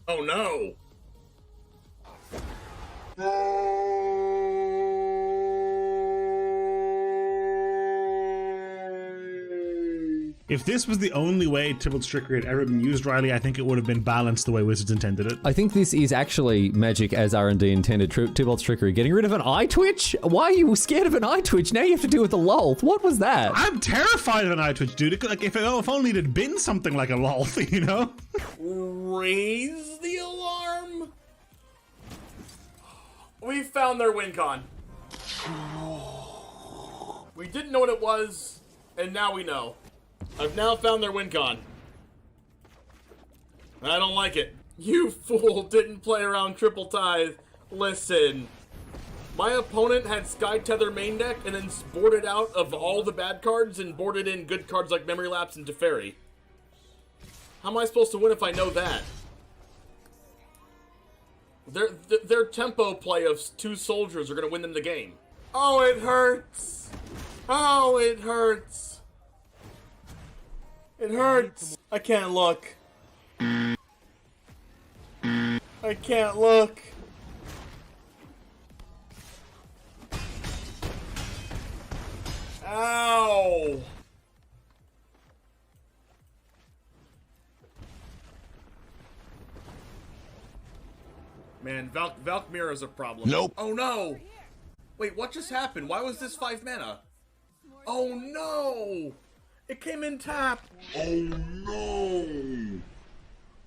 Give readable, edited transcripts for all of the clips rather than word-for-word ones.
Oh no! If this was the only way Tybalt's Trickery had ever been used, Riley, I think it would have been balanced the way Wizards intended it. I think this is actually Magic as R&D intended. Tybalt's Trickery. Getting rid of an eye twitch? Why are you scared of an eye twitch? Now you have to deal with the lol. What was that? I'm terrified of an eye twitch, dude. Like, if only it had been something like a lol, you know? Raise the alarm. We found their win con. We didn't know what it was, and now we know. I've now found their win con. I don't like it. You fool didn't play around Triple Tithe. Listen. My opponent had Sky Tether main deck and then boarded out of all the bad cards and boarded in good cards like Memory Lapse and Teferi. How am I supposed to win if I know that? Their tempo play of 2 soldiers are going to win them the game. Oh, it hurts. Oh, it hurts. It hurts. I can't look. I can't look. Ow. Man, Valkmir is a problem. Nope. Oh no! Wait, what just happened? Why was this 5 mana? Oh no! It came in tap! Oh no!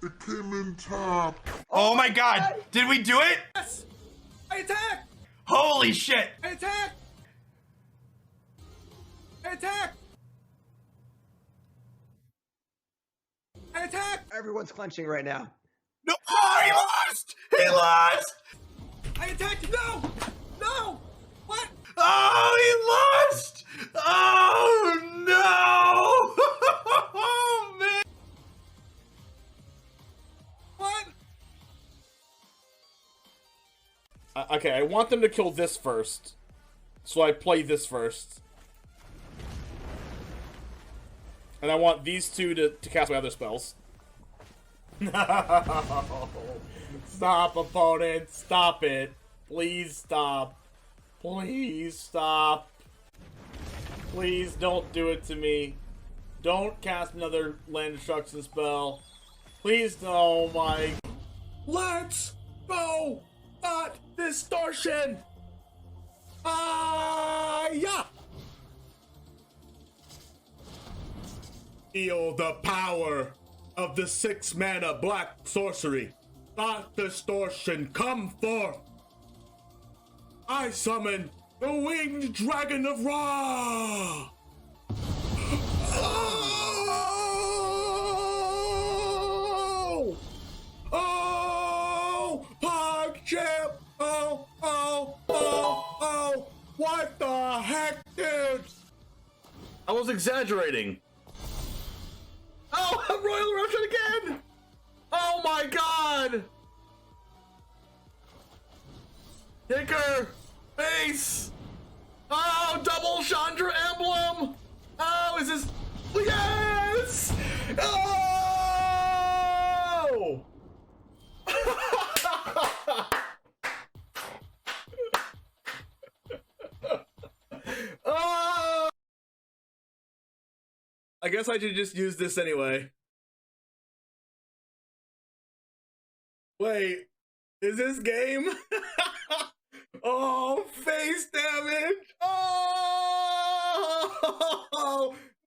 It came in tap. Oh my god! Did we do it? Yes! I attack! Holy shit! I attack! I attack! I attack! Everyone's clenching right now. No! Oh, he lost! He lost! I attacked! No! No! What? Oh, he lost! Oh no! Oh man! What? Okay, I want them to kill this first. So I play this first. And I want these 2 to cast my other spells. No! Stop, opponent! Stop it! Please stop! Please stop! Please don't do it to me. Don't cast another land destruction spell. Please, oh my... Let's go! Not distortion! Yeah! Feel the power of the 6 mana black sorcery. Thought distortion, come forth. I summon the winged dragon of Ra. Oh! Oh! PogChamp! Oh! Oh! Oh! Oh! What the heck, dude? I was exaggerating. Oh, Royal Eruption again! Oh my god! Kicker! Base! Oh, double Chandra emblem! Oh, is this... Yes! Oh! Oh! I guess I should just use this anyway. Wait, is this game? Oh, face damage! Oh,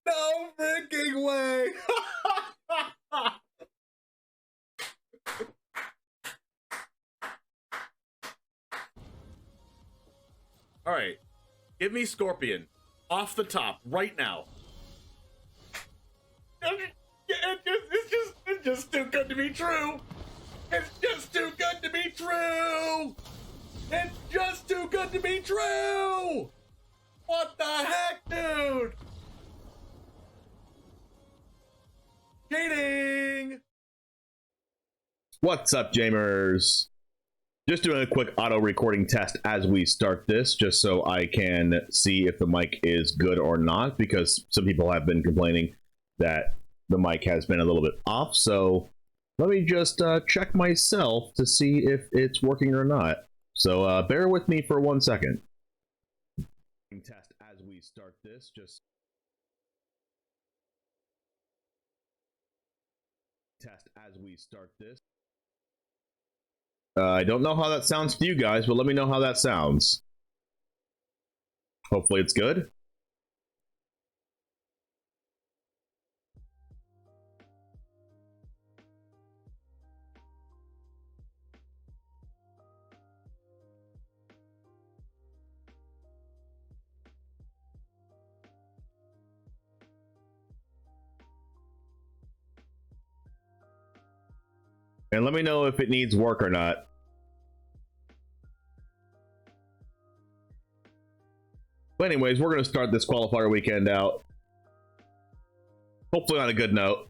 no freaking way! All right, give me Scorpion off the top right now. It's just too good to be true. It's just too good to be true. It's just too good to be true. What the heck, dude? Cheating. What's up, Jamers? Just doing a quick auto recording test as we start this, just so I can see if the mic is good or not, because some people have been complaining that the mic has been a little bit off. So Let me just check myself to see if it's working or not. So bear with me for 1 second. Test as we start this, just test as we start this. I don't know how that sounds to you guys, but let me know how that sounds. Hopefully it's good. And let me know if it needs work or not. But anyways, we're going to start this qualifier weekend out. Hopefully on a good note.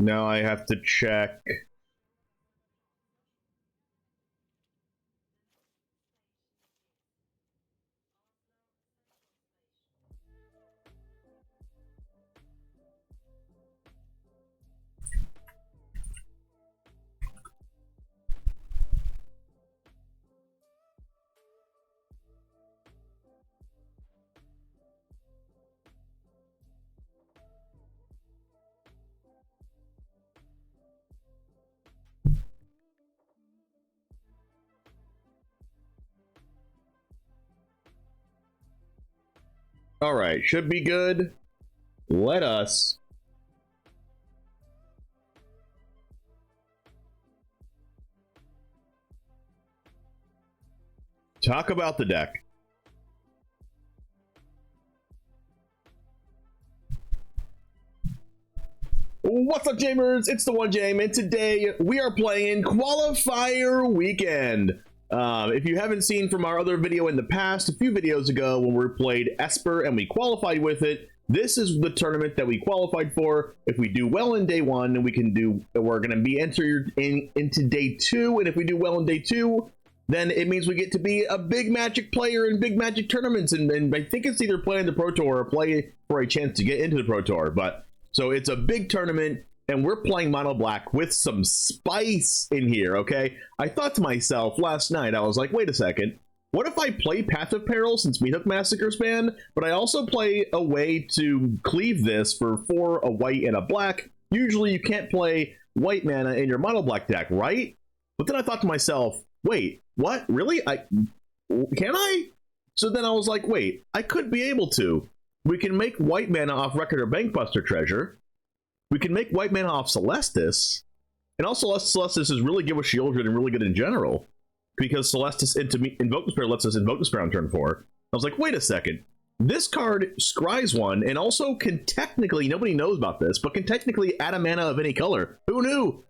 Now I have to check. All right, should be good. Let us talk about the deck. What's up, Jamers? It's the One Jame, and today we are playing Qualifier Weekend. If you haven't seen from our other video in the past, a few videos ago when we played Esper and we qualified with it, this is the tournament that we qualified for. If we do well in day one, we're going to be entered into day two, and if we do well in day two, then it means we get to be a big Magic player in big Magic tournaments, and I think it's either play in the Pro Tour or play for a chance to get into the Pro Tour. But so it's a big tournament, and we're playing mono black with some spice in here, okay? I thought to myself last night, I was like, wait a second. What if I play Path of Peril since Meathook Massacre's banned, but I also play a way to cleave this for 4, a white, and a black? Usually you can't play white mana in your mono black deck, right? But then I thought to myself, wait, what? Really? Can I? So then I was like, wait, I could be able to. We can make white mana off Record or Bankbuster Treasure. We can make white mana off Celestis, and also Celestis is really good with Shieldred and really good in general, because Celestis Invoke Despair lets us Invoke Despair on turn 4. I was like, wait a second, this card scries 1, and also can technically, nobody knows about this, but can technically add a mana of any color. Who knew?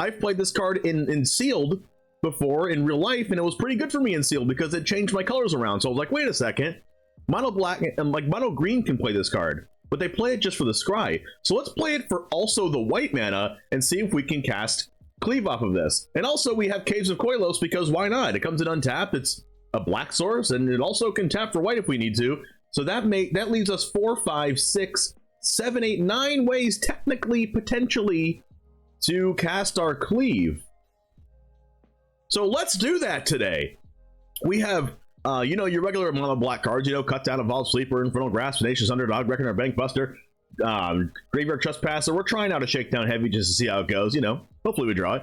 I've played this card in Sealed before in real life, and it was pretty good for me in Sealed because it changed my colors around. So I was like, wait a second, Mono Black and like Mono Green can play this card, but they play it just for the scry. So let's play it for also the white mana and see if we can cast Cleave off of this. And also we have Caves of Koilos because why not? It comes in untapped, it's a black source, and it also can tap for white if we need to. So that leaves us 4, 5, 6, 7, 8, 9 ways technically, potentially, to cast our Cleave. So let's do that today. We have you know, your regular mono black cards, you know, Cut Down, Evolved Sleeper, Infernal Grasp, Tenacious Underdog, Reckon or Bankbuster, Graveyard Trespasser. We're trying out a Shakedown Heavy just to see how it goes, you know. Hopefully we draw it.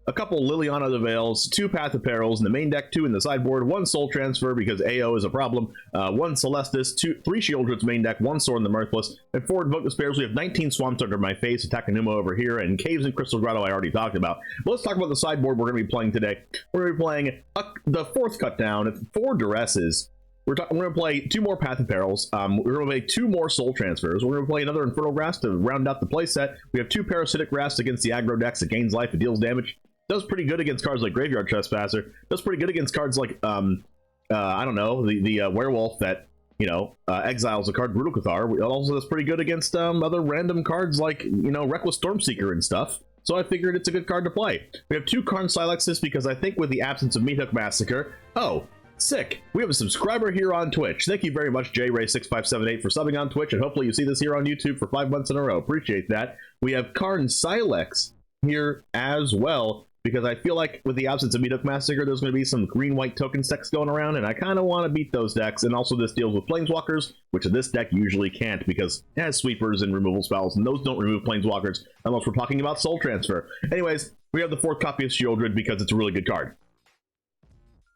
A couple Liliana the Veils, 2 Path of Perils in the main deck, 2 in the sideboard, 1 Soul Transfer because AO is a problem, 1 Celestis, 3 Shieldred's main deck, 1 Sword in the Mirthless, and 4 Invoke Despairs. We have 19 Swamps under my face, Takanuma over here, and Caves and Crystal Grotto I already talked about. But let's talk about the sideboard we're going to be playing today. We're going to be playing the 4th Cut Down, 4 Duresses. We're going to play 2 more Path of Perils. We're going to play 2 more Soul Transfers. We're going to play another Infernal Grasp to round out the play set. We have 2 Parasitic Grasps against the aggro decks. It gains life, it deals damage. Does pretty good against cards like Graveyard Trespasser. Does pretty good against cards like I don't know, the Werewolf that, you know, exiles a card, Brutal Cathar. It also does pretty good against other random cards like, you know, Reckless Stormseeker and stuff. So I figured it's a good card to play. We have 2 Karn Silexes because I think with the absence of Meathook Massacre... Oh, sick. We have a subscriber here on Twitch. Thank you very much, JRay6578, for subbing on Twitch, and hopefully you see this here on YouTube for 5 months in a row. Appreciate that. We have Karn Silex here as well, because I feel like with the absence of Meathook Massacre, there's going to be some green-white token decks going around, and I kind of want to beat those decks. And also this deals with Planeswalkers, which this deck usually can't, because it has sweepers and removal spells, and those don't remove Planeswalkers unless we're talking about Soul Transfer. Anyways, we have the 4th copy of Shieldred because it's a really good card.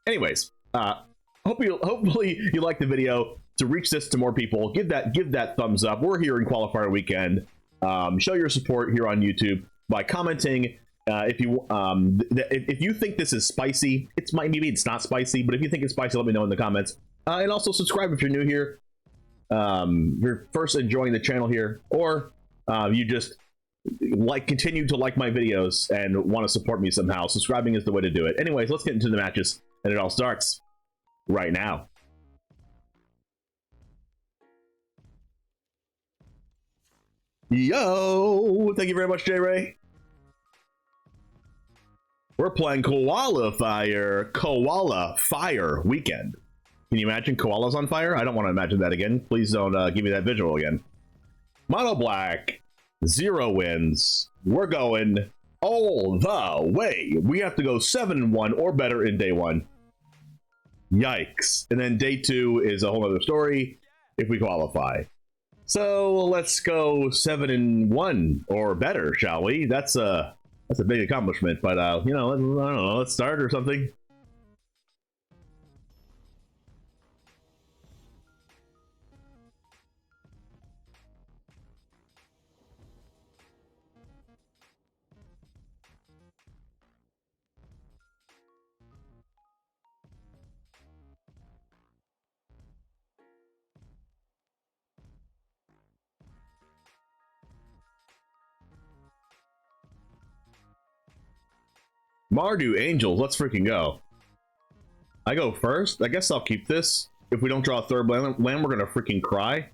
Anyways, hopefully you like the video. To reach this to more people, give that thumbs up. We're here in Qualifier Weekend. Show your support here on YouTube by commenting. If you think this is spicy, maybe it's not spicy, but if you think it's spicy, let me know in the comments. And also subscribe if you're new here. If you're first enjoying the channel here, or you just continue to like my videos and want to support me somehow. Subscribing is the way to do it. Anyways, let's get into the matches, and it all starts right now. Yo! Thank you very much, J-Ray. We're playing Qualifier Weekend. Can you imagine koalas on fire? I don't want to imagine that again. Please don't give me that visual again. Mono black, 0 wins. We're going all the way. We have to go 7-1 or better in day 1. Yikes. And then day 2 is a whole other story if we qualify. So let's go 7-1 or better, shall we? That's a big accomplishment, but you know, I don't know, let's start or something. Mardu Angels, let's freaking go. I go first. I guess I'll keep this. If we don't draw a 3rd land, we're gonna freaking cry.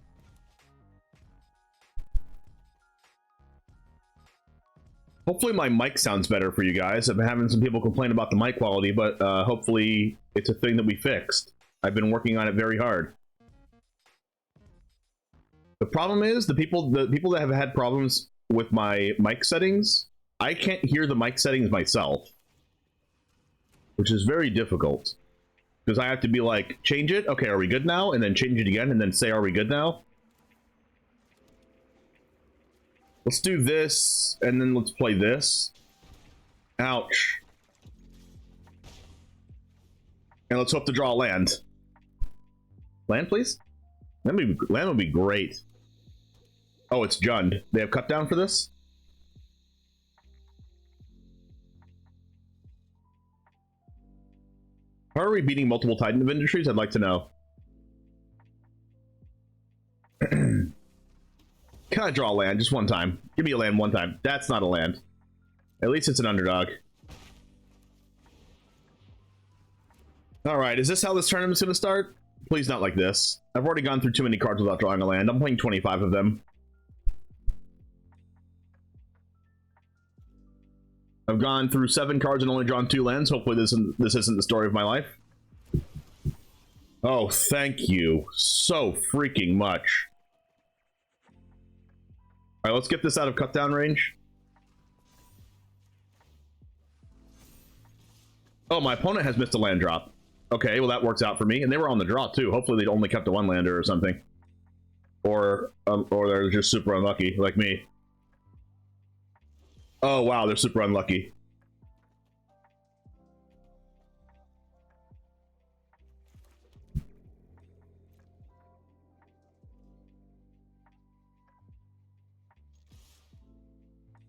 Hopefully my mic sounds better for you guys. I've been having some people complain about the mic quality, but hopefully it's a thing that we fixed. I've been working on it very hard. The problem is the people that have had problems with my mic settings, I can't hear the mic settings myself, which is very difficult because I have to be like, change it. Okay, are we good now? And then change it again and then say, are we good now? Let's do this and then let's play this. Ouch. And let's hope to draw a land. Land, please? Land would be great. Oh, it's Jund. They have cut down for this? How are we beating multiple Titan of Industries? I'd like to know. Can I draw a land just one time? Give me a land one time. That's not a land. At least it's an underdog. Alright, is this how this tournament's gonna start? Please not like this. I've already gone through too many cards without drawing a land. I'm playing 25 of them. I've gone through 7 cards and only drawn 2 lands. Hopefully this isn't the story of my life. Oh, thank you so freaking much. All right, let's get this out of cut down range. Oh, my opponent has missed a land drop. Okay, well that works out for me. And they were on the draw too. Hopefully they only kept a 1-lander or something. Or they're just super unlucky, like me. Oh wow, they're super unlucky.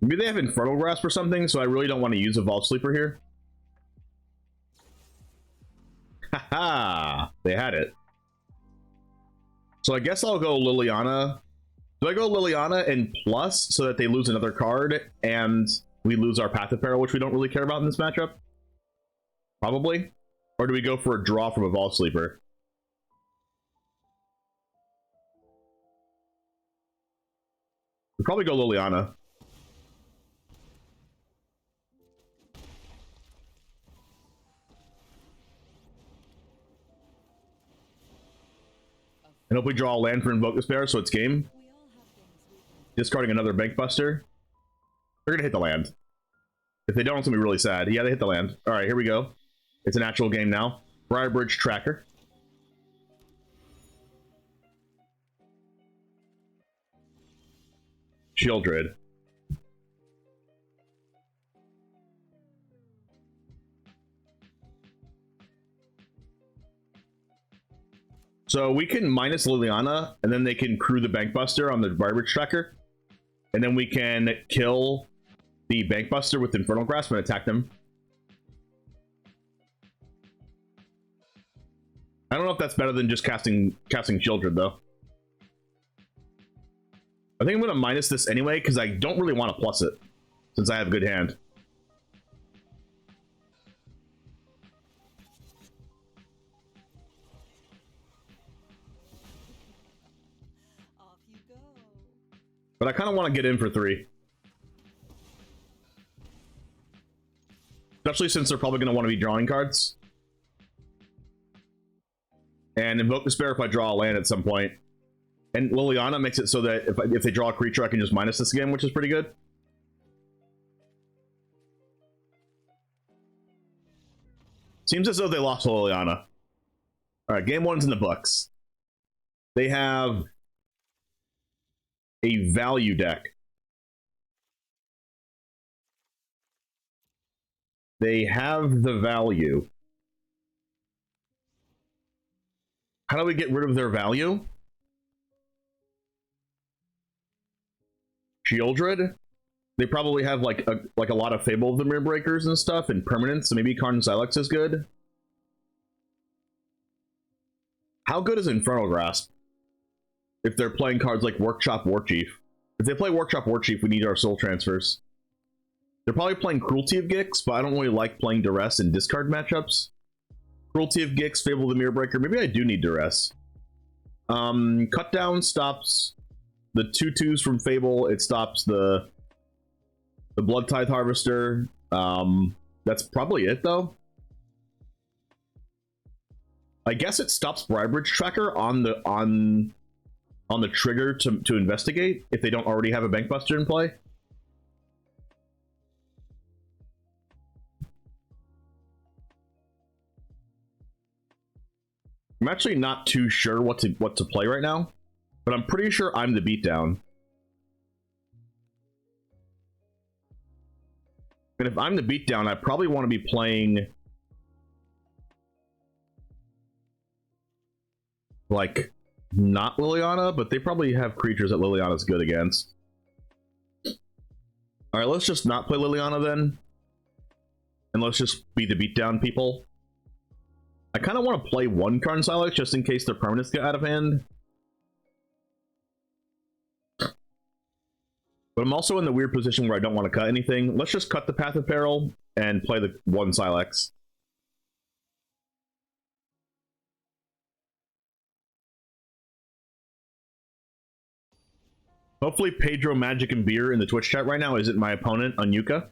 Maybe they have Infernal Grasp or something, so I really don't want to use a Vault Sleeper here. Haha, they had it. So I guess I'll go Liliana. Do I go Liliana and plus so that they lose another card and we lose our Path of Peril, which we don't really care about in this matchup. Probably. Or do we go for a draw from a Vault Sleeper? We'd probably go Liliana. And hope we draw a land for Invoke Despair, so it's game. Discarding another Bank Buster. They're gonna hit the land. If they don't, it's gonna be really sad. Yeah, they hit the land. Alright, here we go. It's an actual game now. Briarbridge Tracker. Shieldred. So we can minus Liliana, and then they can crew the Bankbuster on the Briarbridge Tracker. And then we can kill the Bankbuster with Infernal Grasp and attack them. I don't know if that's better than just casting Shieldred, though. I think I'm going to minus this anyway, because I don't really want to plus it, since I have a good hand. But I kind of want to get in for 3. Especially since they're probably going to want to be drawing cards. And Invoke Despair if I draw a land at some point. And Liliana makes it so that if they draw a creature, I can just minus this again, which is pretty good. Seems as though they lost to Liliana. Alright, game 1's in the books. They have a value deck. They have the value. How do we get rid of their value? Shieldred? They probably have like a lot of Fable of the Mirror Breakers and stuff and permanents, so maybe Karn Silex is good. How good is Infernal Grasp? If they're playing cards like Workshop Warchief. If they play Workshop Warchief, we need our soul transfers. They're probably playing Cruelty of Gix, but I don't really like playing Duress in discard matchups. Cruelty of Gix, Fable of the Mirror Breaker. Maybe I do need Duress. Cut Down stops the 2/2s from Fable. It stops the Blood Tithe Harvester. That's probably it, though. I guess it stops Briarbridge Tracker on the trigger to investigate if they don't already have a Bankbuster in play. I'm actually not too sure what to play right now, but I'm pretty sure I'm the beatdown. And if I'm the beatdown, I probably want to be playing like not Liliana, but they probably have creatures that Liliana's good against. Alright, let's just not play Liliana then. And let's just be the beatdown people. I kind of want to play one Karn Silex just in case their permanents get out of hand. But I'm also in the weird position where I don't want to cut anything. Let's just cut the Path of Peril and play the one Silex. Hopefully Pedro, Magic, and Beer in the Twitch chat right now isn't my opponent on Yuka.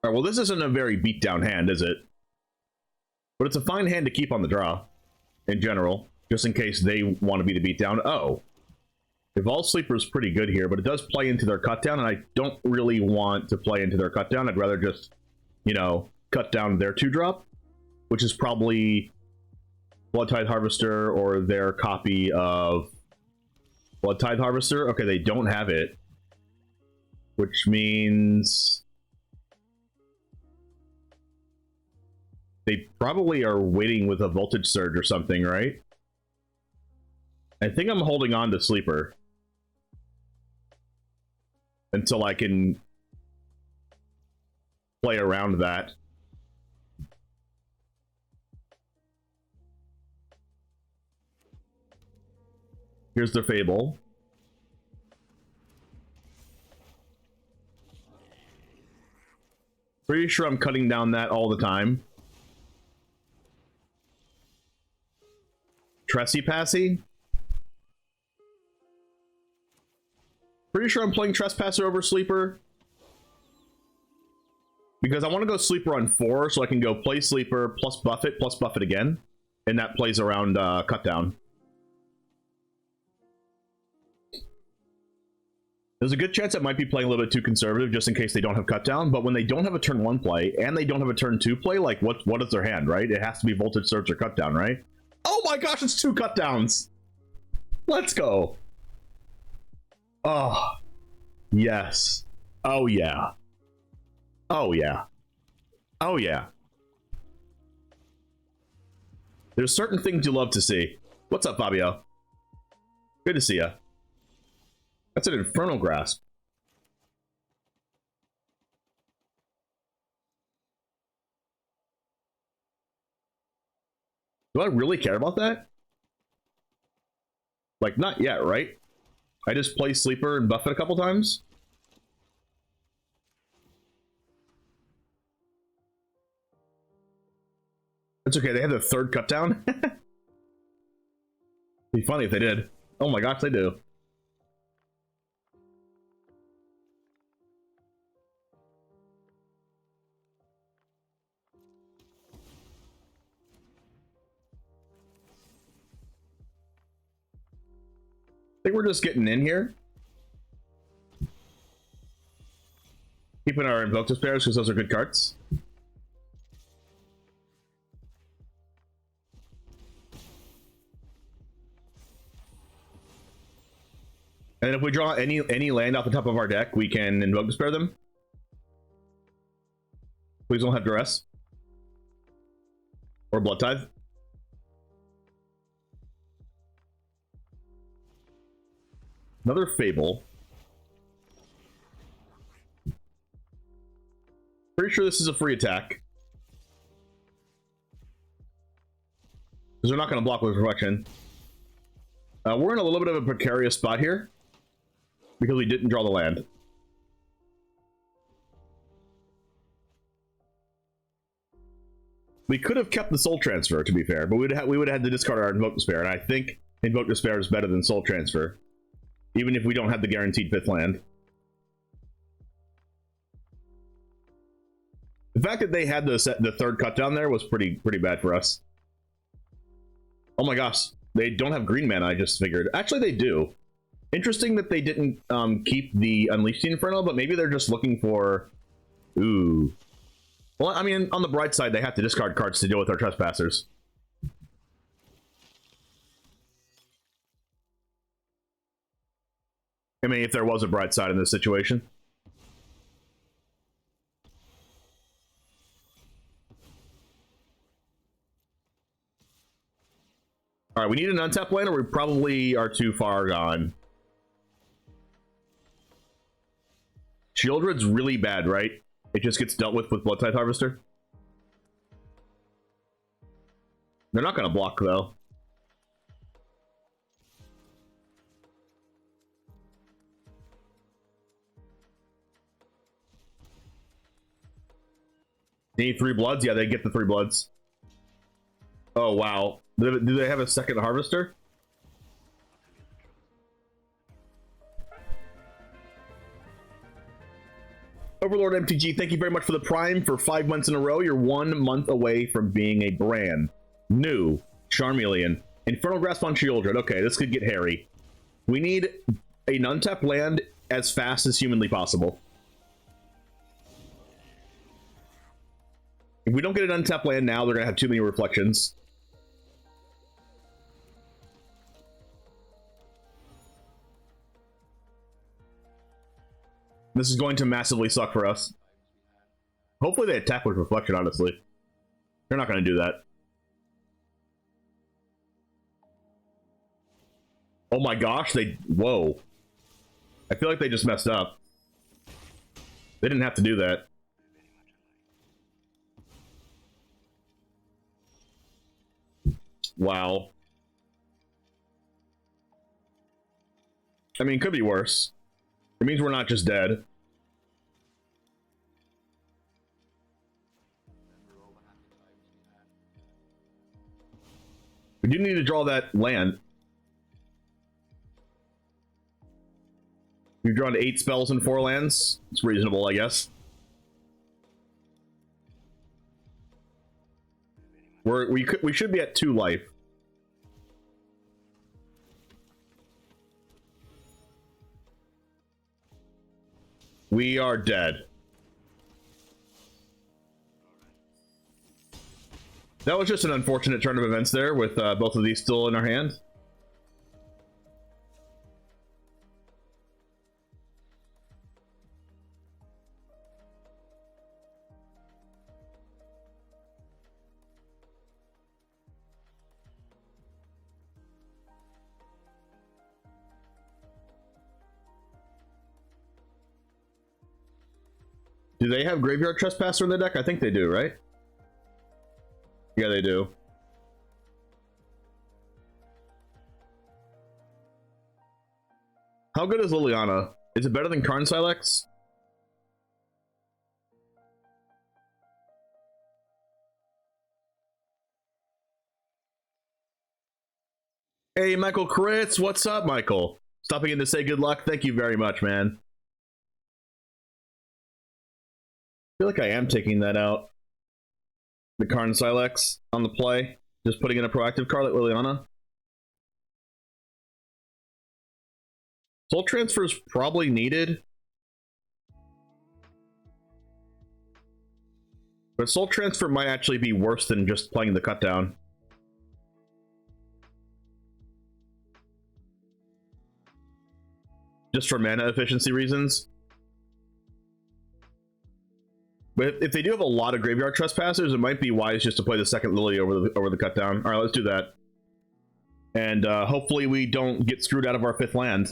Alright, well this isn't a very beatdown hand, is it? But it's a fine hand to keep on the draw, in general, just in case they want to be the beatdown. Oh. Evolve Sleeper is pretty good here, but it does play into their cutdown, and I don't really want to play into their cutdown. I'd rather just, you know, cut down their 2-drop, which is probably Blood Tithe Harvester or their copy of Blood Tithe Harvester. Okay, they don't have it, which means they probably are waiting with a Voltage Surge or something, right? I think I'm holding on to Sleeper until I can play around that. Here's their Fable. Pretty sure I'm cutting down that all the time. Trespassy? Pretty sure I'm playing Trespasser over Sleeper. Because I want to go Sleeper on 4, so I can go play Sleeper plus buff it again. And that plays around Cut Down. There's a good chance I might be playing a little bit too conservative just in case they don't have Cut Down, but when they don't have a turn 1 play and they don't have a turn 2 play, like what is their hand, right? It has to be Voltage Surge or Cut Down, right? Oh my gosh, it's 2 Cut Downs! Let's go! Oh, yes. Oh yeah. Oh yeah. Oh yeah. There's certain things you love to see. What's up, Fabio? Good to see ya. That's an Infernal Grasp. Do I really care about that? Like, not yet, right? I just play Sleeper and buff it a couple times? It's okay, they have the 3rd cut down. Be funny if they did. Oh my gosh, they do. I think we're just getting in here. Keeping our Invoke Despairs because those are good cards. And if we draw any land off the top of our deck, we can Invoke Despair them. Please don't have Duress. Or Blood Tithe. Another Fable. Pretty sure this is a free attack. Because they're not going to block with Reflection. We're in a little bit of a precarious spot here. Because we didn't draw the land. We could have kept the Soul Transfer, to be fair. But we would have had to discard our Invoke Despair. And I think Invoke Despair is better than Soul Transfer. Even if we don't have the guaranteed 5th land. The fact that they had the 3rd cut down there was pretty bad for us. Oh my gosh. They don't have green mana, I just figured. Actually, they do. Interesting that they didn't keep the Unleash the Inferno, but maybe they're just looking for... Ooh. Well, I mean, on the bright side, they have to discard cards to deal with our Trespassers. I mean, if there was a bright side in this situation. Alright, we need an untap land, or we probably are too far gone. Shieldred's really bad, right? It just gets dealt with Blood Tithe Harvester. They're not going to block, though. Need 3 bloods? Yeah, they get the 3 bloods. Oh, wow. Do they have a second Harvester? Overlord MTG, thank you very much for the Prime for 5 months in a row. You're 1 month away from being a brand new Charmeleon. Infernal Grasp on Shieldred. Okay, this could get hairy. We need a untap land as fast as humanly possible. If we don't get an untap land now, they're going to have too many reflections. This is going to massively suck for us. Hopefully they attack with Reflection, honestly. They're not going to do that. Oh my gosh, whoa. I feel like they just messed up. They didn't have to do that. Wow. I mean, could be worse. It means we're not just dead. We do need to draw that land. We've drawn 8 spells and 4 lands. It's reasonable, I guess. We should be at 2 life. We are dead. That was just an unfortunate turn of events there with both of these still in our hand. Do they have Graveyard Trespasser in the deck? I think they do, right? Yeah, they do. How good is Liliana? Is it better than Karn Silex? Hey, Michael Kritz, what's up, Michael? Stopping in to say good luck. Thank you very much, man. I feel like I am taking that out. The Karn Silex on the play. Just putting in a proactive card like Liliana. Soul Transfer is probably needed. But Soul Transfer might actually be worse than just playing the cut down. Just for mana efficiency reasons. But if they do have a lot of Graveyard Trespassers, it might be wise just to play the second Lily over the cut down. All right, let's do that. And hopefully we don't get screwed out of our 5th land.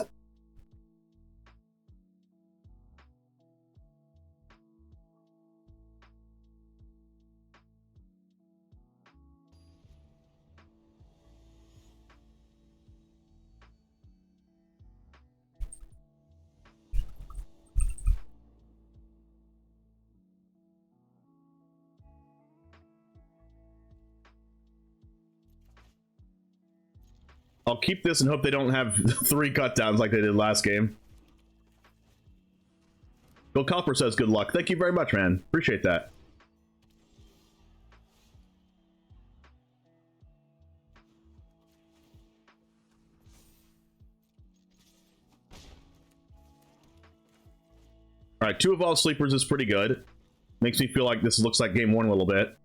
I'll keep this and hope they don't have 3 cut downs like they did last game. Bill Copper says good luck. Thank you very much, man. Appreciate that. Alright, 2 Evolved Sleepers is pretty good. Makes me feel like this looks like game 1 a little bit.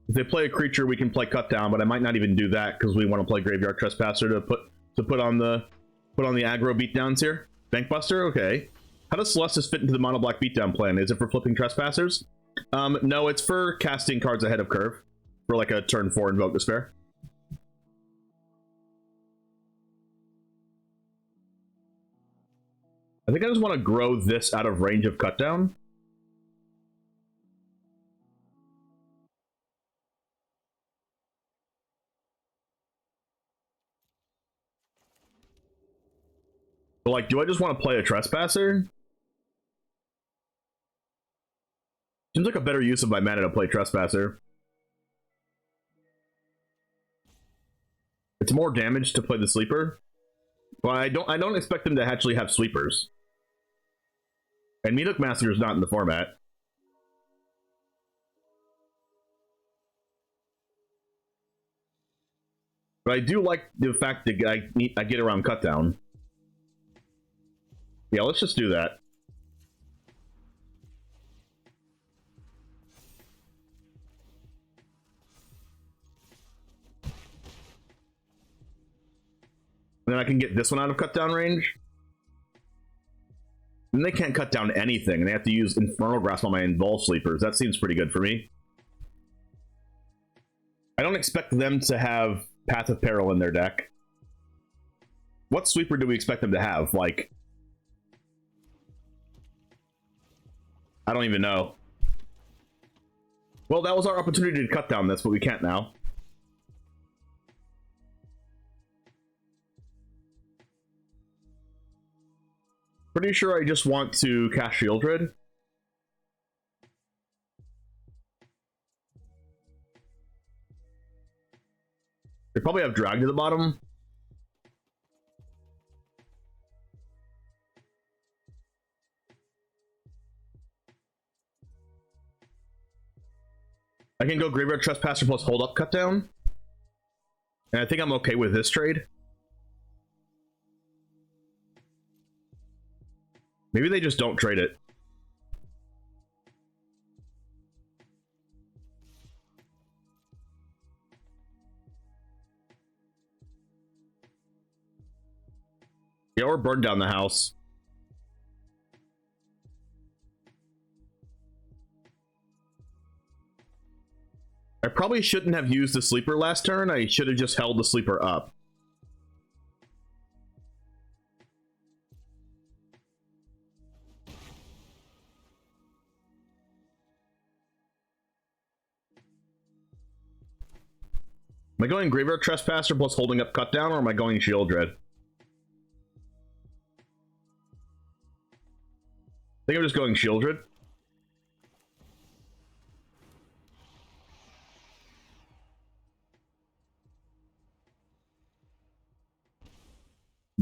If they play a creature, we can play cut down, but I might not even do that because we want to play Graveyard Trespasser to put on the aggro beatdowns here. Bankbuster, okay. How does Celestis fit into the mono black beatdown plan? Is it for flipping Trespassers? No, it's for casting cards ahead of curve for like a turn 4 Invoke Despair. I think I just want to grow this out of range of cut down. But like, do I just want to play a Trespasser? Seems like a better use of my mana to play Trespasser. It's more damage to play the Sleeper. But I don't expect them to actually have Sweepers. And Meathook Massacre is not in the format. But I do like the fact that I get around cut down. Yeah, let's just do that. And then I can get this one out of cut down range. And they can't cut down anything, and they have to use Infernal Grasp on my Involved Sleepers. That seems pretty good for me. I don't expect them to have Path of Peril in their deck. What sweeper do we expect them to have? Like, I don't even know. Well, that was our opportunity to cut down this, but we can't now. Pretty sure I just want to cast Shieldred. They probably have Drag to the bottom. I can go Graveyard Trespasser plus Hold Up Cut Down. And I think I'm okay with this trade. Maybe they just don't trade it. Yeah, or burn down the house. I probably shouldn't have used the sleeper last turn. I should have just held the sleeper up. Am I going Graveyard Trespasser plus holding up Cut Down, or am I going Shieldred? I think I'm just going Shieldred.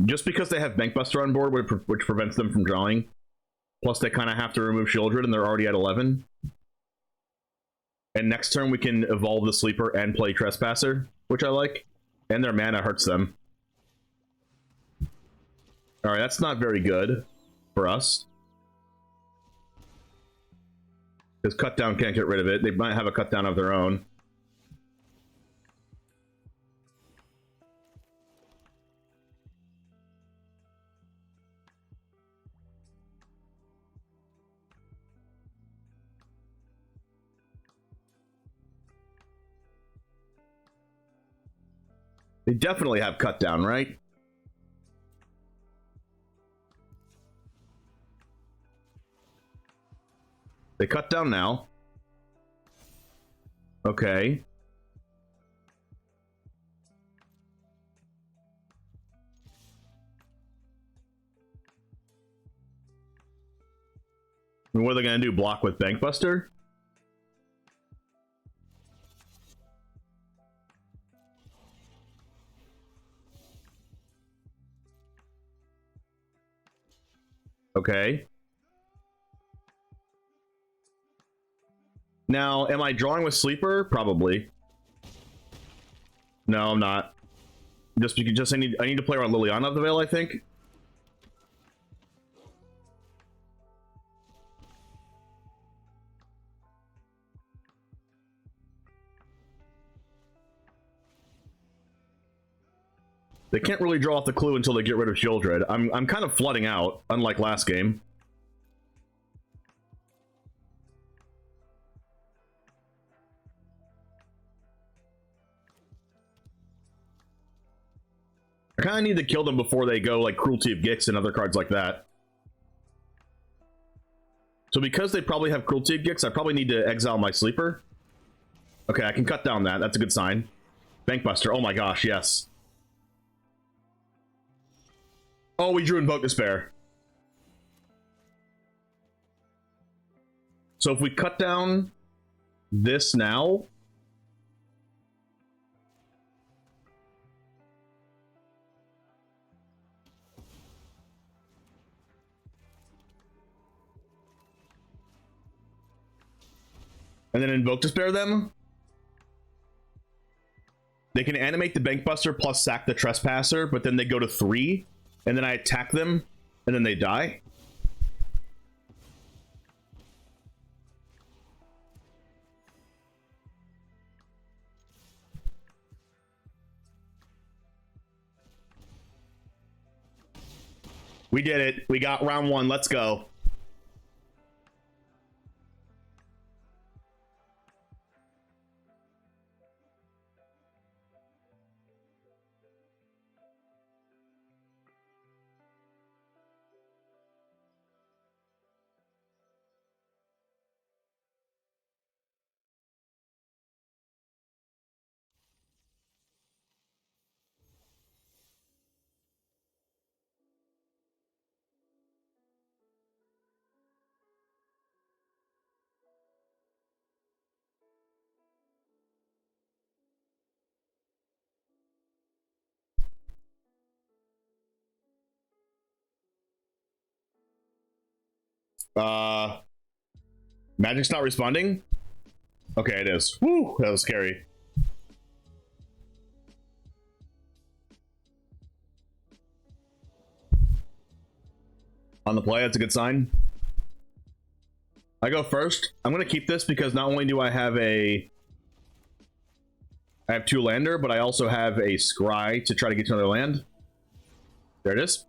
Just because they have Bankbuster on board, which prevents them from drawing. Plus, they kind of have to remove Shieldred, and they're already at 11. And next turn, we can evolve the Sleeper and play Trespasser, which I like. And their mana hurts them. Alright, that's not very good for us. Because Cut Down can't get rid of it. They might have a Cut Down of their own. They definitely have Cut Down, right? They cut down now. Okay. And what are they going to do? Block with Bankbuster? Okay. Now, am I drawing with Sleeper? Probably. No, I'm not. I need to play around Liliana of the Veil, I think. They can't really draw off the clue until they get rid of Shieldred. I'm kind of flooding out, unlike last game. I kind of need to kill them before they go like Cruelty of Gix and other cards like that. So because they probably have Cruelty of Gix, I probably need to exile my Sleeper. Okay, I can cut down that. That's a good sign. Bankbuster. Oh my gosh, yes. Oh, we drew Invoke Despair. So if we cut down this now... and then Invoke Despair them, they can animate the Bankbuster plus sack the Trespasser, but then they go to 3, and then I attack them, and then they die. We did it. We got round 1. Let's go. Magic's not responding? Okay, it is. Woo, that was scary. On the play, that's a good sign. I go first. I'm gonna keep this because not only do I have two lander, but I also have a scry to try to get to another land. There it is.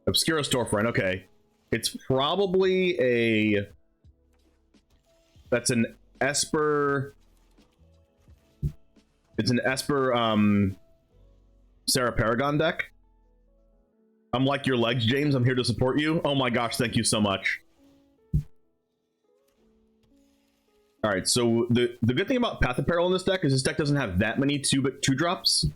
Obscura Storefront, okay. It's probably a... That's an Esper... It's an Esper, Sarah Paragon deck. I'm like your legs, James. I'm here to support you. Oh my gosh, thank you so much. Alright, so the good thing about Path of Peril in this deck is this deck doesn't have that many two drops.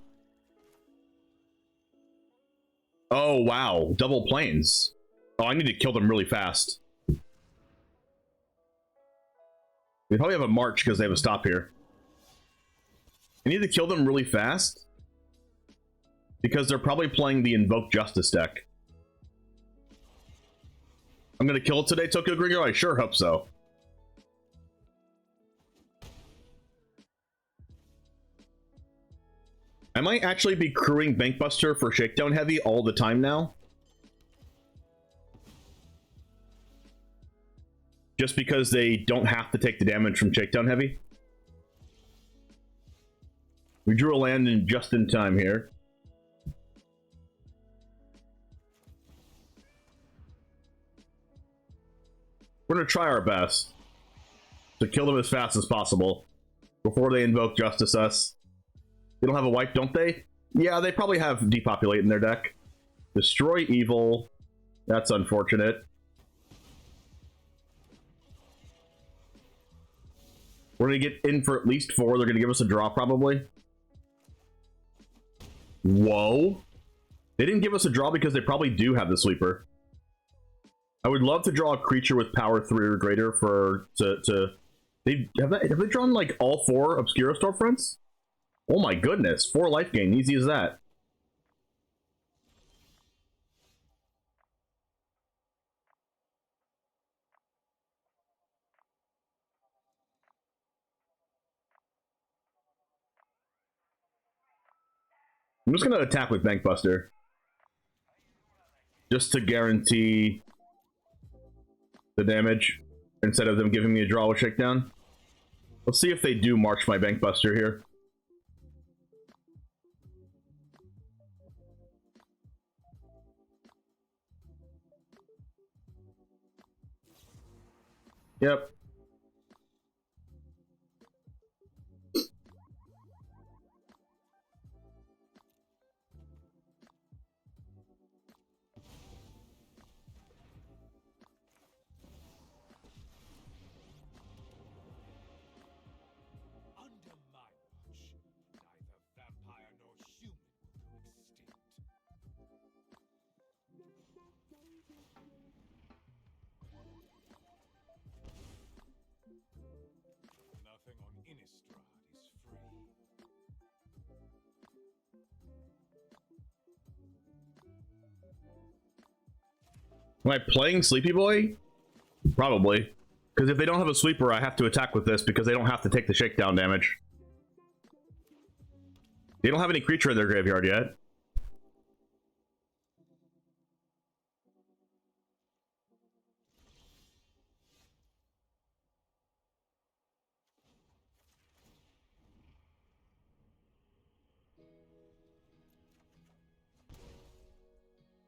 Oh wow, double planes. Oh, I need to kill them really fast. We probably have a march because they have a stop here. I need to kill them really fast because they're probably playing the Invoke Justice deck. I'm gonna kill it today, Tokyo Gringo? I sure hope so. I might actually be crewing Bankbuster for Shakedown Heavy all the time now. Just because they don't have to take the damage from Shakedown Heavy. We drew a land in just in time here. We're gonna try our best to kill them as fast as possible before they invoke Justice Us. They don't have a wipe, don't they? Yeah, they probably have Depopulate in their deck. Destroy Evil. That's unfortunate. We're gonna get in for at least 4. They're gonna give us a draw, probably. Whoa. They didn't give us a draw because they probably do have the sweeper. I would love to draw a creature with power 3 or greater for have they drawn like all 4 Obscura Storefronts? Oh my goodness, 4 life gain, easy as that. I'm just gonna attack with Bankbuster. Just to guarantee the damage instead of them giving me a draw with Shakedown. Let's see if they do march my Bankbuster here. Yep. Am I playing Sleepy Boy? Probably. Because if they don't have a sweeper, I have to attack with this because they don't have to take the shakedown damage. They don't have any creature in their graveyard yet.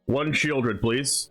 One Shieldred, please.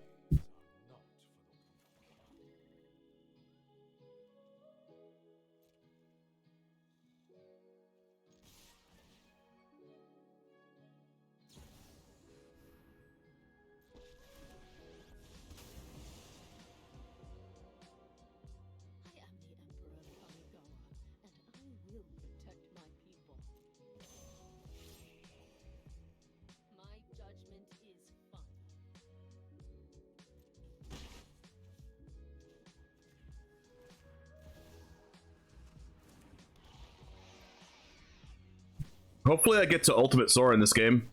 Hopefully I get to Ultimate Sora in this game.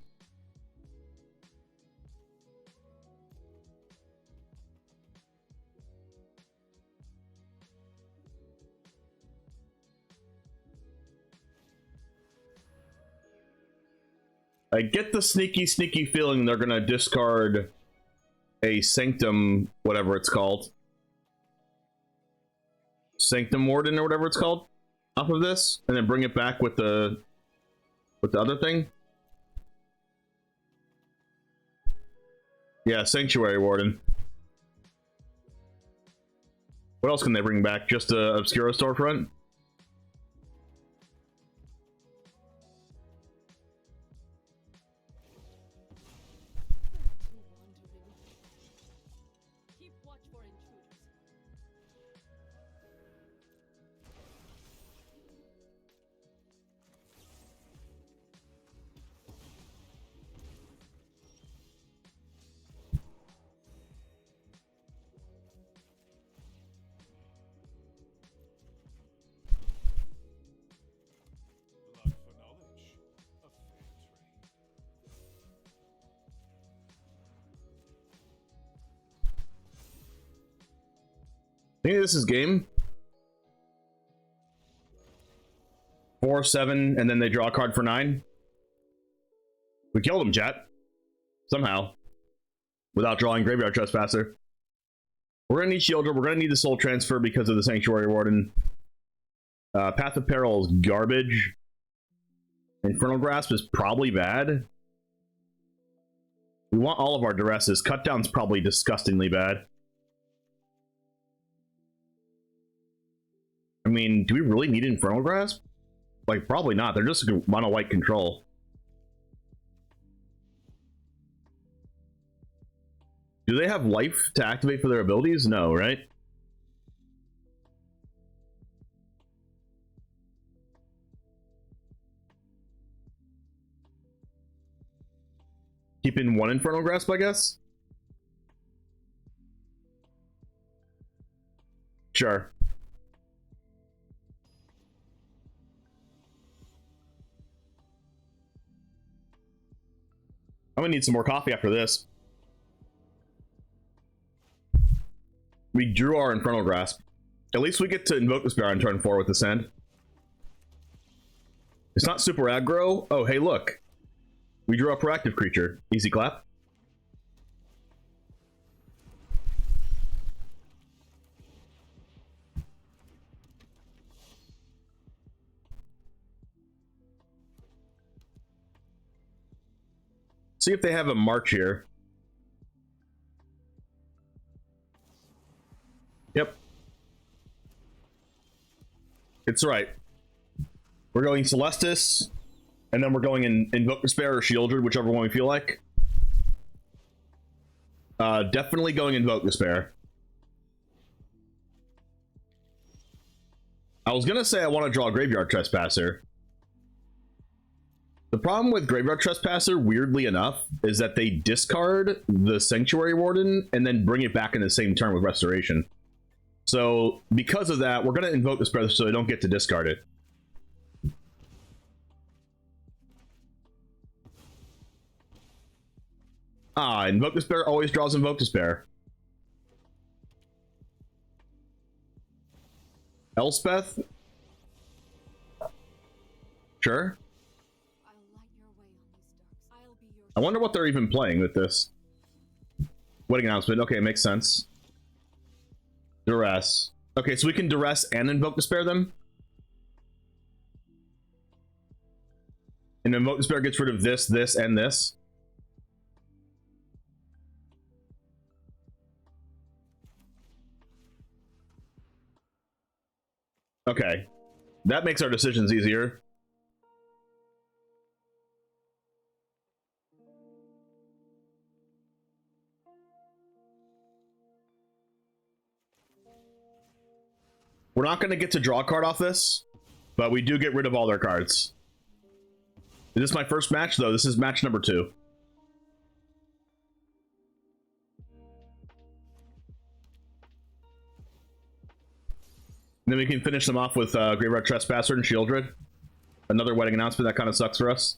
I get the sneaky feeling they're gonna discard a Sanctum, whatever it's called. Sanctum Warden or whatever it's called, off of this, and then bring it back with the other thing. Yeah, Sanctuary Warden. What else can they bring back? Just a Obscura Storefront? Maybe this is game. 4, 7, and then they draw a card for 9. We killed him, chat. Somehow. Without drawing Graveyard Trespasser. We're gonna need Shieldred. We're gonna need the Soul Transfer because of the Sanctuary Warden. Path of Peril is garbage. Infernal Grasp is probably bad. We want all of our duresses. Cut Down's probably disgustingly bad. I mean, do we really need Infernal Grasp? Like, probably not. They're just mono white control. Do they have life to activate for their abilities? No, right? Keep in 1 Infernal Grasp, I guess? Sure. I'm gonna need some more coffee after this. We drew our Infernal Grasp. At least we get to invoke Despair on turn 4 with this end. It's not super aggro. Oh, hey, look. We drew a proactive creature. Easy clap. See if they have a march here. Yep. It's right. We're going Celestis, and then we're going in Invoke Despair or Shieldred, whichever one we feel like. Definitely going Invoke Despair. I was gonna say I want to draw a Graveyard Trespasser. The problem with Graveyard Trespasser, weirdly enough, is that they discard the Sanctuary Warden and then bring it back in the same turn with Restoration. So, because of that, we're going to invoke Despair so they don't get to discard it. Ah, Invoke Despair always draws Invoke Despair. Elspeth? Sure. I wonder what they're even playing with this. Wedding Announcement. Okay, it makes sense. Duress. Okay, so we can Duress and Invoke Despair them? And Invoke Despair gets rid of this, this, and this? Okay. That makes our decisions easier. We're not going to get to draw a card off this, but we do get rid of all their cards. Is this my first match, though? This is match number 2. And then we can finish them off with Graveyard Trespasser and Shieldred. Another Wedding Announcement. That kind of sucks for us.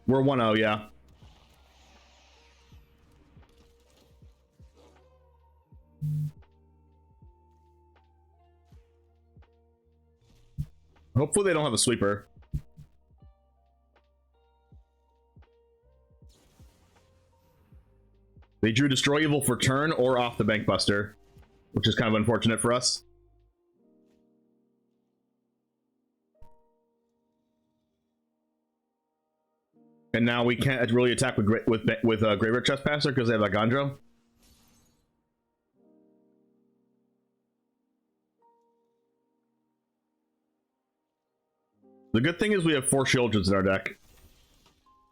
We're 1-0, yeah. Hopefully they don't have a sweeper. They drew Destroy Evil for turn or off the Bank Buster, which is kind of unfortunate for us. And now we can't really attack with Graveyard Trespasser because they have Agandro. The good thing is we have 4 Shieldreds in our deck.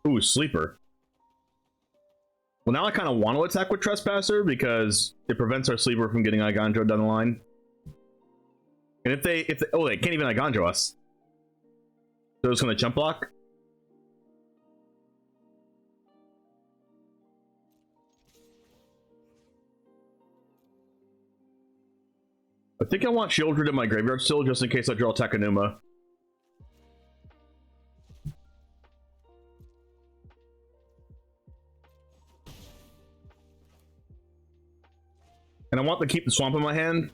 Ooh, Sleeper. Well, now I kind of want to attack with Trespasser because it prevents our Sleeper from getting Agandro down the line. And if they oh, they can't even Agandro us. So it's going to jump block. I think I want Shieldred in my graveyard still, just in case I draw Takenuma. And I want to keep the Swamp in my hand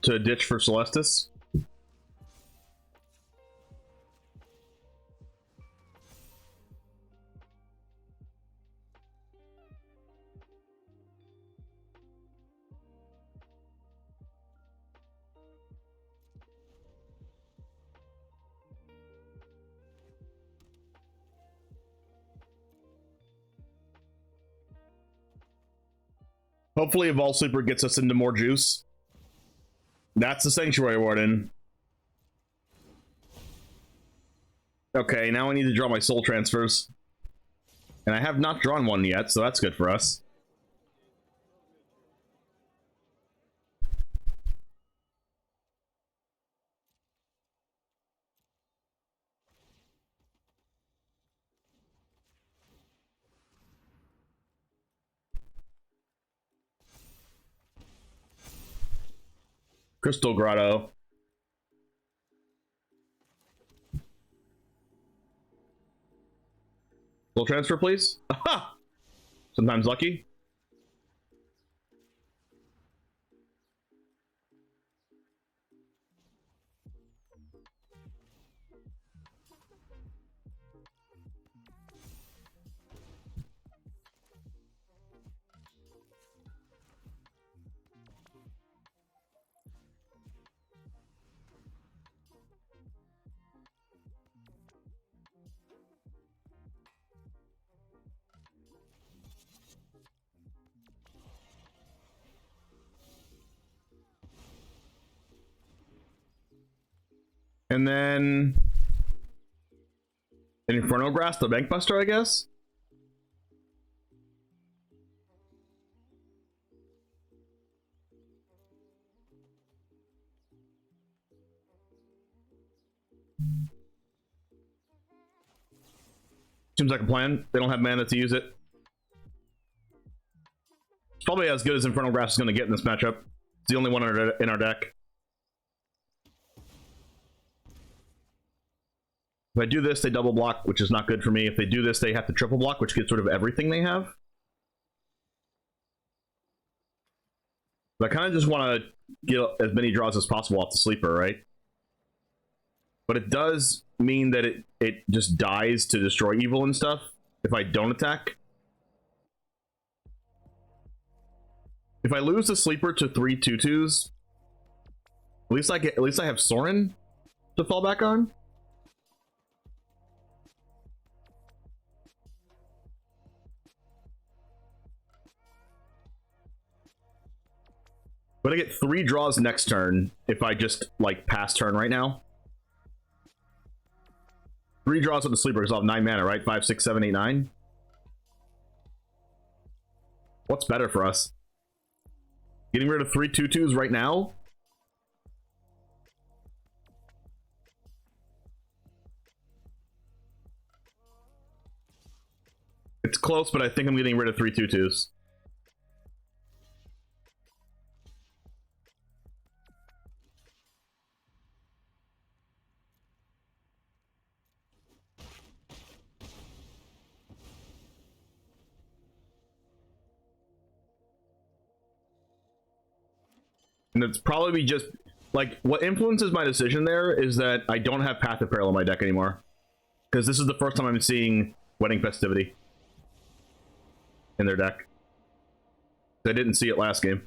to ditch for Celestis. Hopefully Evolve Sleeper gets us into more juice. That's the Sanctuary Warden. Okay, now I need to draw my Soul Transfers. And I have not drawn one yet, so that's good for us. Crystal Grotto. Full transfer, please. Aha! Sometimes lucky. And then an Inferno Grasp, the Bank Buster, I guess. Seems like a plan. They don't have mana to use it. It's probably as good as Infernal Grasp is going to get in this matchup. It's the only one in our deck. If I do this, they double block, which is not good for me. If they do this, they have to triple block, which gets rid of everything they have. But I kind of just want to get as many draws as possible off the Sleeper, right? But it does mean that it just dies to Destroy Evil and stuff if I don't attack. If I lose the Sleeper to 3 2/2s, at least I have Sorin to fall back on. But I get 3 draws next turn if I just, like, pass turn right now. 3 draws with the Sleeper because I'll have 9 mana, right? 5, 6, 7, 8, 9. What's better for us? Getting rid of 3 2/2s right now? It's close, but I think I'm getting rid of 3 2/2s. And it's probably just like, what influences my decision there is that I don't have Path of Peril in my deck anymore. Because this is the first time I'm seeing Wedding Festivity in their deck. I didn't see it last game.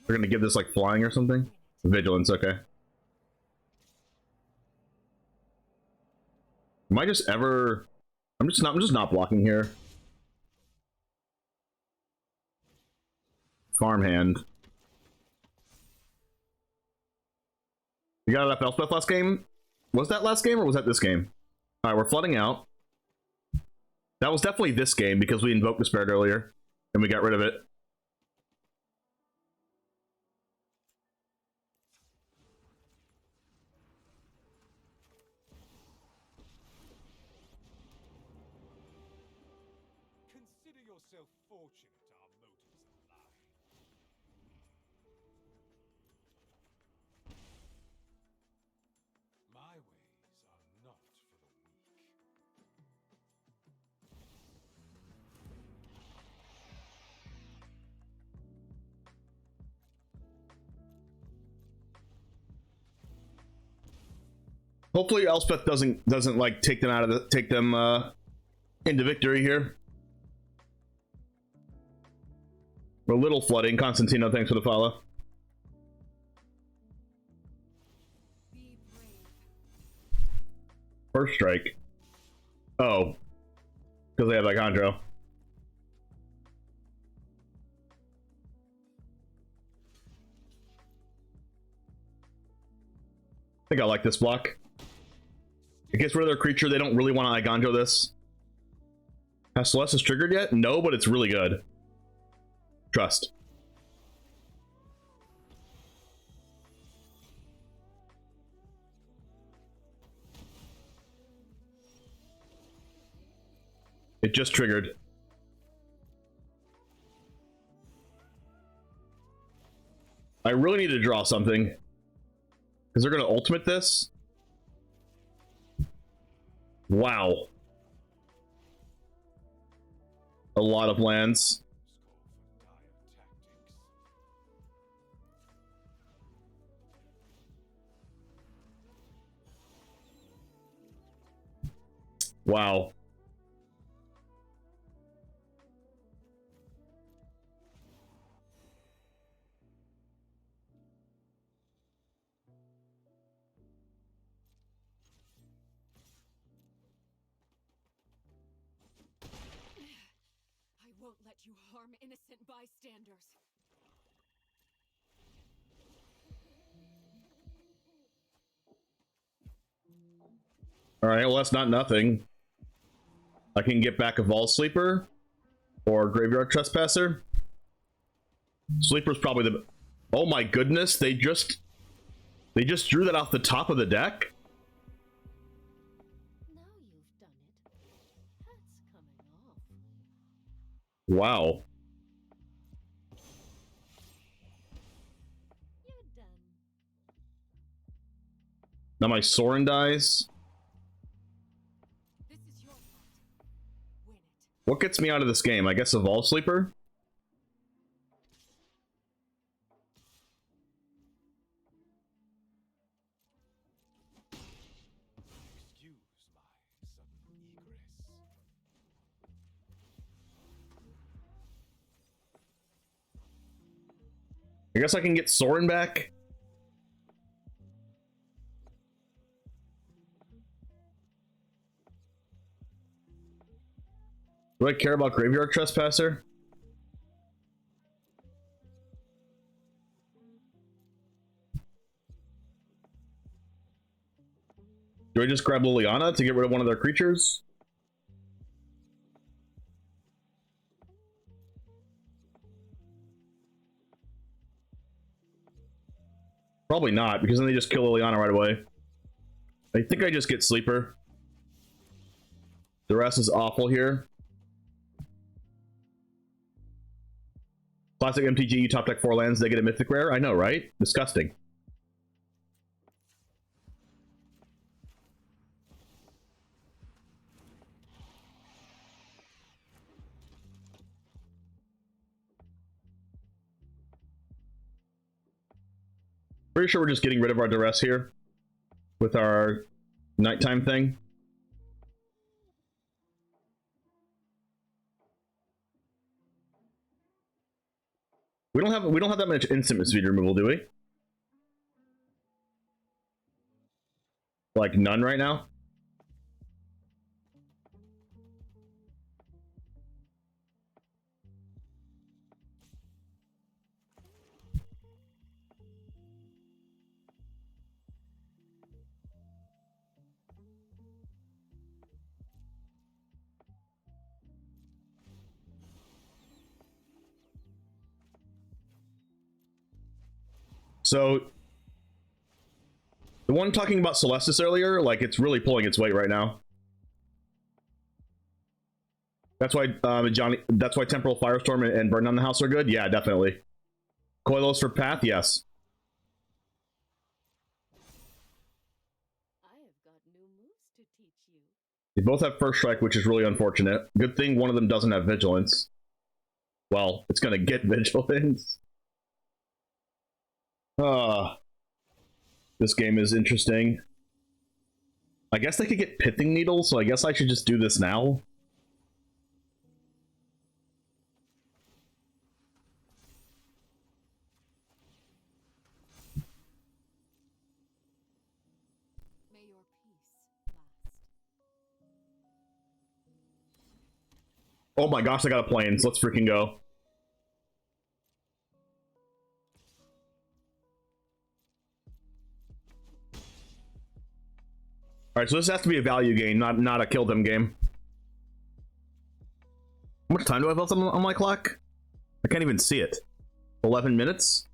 They're gonna give this like flying or something. Vigilance, okay. Am I just ever? I'm just not blocking here. Farmhand. You got enough Elspeth last game? Was that last game or was that this game? All right, we're flooding out. That was definitely this game because we invoked Despair earlier and we got rid of it. Consider yourself fortunate our motives align. My ways are not for the weak. Hopefully Elspeth doesn't like take them out of the into victory here. We're a little flooding. Constantino, thanks for the follow. First strike. Oh. Because they have Icondro. I think I like this block. It gets rid of their creature. They don't really want to Icondro this. Has Celestis triggered yet? No, but it's really good. Trust. It just triggered. I really need to draw something. Because they're going to ultimate this. Wow. A lot of lands. Wow. I won't let you harm innocent bystanders. All right, well, that's not nothing. I can get back a Vault Sleeper or Graveyard Trespasser. Sleeper's probably the... Oh my goodness, they just drew that off the top of the deck? Now you've done it. That's coming off. Wow. You're done. Now my Sorin dies. This is your fight. Win it. What gets me out of this game? I guess a Vault Sleeper? Excuse my sudden egress. I guess I can get Sorin back. Do I care about Graveyard Trespasser? Do I just grab Liliana to get rid of one of their creatures? Probably not, because then they just kill Liliana right away. I think I just get Sleeper. The rest is awful here. Classic MTG, you top deck 4 lands, they get a Mythic Rare? I know, right? Disgusting. Pretty sure we're just getting rid of our duress here with our nighttime thing. We don't have that much instant speed removal, do we? Like none right now? So, the one talking about Celestis earlier, like, it's really pulling its weight right now. That's why, that's why Temporal Firestorm and Burn Down the House are good? Yeah, definitely. Coilos for Path? Yes. I have got new moves to teach you. They both have First Strike, which is really unfortunate. Good thing one of them doesn't have Vigilance. Well, it's gonna get Vigilance. This game is interesting. I guess they could get Pithing Needle, so I guess I should just do this now. May your peace last. Oh my gosh, I got a planes. Let's freaking go. Alright, so this has to be a value game, not a kill them game. How much time do I have left on my clock? I can't even see it. 11 minutes?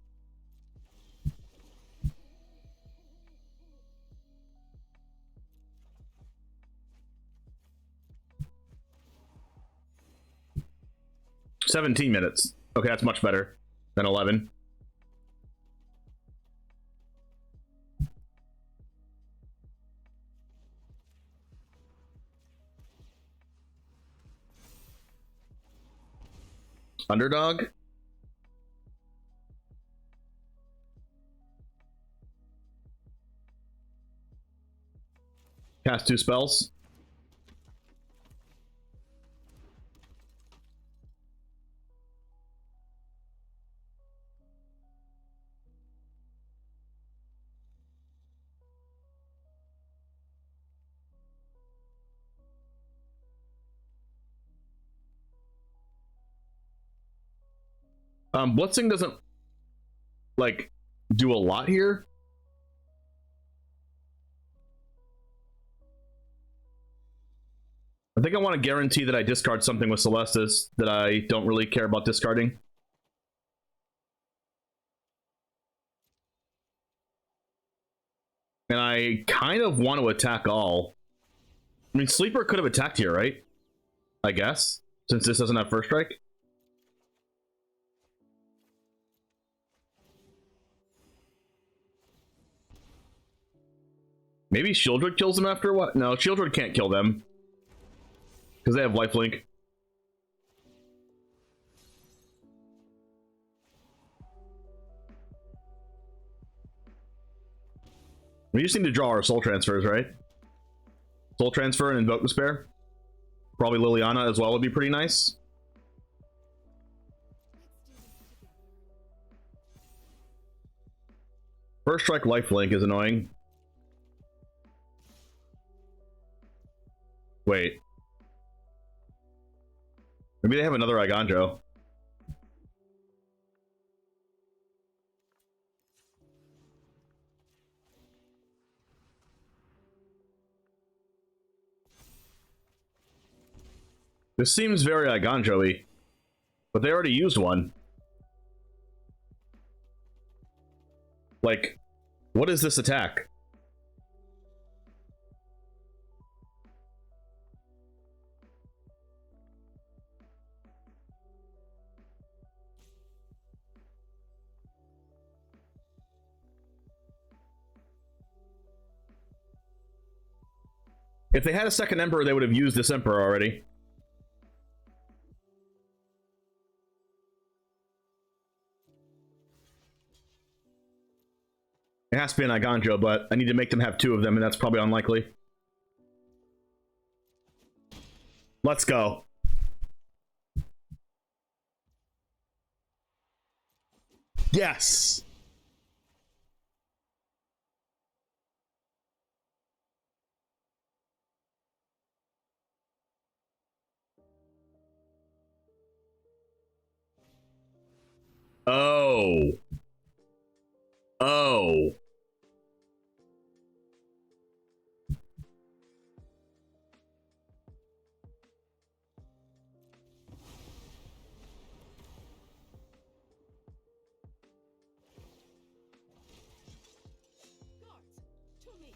$17 minutes. Okay, that's much better than 11. Underdog? Cast 2 spells. Blitzing doesn't, like, do a lot here. I think I want to guarantee that I discard something with Celestis that I don't really care about discarding. And I kind of want to attack all. I mean, Sleeper could have attacked here, right? I guess, since this doesn't have First Strike. Maybe Shieldred kills them after what? No, Shieldred can't kill them. Because they have lifelink. We just need to draw our soul transfers, right? Soul transfer and invoke despair. Probably Liliana as well would be pretty nice. First strike lifelink is annoying. Wait. Maybe they have another Igandro. This seems very Igandro-y, but they already used one. Like, what is this attack? If they had a second Emperor, they would have used this Emperor already. It has to be an Iganjo, but I need to make them have 2 of them, and that's probably unlikely. Let's go. Yes! Oh. Oh. Guards, to me.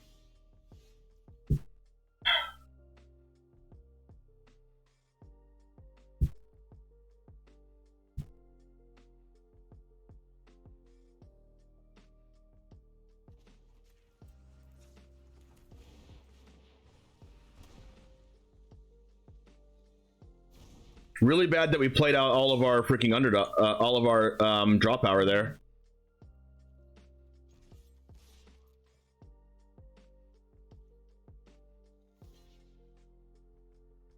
Really bad that we played out all of our freaking underdog, all of our draw power there.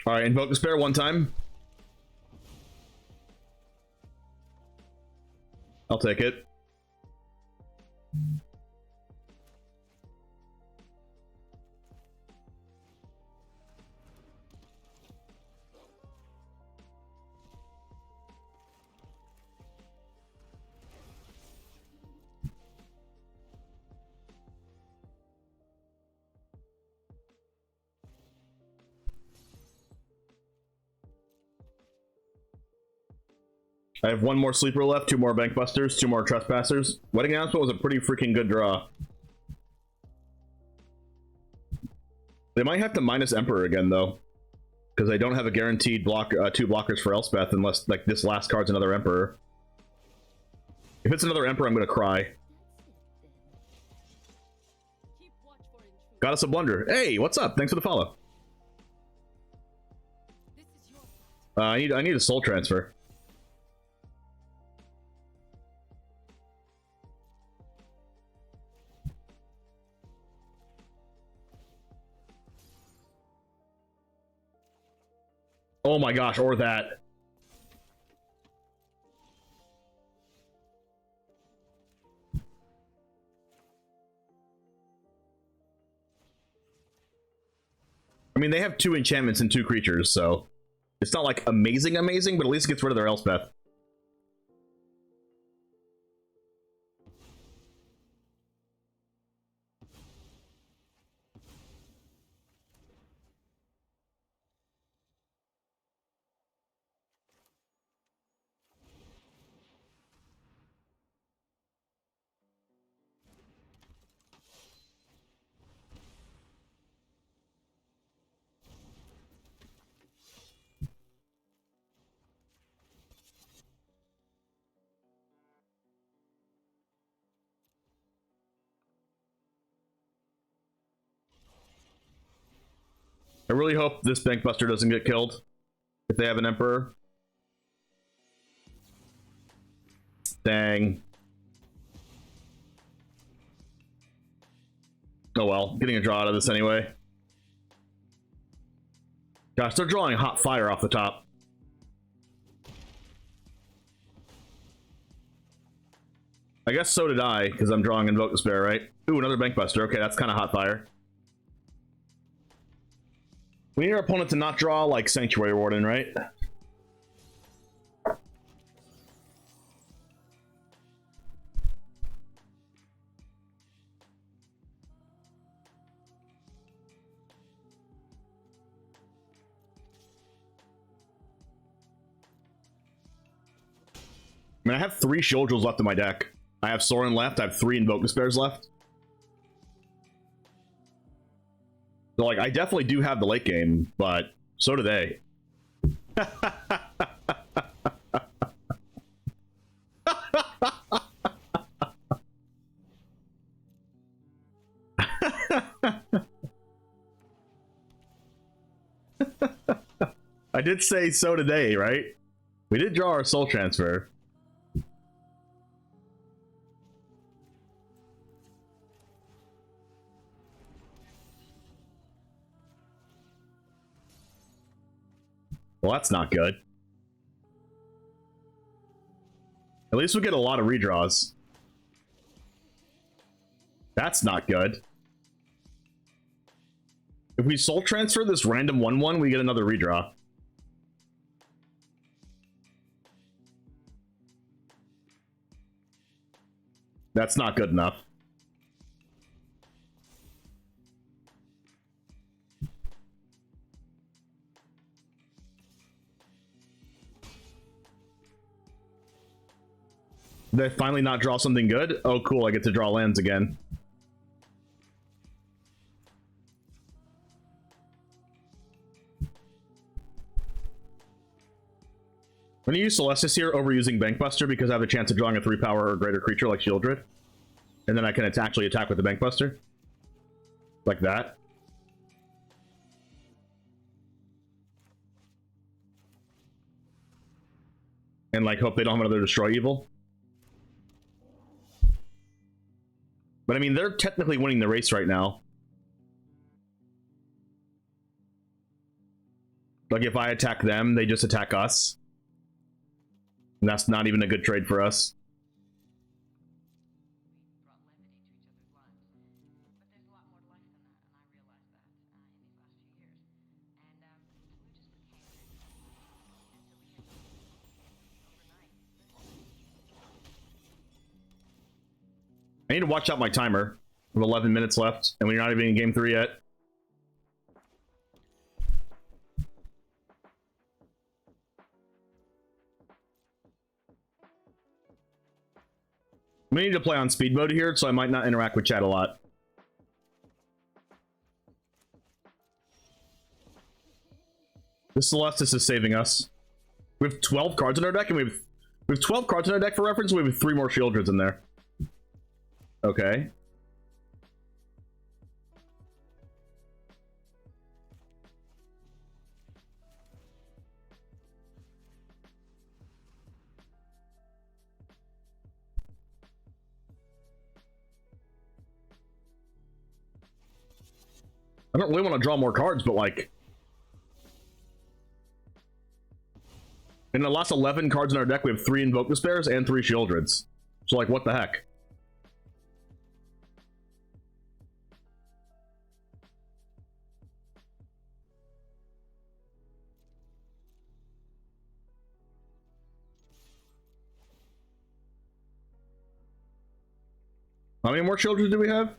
All right, invoke despair one time. I'll take it. I have 1 more sleeper left, 2 more bank busters, 2 more trespassers. Wedding announcement was a pretty freaking good draw. They might have to minus Emperor again though, because I don't have a guaranteed block, 2 blockers for Elspeth unless like this last card's another Emperor. If it's another Emperor, I'm gonna cry. Keep watch for intrusion. Got us a blunder. Hey, what's up? Thanks for the follow. This is your fight. I need a soul transfer. Oh my gosh, or that. I mean, they have 2 enchantments and 2 creatures, so it's not like amazing, but at least it gets rid of their Elspeth. I really hope this Bankbuster doesn't get killed if they have an Emperor. Dang. Oh well, getting a draw out of this anyway. Gosh, they're drawing hot fire off the top. I guess so did I, because I'm drawing Invoke Despair, right? Ooh, another Bankbuster. Okay, that's kind of hot fire. We need our opponent to not draw like Sanctuary Warden, right? I mean, I have 3 Shield Jewels left in my deck. I have Sorin left, I have 3 Invoke Despairs left. So, like, I definitely do have the late game, but so do they. I did say so did they, right? We did draw our soul transfer. Well, that's not good. At least we get a lot of redraws. That's not good. If we soul transfer this random 1/1, we get another redraw. That's not good enough. Did I finally not draw something good? Oh, cool. I get to draw lands again. I'm going to use Celestis here over using Bankbuster because I have a chance of drawing a 3-power or greater creature like Shieldred. And then I can actually attack with the Bankbuster. Like that. And like hope they don't have another Destroy Evil. But I mean, they're technically winning the race right now. Like if I attack them, they just attack us. And that's not even a good trade for us. I need to watch out my timer. We have 11 minutes left, and we're not even in game 3 yet. We need to play on speed mode here, so I might not interact with chat a lot. This Celestis is saving us. We have 12 cards in our deck, and we have 12 cards in our deck for reference. We have 3 more Shieldreds in there. Okay. I don't really want to draw more cards, but like... in the last 11 cards in our deck, we have 3 Invoke Despairs and 3 Shieldreds. So like, what the heck? How many more Shieldreds do we have?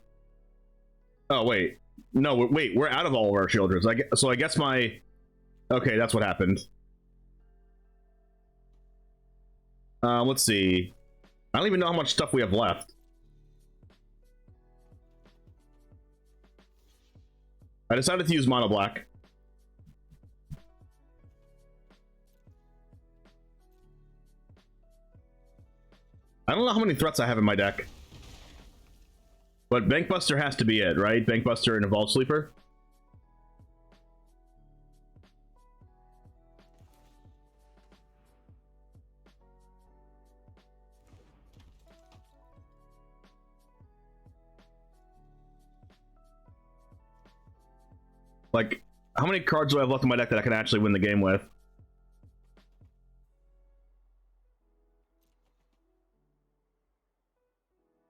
Oh, wait. No, wait, we're out of all of our Shieldreds. So I guess my... okay, that's what happened. Let's see. I don't even know how much stuff we have left. I decided to use Mono Black. I don't know how many threats I have in my deck. But Bankbuster has to be it, right? Bankbuster and Evolved Sleeper. Like, how many cards do I have left in my deck that I can actually win the game with?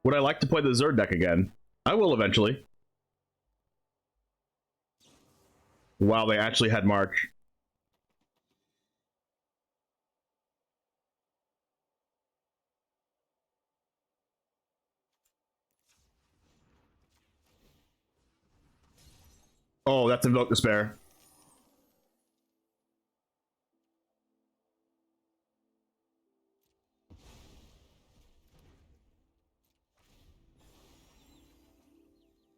Would I like to play the Zerd deck again? I will eventually. Wow, they actually had March. Oh, that's Invoke Despair.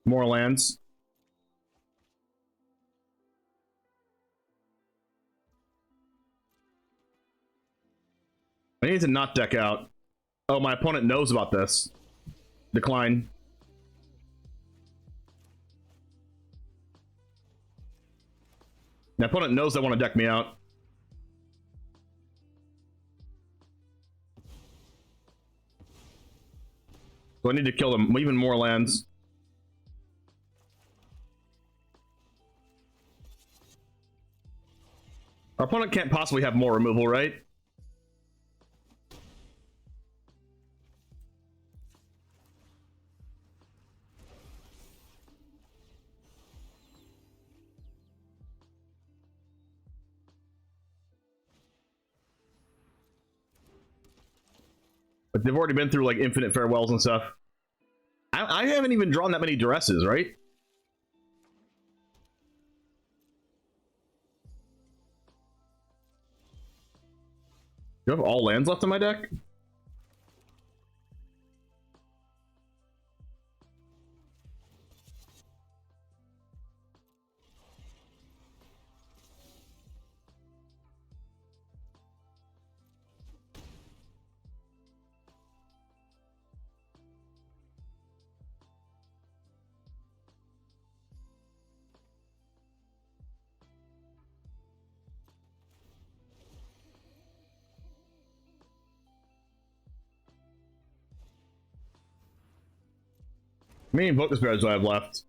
More lands. I need to not deck out. Oh, my opponent knows about this. Decline. My opponent knows they want to deck me out. So I need to kill them. Even more lands. Our opponent can't possibly have more removal, right? But they've already been through like infinite farewells and stuff. I haven't even drawn that many duresses, right? Do you have all lands left in my deck? How many Invoke Despairs do I have left?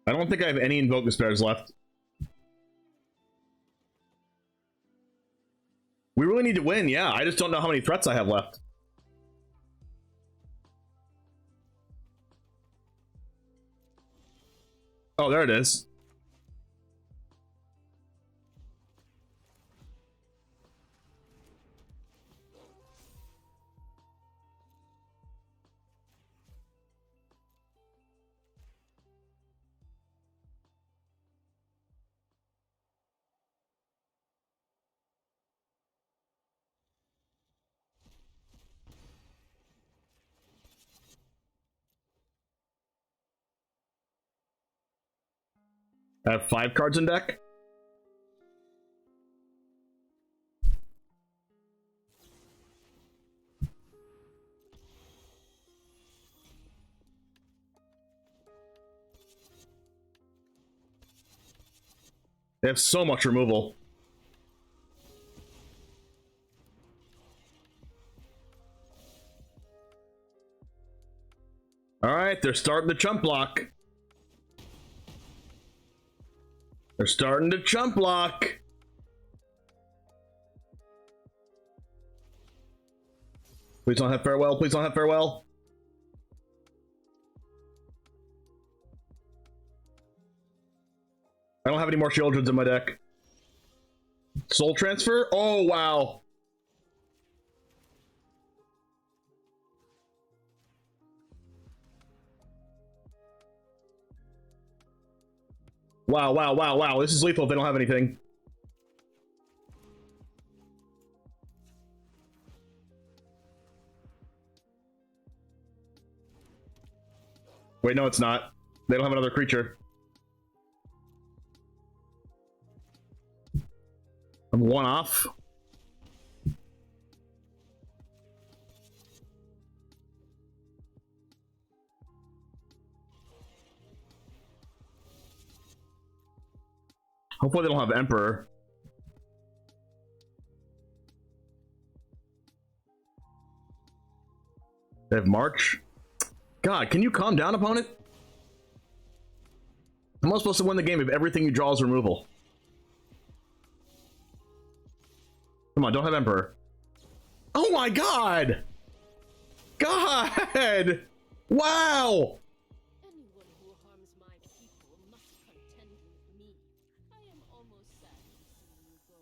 I don't think I have any Invoke Despairs left. We really need to win, yeah. I just don't know how many threats I have left. Oh, there it is. I have 5 cards in deck. They have so much removal. All right, they're starting the chump block. They're starting to chump block. Please don't have farewell. Please don't have farewell. I don't have any more Shieldreds in my deck. Soul Transfer? Oh, wow. Wow, wow, wow, wow. This is lethal if they don't have anything. Wait, no, it's not. They don't have another creature. I'm 1 off. Hopefully they don't have Emperor. They have March. God, can you calm down, opponent? I'm not supposed to win the game if everything you draw is removal. Come on, don't have Emperor. Oh my god! God! Wow! Anyone who harms my people must contend with me. I am almost sad to see you go.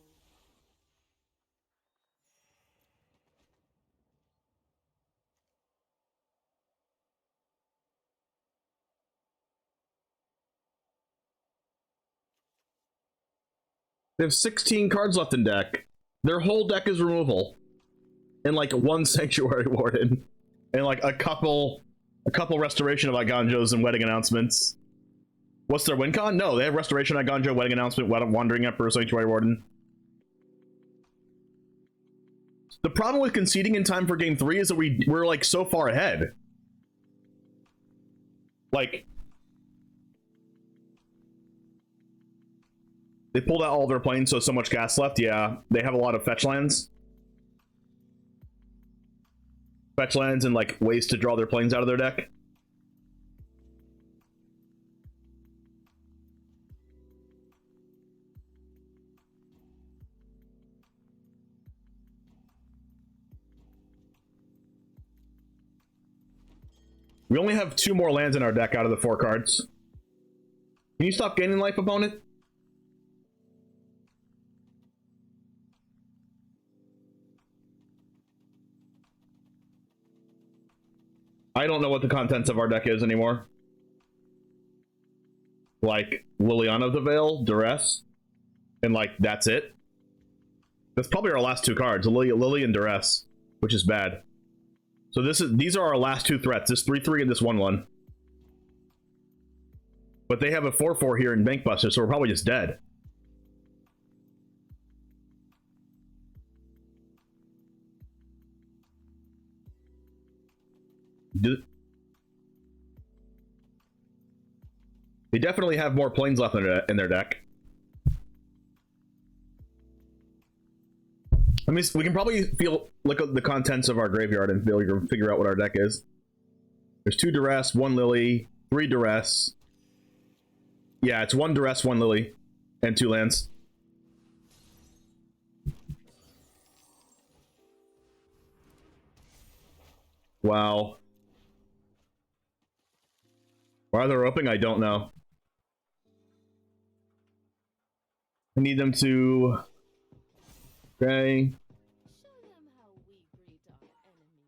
They have 16 cards left in deck. Their whole deck is removal. And like 1 Sanctuary Warden. And like a couple Restoration of Iganjos and Wedding Announcements. What's their win con? No, they have Restoration of Iganjo, Wedding Announcement, Wandering Emperor, Sanctuary Warden. The problem with conceding in time for game 3 is that we're like so far ahead. Like, they pulled out all their planes, so much gas left. Yeah, they have a lot of fetch lands. Fetch lands and like ways to draw their planes out of their deck. We only have 2 more lands in our deck out of the 4 cards. Can you stop gaining life, opponent? I don't know what the contents of our deck is anymore. Like, Liliana of the Veil, Duress, and like, that's it. That's probably our last 2 cards, Lily and Duress, which is bad. So these are our last 2 threats, this 3/3 and this 1/1. But they have a 4/4 here in Bankbuster, so we're probably just dead. They definitely have more planes left in their deck. I mean, we can probably look at the contents of our graveyard and figure out what our deck is. There's 2 Duress, 1 Lily, 3 Duress. Yeah, it's 1 Duress, 1 Lily, and 2 lands. Wow. Why they're opening, I don't know. I need them to... Okay. Show them how we greet our enemies.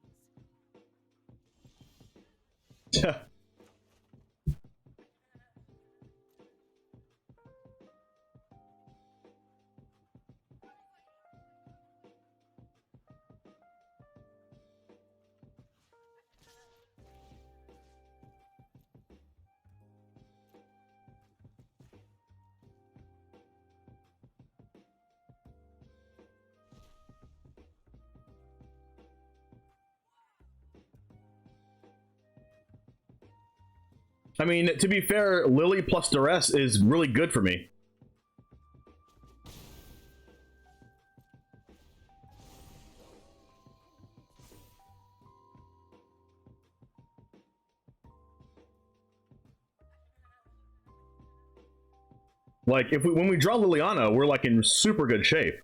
I mean, to be fair, Lily plus Duress is really good for me. Like, when we draw Liliana, we're like in super good shape.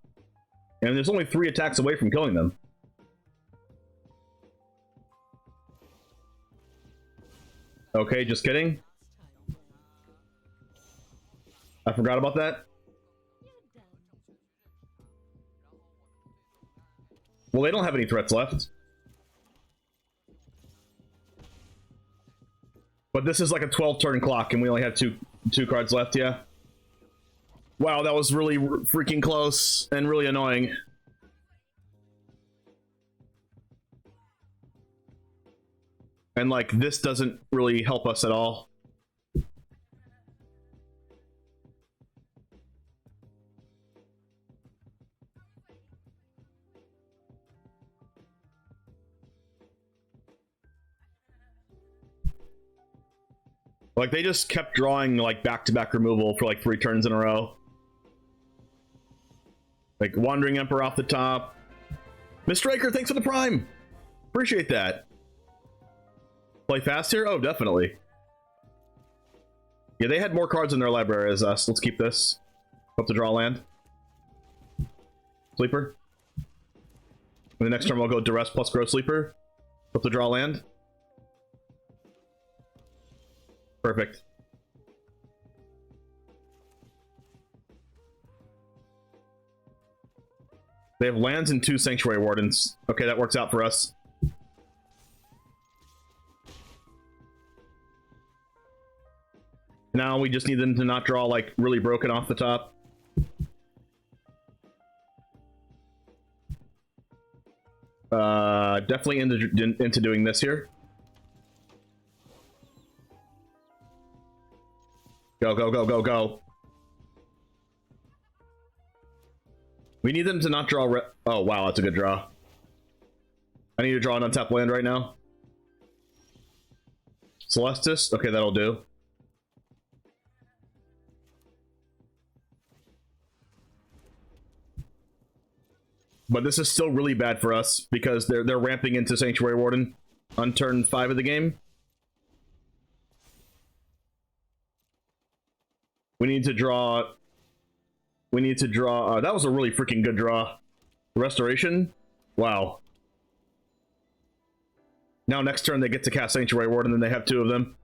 And there's only 3 attacks away from killing them. Okay, just kidding. I forgot about that. Well, they don't have any threats left. But this is like a 12-turn clock, and we only have two cards left, yeah. Wow, that was really freaking close and really annoying. And like, this doesn't really help us at all. Like, they just kept drawing like back-to-back removal for like 3 turns in a row. Like Wandering Emperor off the top. Mr. Aker, thanks for the prime. Appreciate that. Play fast here? Oh, definitely. Yeah, they had more cards in their library as us. Let's keep this. Hope to draw land. Sleeper. And the next turn we'll go Duress plus Grow Sleeper. Hope to draw land. Perfect. They have lands and 2 Sanctuary Wardens. Okay, that works out for us. Now we just need them to not draw like really broken off the top. Definitely into doing this here. Go, go, go, go, go. We need them to not draw oh, wow, that's a good draw. I need to draw an untapped land right now. Celestis? Okay, that'll do. But this is still really bad for us because they're ramping into Sanctuary Warden on turn 5 of the game. We need to draw... that was a really freaking good draw. Restoration? Wow. Now next turn they get to cast Sanctuary Ward, and then they have 2 of them.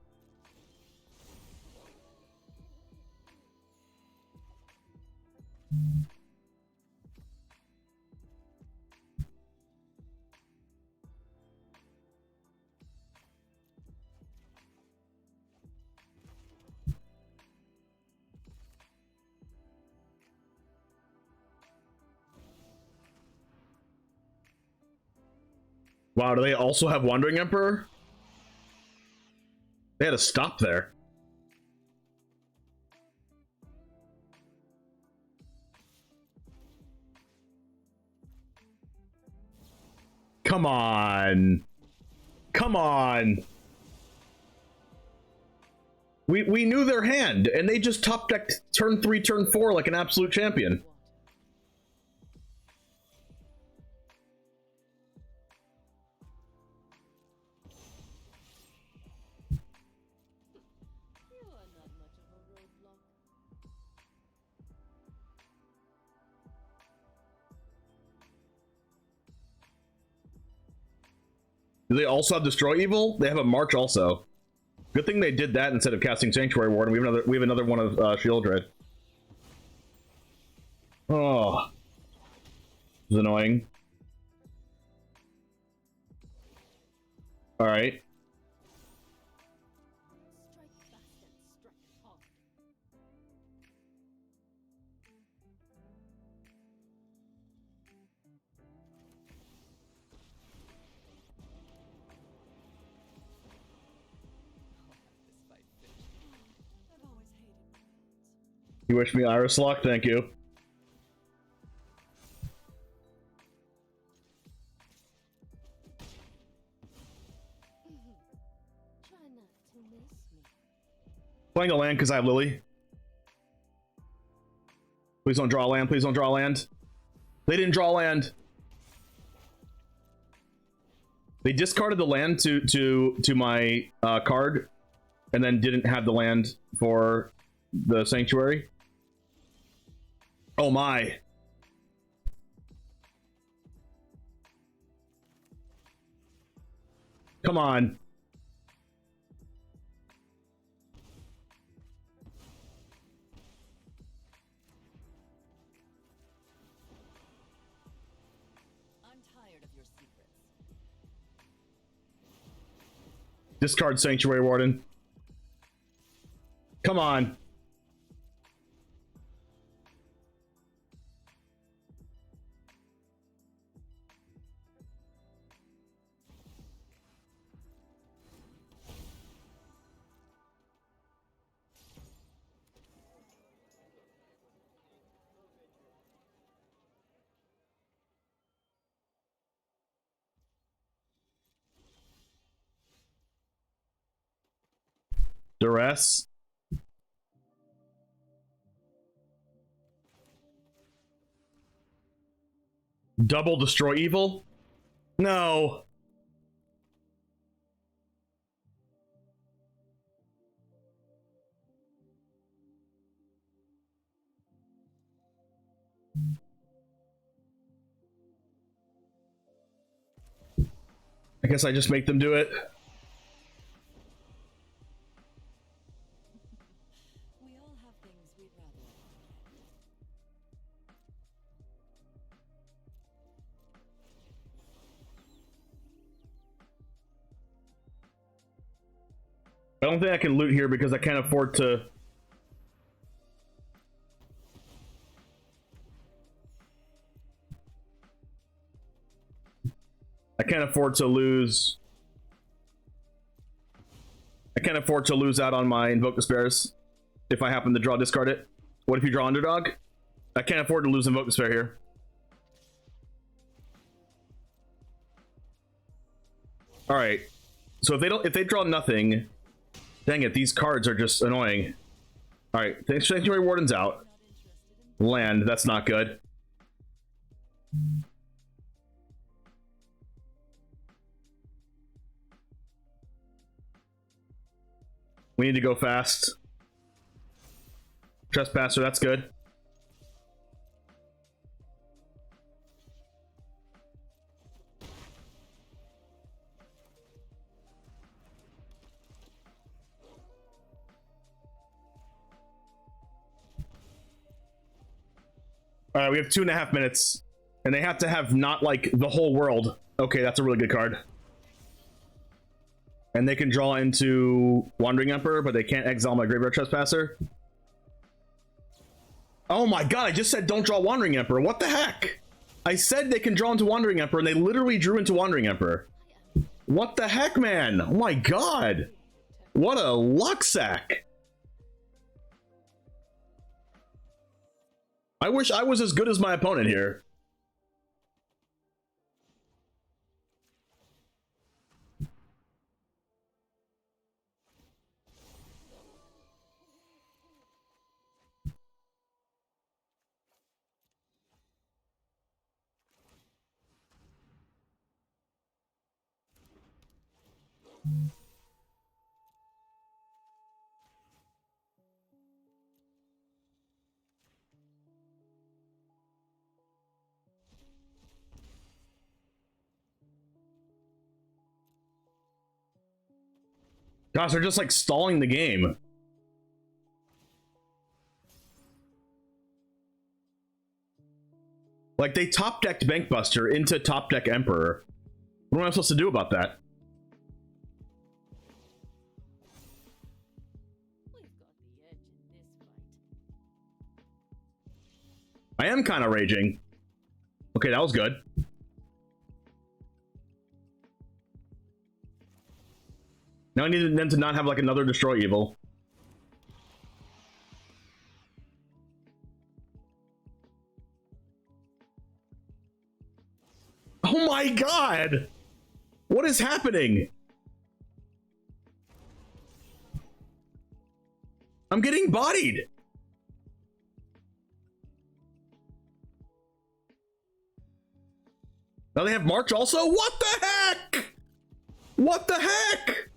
Wow, do they also have Wandering Emperor? They had to stop there. Come on. Come on. We knew their hand, and they just top decked turn 3, turn 4 like an absolute champion. You are not much of a roadblock. Do they also have Destroy Evil? They have a March also. Good thing they did that instead of casting Sanctuary Ward. And we have another one of Shield Red. Oh, this is annoying. All right. Strike fast and strike hard. I've always hated roads. You wish me Iris luck? Thank you. Try not to miss me. Playing a land because I have Lily. Please don't draw land. Please don't draw land. They didn't draw land. They discarded the land to my card, and then didn't have the land for the Sanctuary. Oh my. Come on. I'm tired of your secrets. Discard Sanctuary Warden. Come on. Duress. Double Destroy Evil? No. I guess I just make them do it. We all have things we'd rather I don't think I can loot here because I can't afford to. I can't afford to lose. I can't afford to lose out on my Invoke Despairs if I happen to draw discard it. What if you draw Underdog? I can't afford to lose Invoke Despair here. All right. So if they draw nothing, dang it, these cards are just annoying. All right, Sanctuary Warden's out. Land, that's not good. We need to go fast. Trespasser, that's good. All right, we have 2.5 minutes, and they have to have not like the whole world. Okay, that's a really good card. And they can draw into Wandering Emperor, but they can't exile my Graveyard Trespasser. Oh my god, I just said don't draw Wandering Emperor. What the heck? I said they can draw into Wandering Emperor, and they literally drew into Wandering Emperor. What the heck, man? Oh my god. What a luck sack. I wish I was as good as my opponent here. Gosh, they're just like stalling the game. Like they top decked Bankbuster into top deck Emperor. What am I supposed to do about that? We've got the edge in this fight. I am kind of raging. Okay, that was good. Now I need them to not have like another Destroy Evil. Oh my god! What is happening? I'm getting bodied! Now they have March also? What the heck? What the heck?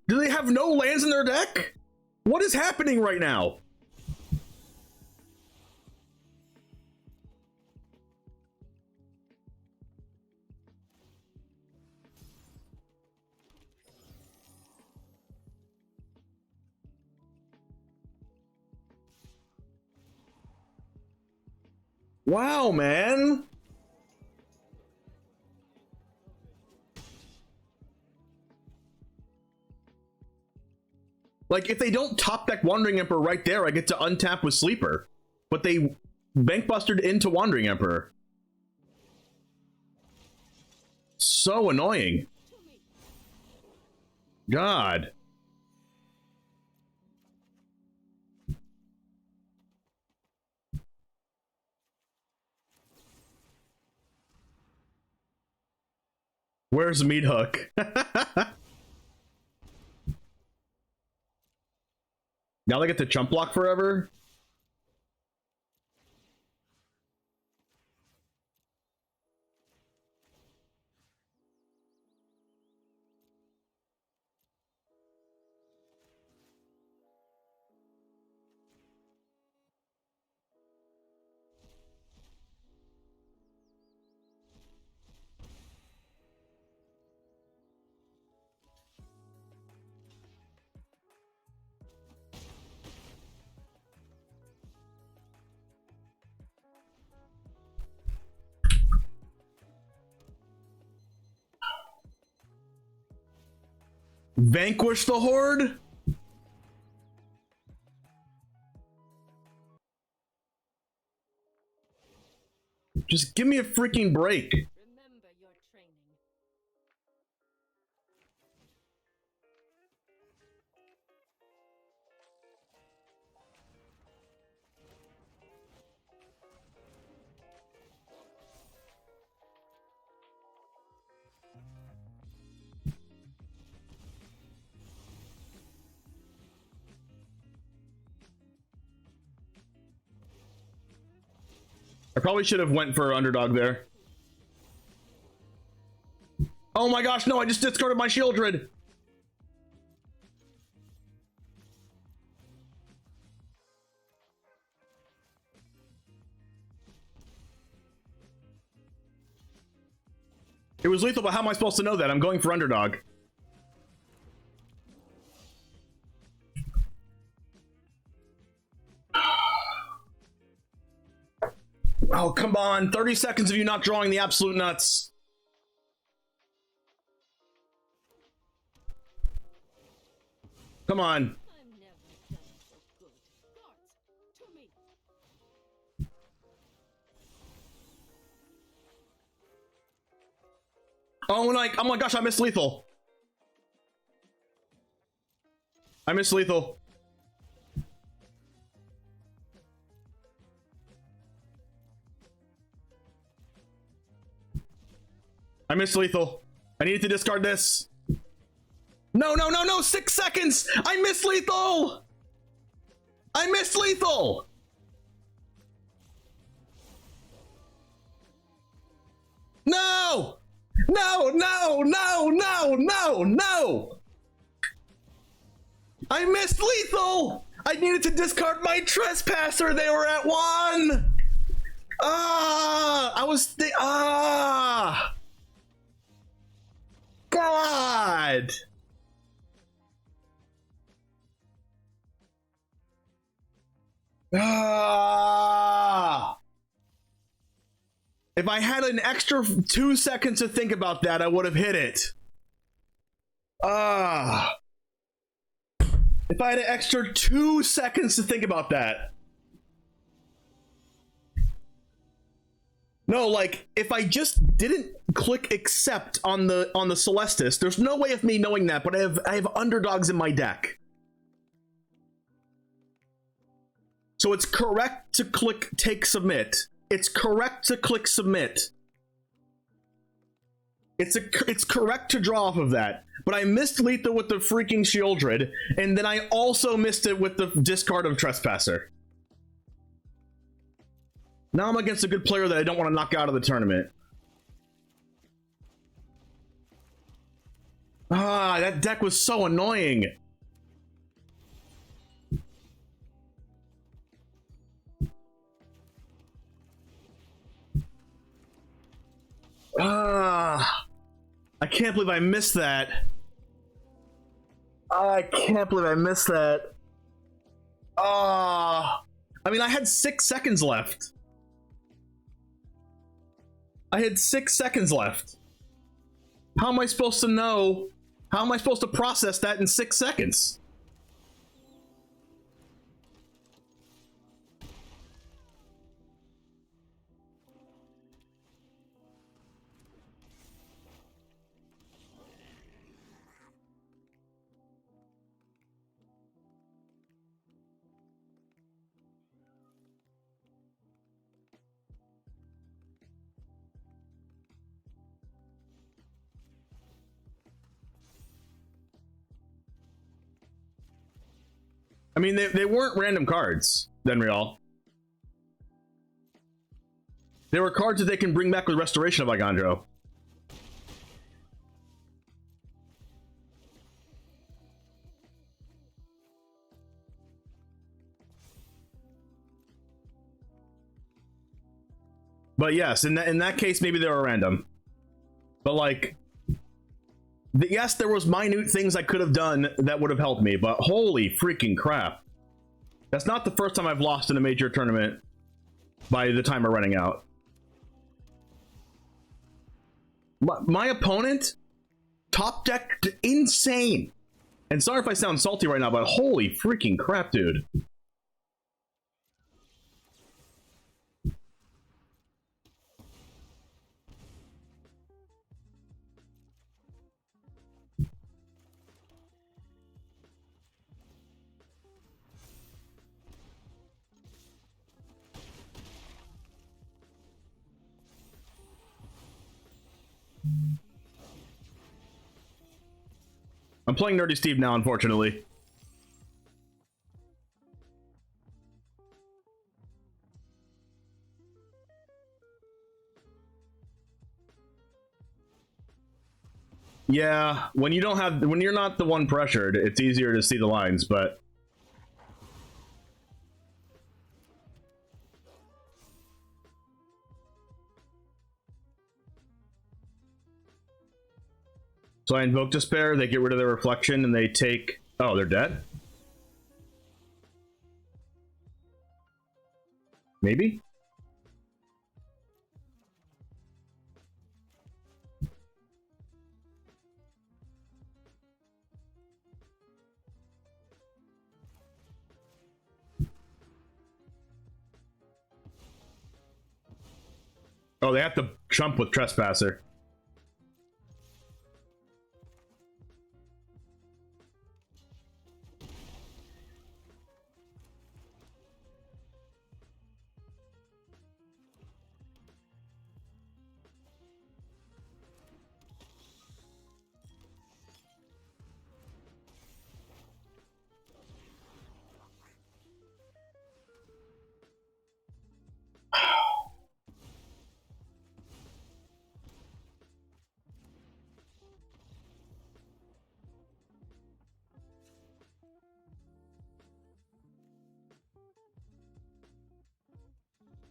Do they have no lands in their deck? What is happening right now? Wow, man. Like, if they don't top deck Wandering Emperor right there, I get to untap with Sleeper. But they Bankbustered into Wandering Emperor. So annoying. God. Where's Meat Hook? Now they get to chump block forever? Vanquish the Horde? Just give me a freaking break. Remember your training. I probably should have went for underdog there. Oh my gosh, no, I just discarded my Shieldred. It was lethal, but how am I supposed to know that? I'm going for underdog. Oh, come on. 30 seconds of you not drawing the absolute nuts. Come on. I'm never done so good. Guards, to me. Oh, like, oh my gosh, I missed lethal. I missed lethal. I missed lethal. I needed to discard this. No, no, no, no, 6 seconds. I missed lethal. I missed lethal. No. No, no, no, no, no, no! I missed lethal! I needed to discard my trespasser. They were at 1. I was God. If I had an extra 2 seconds to think about that, I would have hit it. If I had an extra 2 seconds to think about that. No, like, if I just didn't click accept on the Celestis, there's no way of me knowing that, but I have underdogs in my deck. So it's correct to click take submit. It's correct to click submit. It's correct to draw off of that. But I missed lethal with the freaking Shieldred, and then I also missed it with the discard of Trespasser. Now I'm against a good player that I don't want to knock out of the tournament. That deck was so annoying. I can't believe I missed that. I can't believe I missed that. I mean, I had 6 seconds left. I had 6 seconds left. How am I supposed to know? How am I supposed to process that in 6 seconds? I mean, they weren't random cards, Denreal. They were cards that they can bring back with Restoration of Igandro. But yes, in that case, maybe they were random. But like, yes, there was minute things I could have done that would have helped me, but holy freaking crap. That's not the first time I've lost in a major tournament by the timer running out. My opponent top decked insane. And sorry if I sound salty right now, but holy freaking crap, dude. I'm playing Nerdy Steve now, unfortunately. Yeah, when you're not the one pressured, it's easier to see the lines, but so I invoke Despair, they get rid of their reflection, and they take... Oh, they're dead? Maybe? Oh, they have to trump with Trespasser.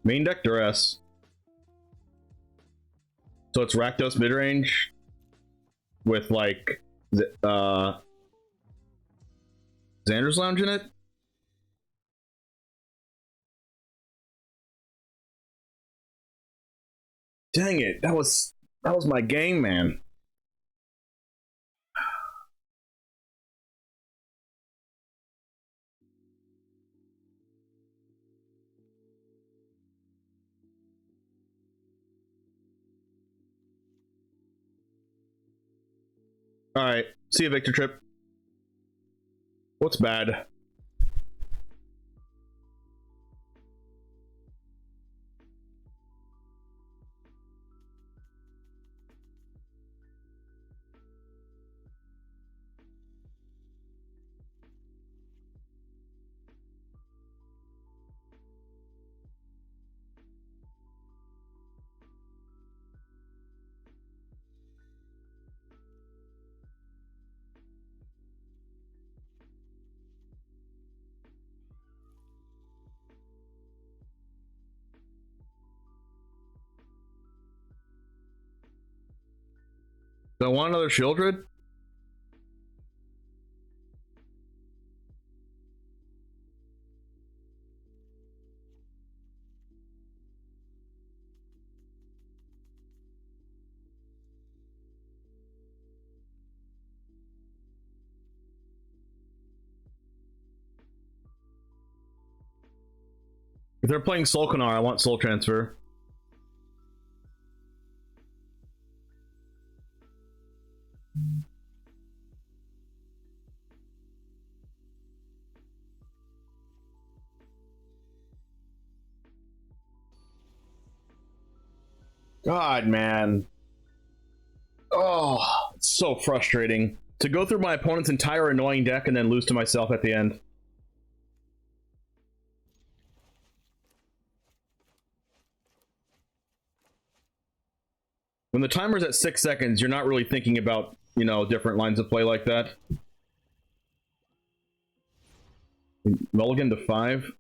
Main deck Duress. So it's Rakdos midrange with like Xander's Lounge in it. Dang it, that was my game, man. All right, see you, Victor Trip. What's bad? Do I want another Shieldred? If they're playing Solkanar, I want Soul Transfer. God, man. Oh, it's so frustrating to go through my opponent's entire annoying deck and then lose to myself at the end. When the timer's at 6 seconds, you're not really thinking about, you know, different lines of play like that. Mulligan to 5.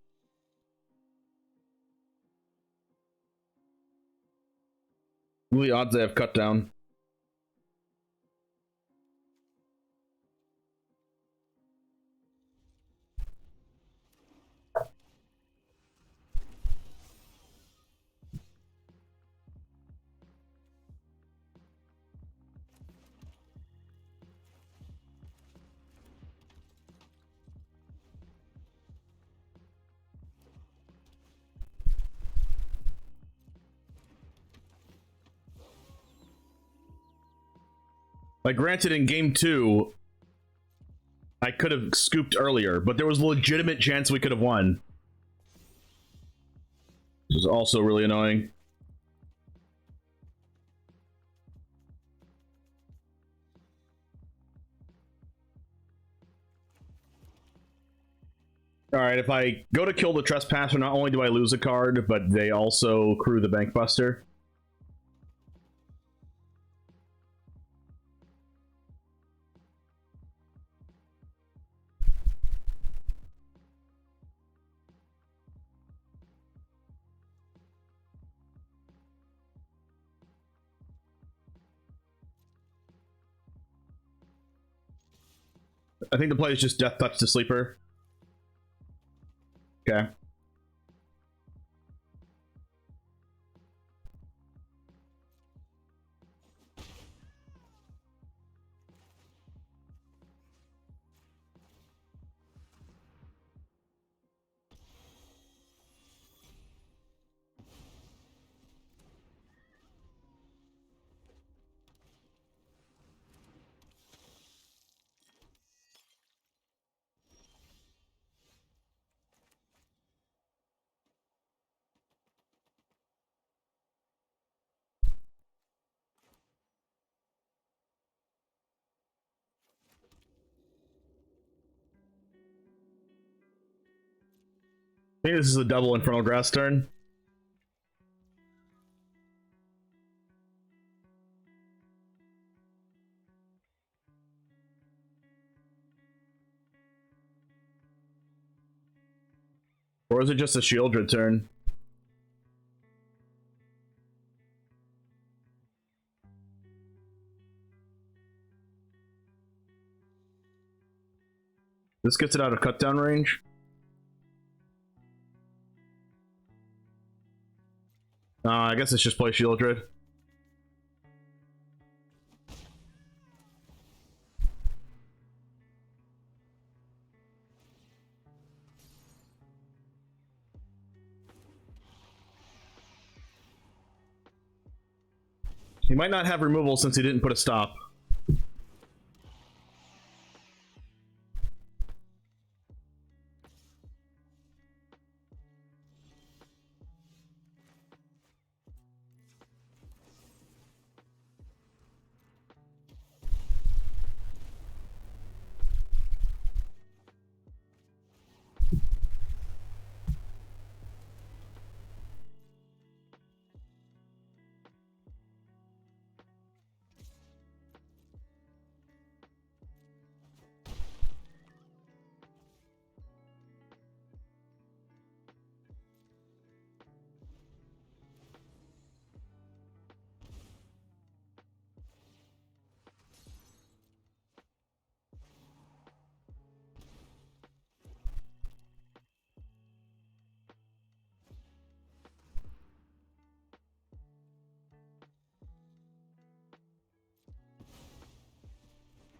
What are the odds I have cut down? Like, granted, in game 2, I could have scooped earlier, but there was a legitimate chance we could have won. This is also really annoying. Alright, if I go to kill the Trespasser, not only do I lose a card, but they also crew the Bankbuster. I think the play is just Death Touch to Sleeper. Okay. Maybe this is a double Infernal Grass turn. Or is it just a Shieldred turn? This gets it out of cut down range. I guess it's just play Shieldred. He might not have removal since he didn't put a stop.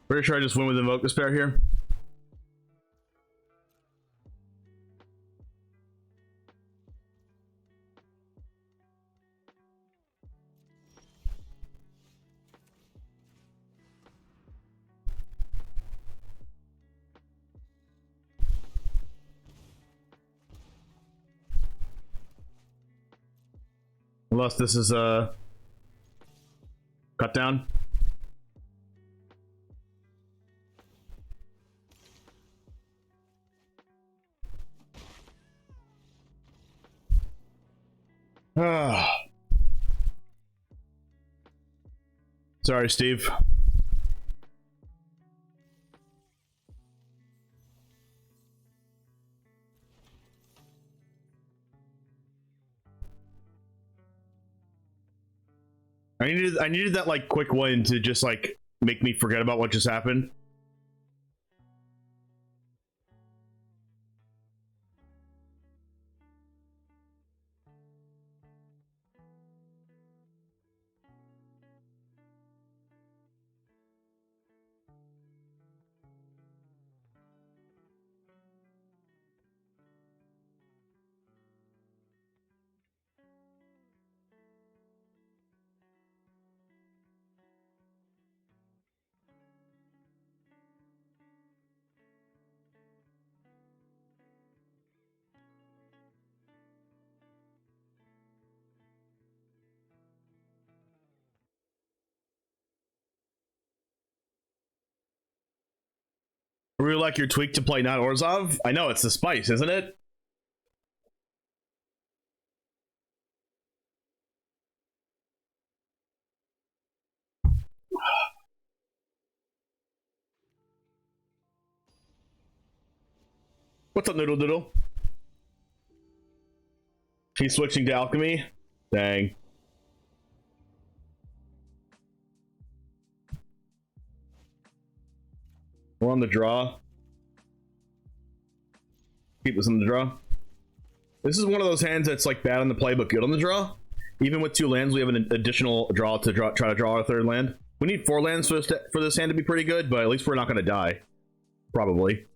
Pretty sure I just win with Invoke Despair here. Unless this is a cut down. Sorry, Steve. I needed that like quick win to just like make me forget about what just happened. I really like your tweak to play not Orzhov. I know, it's the spice, isn't it? What's up, Noodle Doodle? He's switching to Alchemy? Dang. We're on the draw. Keep this in the draw. This is one of those hands that's like bad on the play but good on the draw. Even with 2 lands, we have an additional draw to try to draw our 3rd land. We need 4 lands for this hand to be pretty good, but at least we're not going to die. Probably.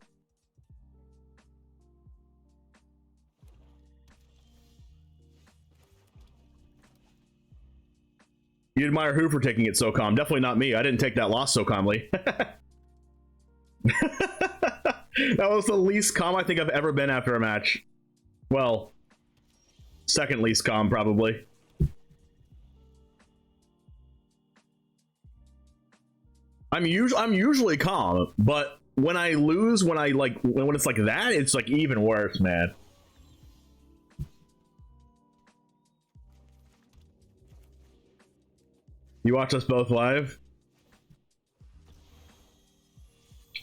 You admire who for taking it so calm? Definitely not me. I didn't take that loss so calmly. That was the least calm I think I've ever been after a match. Well, second least calm, probably. I'm usually calm, but when I lose, when it's like that, it's like even worse, man. You watch us both live?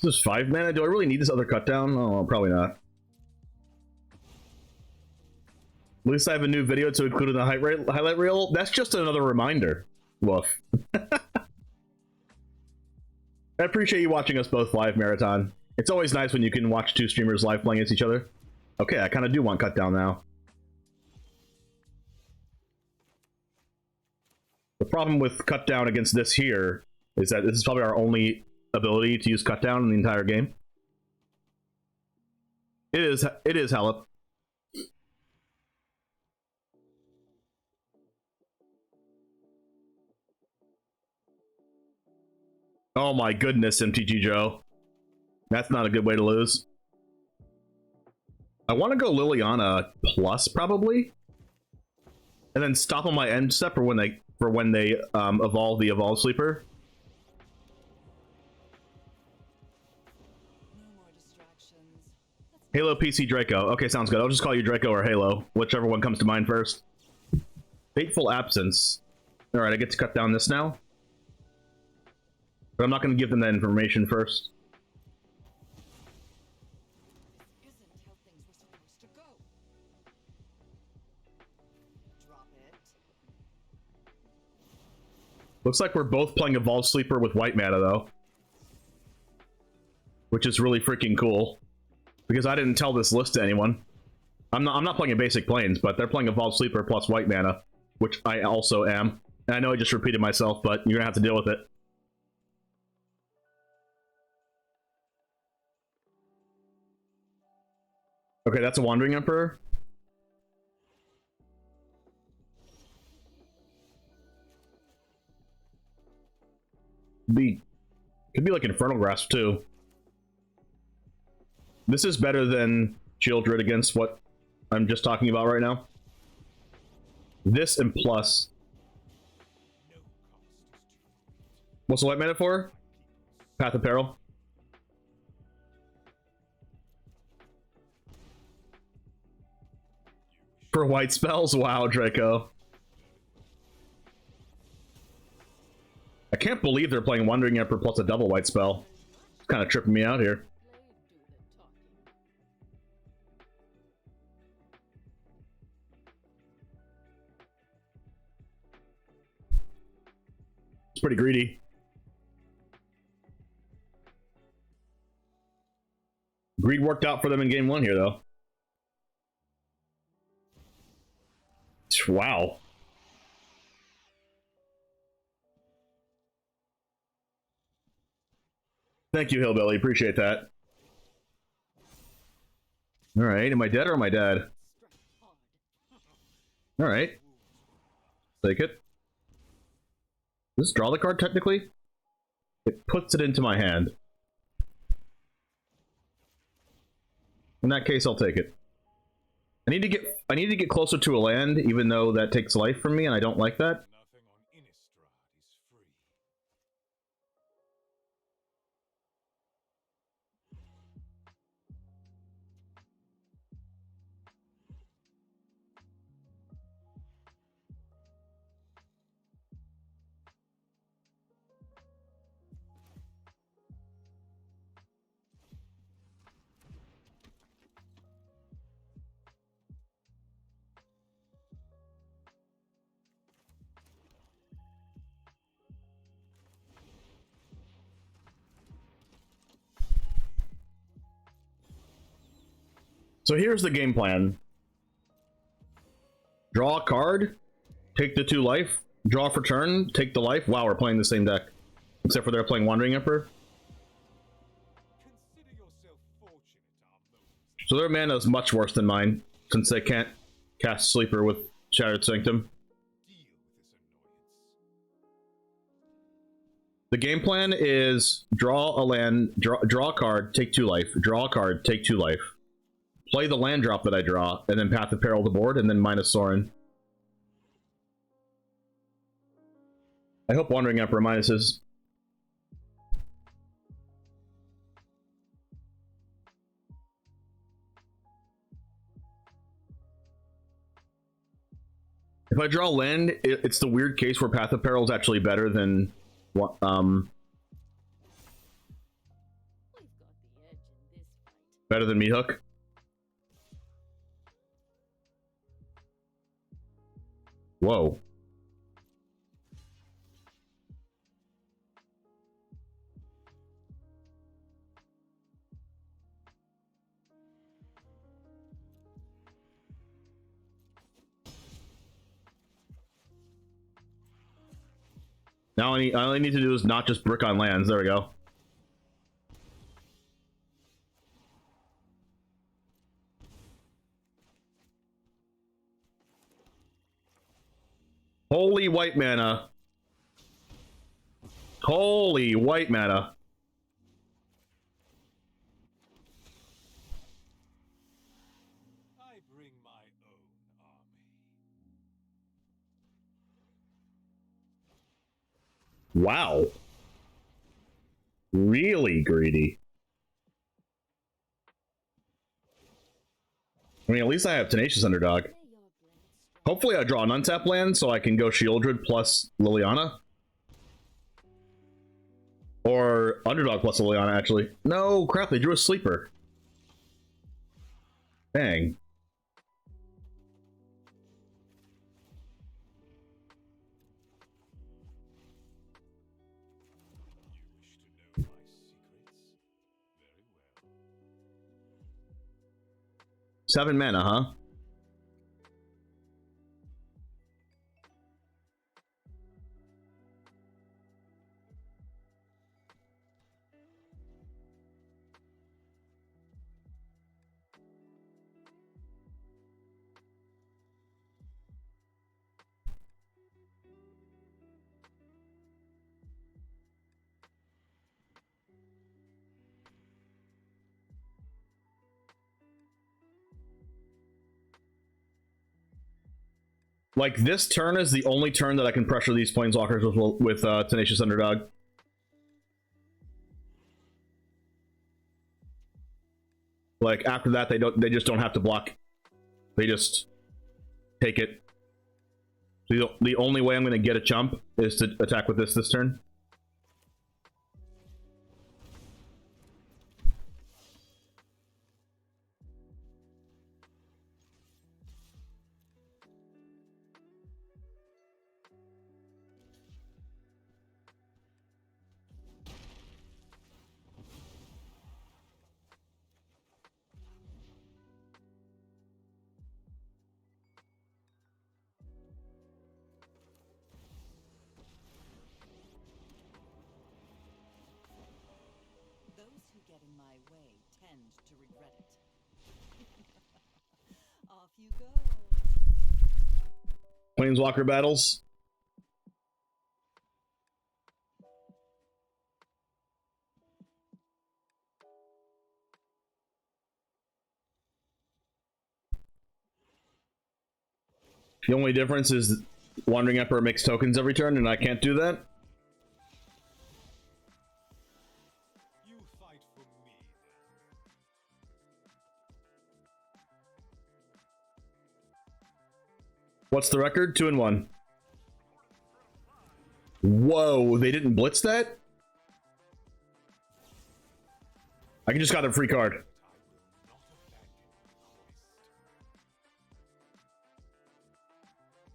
This is 5 mana? Do I really need this other cut down? Oh, probably not. At least I have a new video to include in the highlight reel. That's just another reminder. Woof. I appreciate you watching us both live, Marathon. It's always nice when you can watch two streamers live playing against each other. Okay, I kind of do want cut down now. The problem with cut down against this here is that this is probably our only ability to use cut down in the entire game. It is Halep. Oh my goodness, MTG Joe. That's not a good way to lose. I want to go Liliana plus probably, and then stop on my end step for when they evolve the Evolve Sleeper. Halo PC Draco. Okay, sounds good. I'll just call you Draco or Halo, whichever one comes to mind first. Fateful Absence. All right, I get to cut down this now, but I'm not going to give them that information first. Looks like we're both playing Evolve Sleeper with white mana though, which is really freaking cool because I didn't tell this list to anyone. I'm not playing a basic planes, but they're playing Evolve Sleeper plus white mana, which I also am. And I know I just repeated myself, but you're gonna have to deal with it. Okay, that's a Wandering Emperor. Could be like Infernal Grasp too. This is better than Shieldred against what I'm just talking about right now. This and plus. What's the white mana for? Path of Peril. For white spells? Wow, Draco. I can't believe they're playing Wandering Emperor plus a double white spell. It's kind of tripping me out here. It's pretty greedy. Greed worked out for them in game 1 here, though. Wow. Thank you, Hillbilly. Appreciate that. Alright, am I dead or am I dead? Alright. Take it. Does this draw the card technically? It puts it into my hand. In that case, I'll take it. I need to get closer to a land, even though that takes life from me, and I don't like that. Nothing on Innistrad is free. So here's the game plan. Draw a card, take the 2 life, draw for turn, take the life. Wow, we're playing the same deck. Except for they're playing Wandering Emperor. Consider yourself fortunate, our So their mana is much worse than mine, since they can't cast Sleeper with Shattered Sanctum. deal with this annoyance. The game plan is draw a land, draw a card, take 2 life, draw a card, take 2 life. Play the land drop that I draw, and then Path of Peril the board, and then minus Sorin. I hope Wandering Emperor minuses. If I draw land, it's the weird case where Path of Peril is actually better than I've got the edge in this fight. better than Meat Hook. Whoa. Now all I need to do is not just brick on lands. There we go. Holy white mana. Holy white mana. I bring my own army. Wow. Really greedy. I mean, at least I have Tenacious Underdog. May your blade strike. Hopefully I draw an untap land so I can go Shieldred plus Liliana. Or Underdog plus Liliana, actually. No, crap, they drew a Sleeper. Dang. You wish to know my secrets? Very well. 7 mana, huh? Like, this turn is the only turn that I can pressure these Planeswalkers with Tenacious Underdog. Like, after that, they just don't have to block. They just take it. The only way I'm going to get a chump is to attack with this turn. Those who get in my way tend to regret it. Off you go. Planeswalker battles. The only difference is Wandering Emperor makes tokens every turn, and I can't do that. You fight for me, What's the record? 2-1. Whoa, they didn't blitz that? I just got a free card.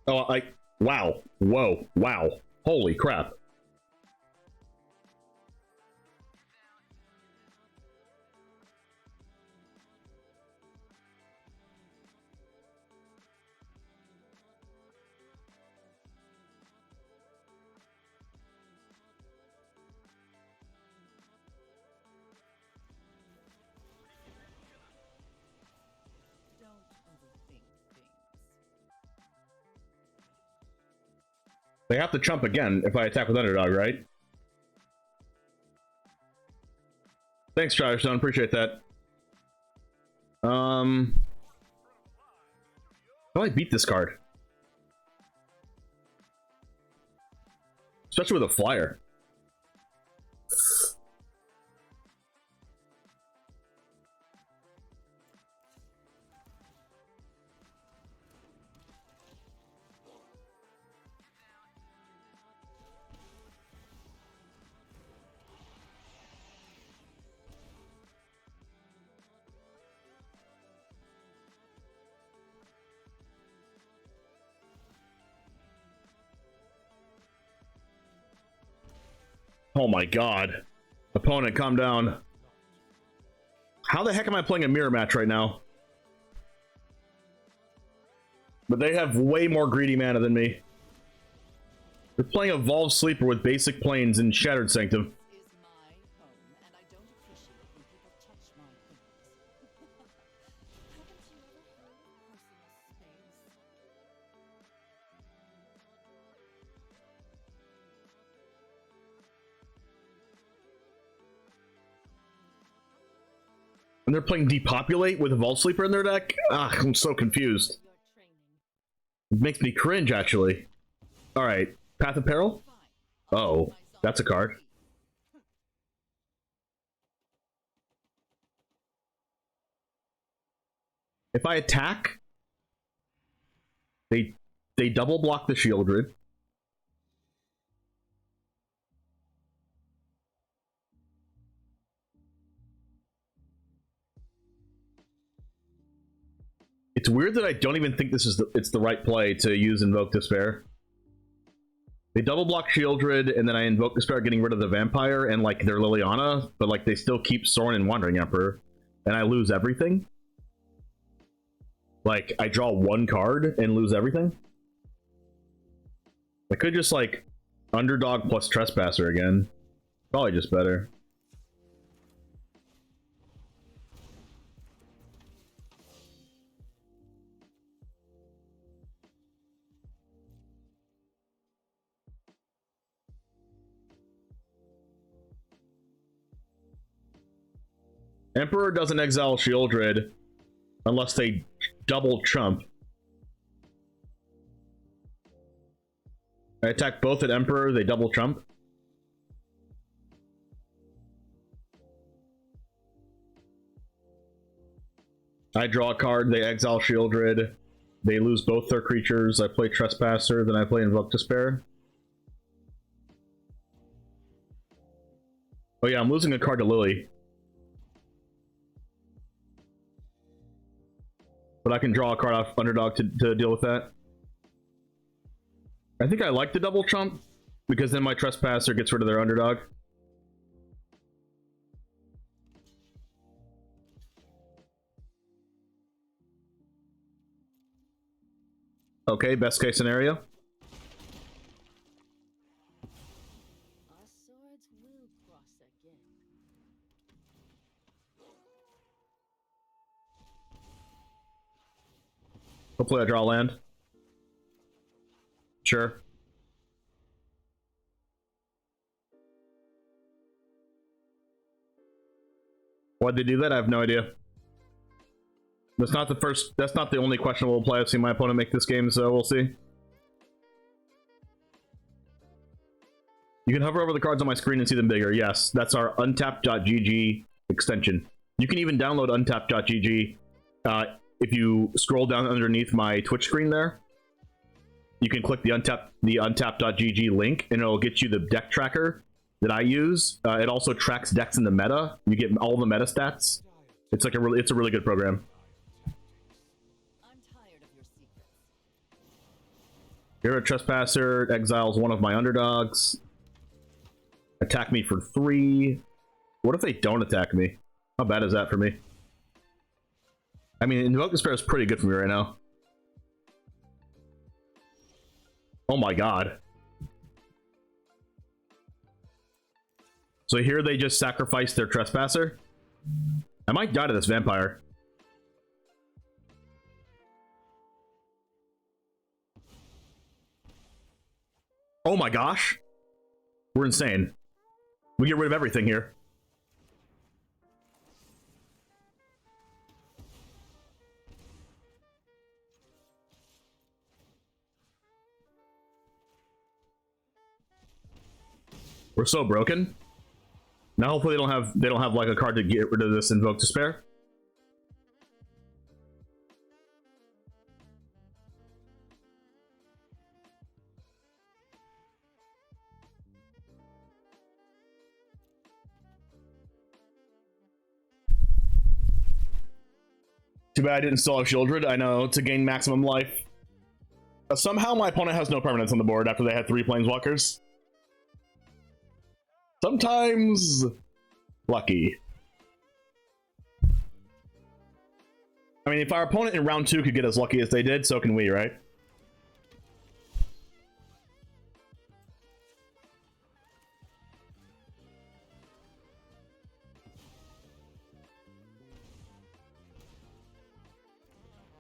Oh, wow. Whoa, wow. Holy crap. Don't overthink things. They have to chump again if I attack with Underdog, right? Thanks, Stone. Appreciate that. How do I beat this card? Especially with a flyer. Oh my god. Opponent, calm down. How the heck am I playing a mirror match right now? But they have way more greedy mana than me. They're playing Evolved Sleeper with basic planes and Shattered Sanctum. This is my home, and I don't appreciate when people touch my things. Haven't you ever heard of personal space? And they're playing Depopulate with Evolved Sleeper in their deck? Ah, I'm so confused. Your training. It makes me cringe, actually. Alright, Path of Peril? Oh, that's a card. If I attack, they double block the Shieldred. It's weird that I don't even think this is it's the right play to use Invoke Despair. They double block Shieldred, and then I Invoke Despair, getting rid of the Vampire and like their Liliana, but like they still keep Sorin and Wandering Emperor, and I lose everything. Like I draw one card and lose everything. I could just like Underdog plus Trespasser again. Probably just better. Emperor doesn't exile Shieldred unless they double trump. I attack both at Emperor, they double trump. I draw a card, they exile Shieldred, they lose both their creatures, I play Trespasser, then I play Invoke Despair. Oh yeah, I'm losing a card to Lily. But I can draw a card off Underdog to deal with that. I think I like the double trump, because then my Trespasser gets rid of their Underdog. Okay, best case scenario. Our swords will cross again. Hopefully I draw land. Sure. Why'd they do that? I have no idea. That's not the only questionable play I've seen my opponent make this game, so we'll see. You can hover over the cards on my screen and see them bigger. Yes, that's our untapped.gg extension. You can even download untapped.gg if you scroll down underneath my Twitch screen there. You can click the untapped.gg link, and it'll get you the deck tracker that I use. It also tracks decks in the meta. You get all the meta stats. It's like it's a really good program. I'm tired of your secrets. You're a Trespasser, exiles one of my Underdogs. Attack me for 3. What if they don't attack me? How bad is that for me? I mean, Invoke Despair is pretty good for me right now. Oh my god. So here they just sacrifice their Trespasser. I might die to this Vampire. Oh my gosh. We're insane. We get rid of everything here. We're so broken. Now hopefully they don't have like a card to get rid of this Invoke Despair. Too bad I didn't still have Shieldred. I know, to gain maximum life. Somehow my opponent has no permanence on the board after they had 3 Planeswalkers. Sometimes lucky. I mean, if our opponent in round 2 could get as lucky as they did, so can we, right?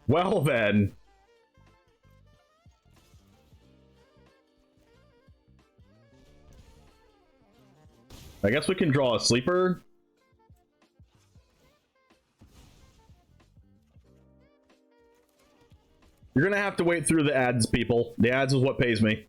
Well then. I guess we can draw a sleeper. You're gonna have to wait through the ads, people. The ads is what pays me.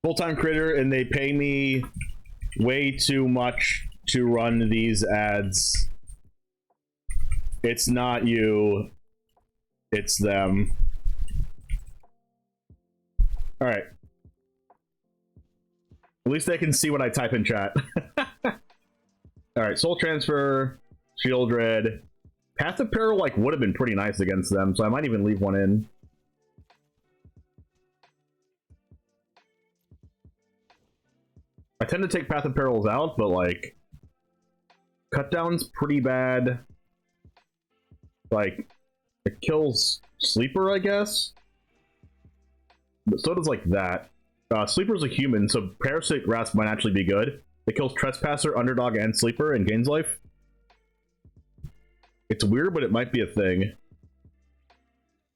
Full-time creator, and they pay me way too much to run these ads. It's not you, it's them. All right. At least they can see what I type in chat. All right, Soul Transfer, Shield Red. Path of Peril like would have been pretty nice against them, so I might even leave one in. I tend to take Path of Perils out, but like Cut Down's pretty bad. Like it kills Sleeper, I guess. But so does like that. Sleeper's a human, so Parasitic Grasp might actually be good. It kills Trespasser, Underdog, and Sleeper and gains life. It's weird, but it might be a thing.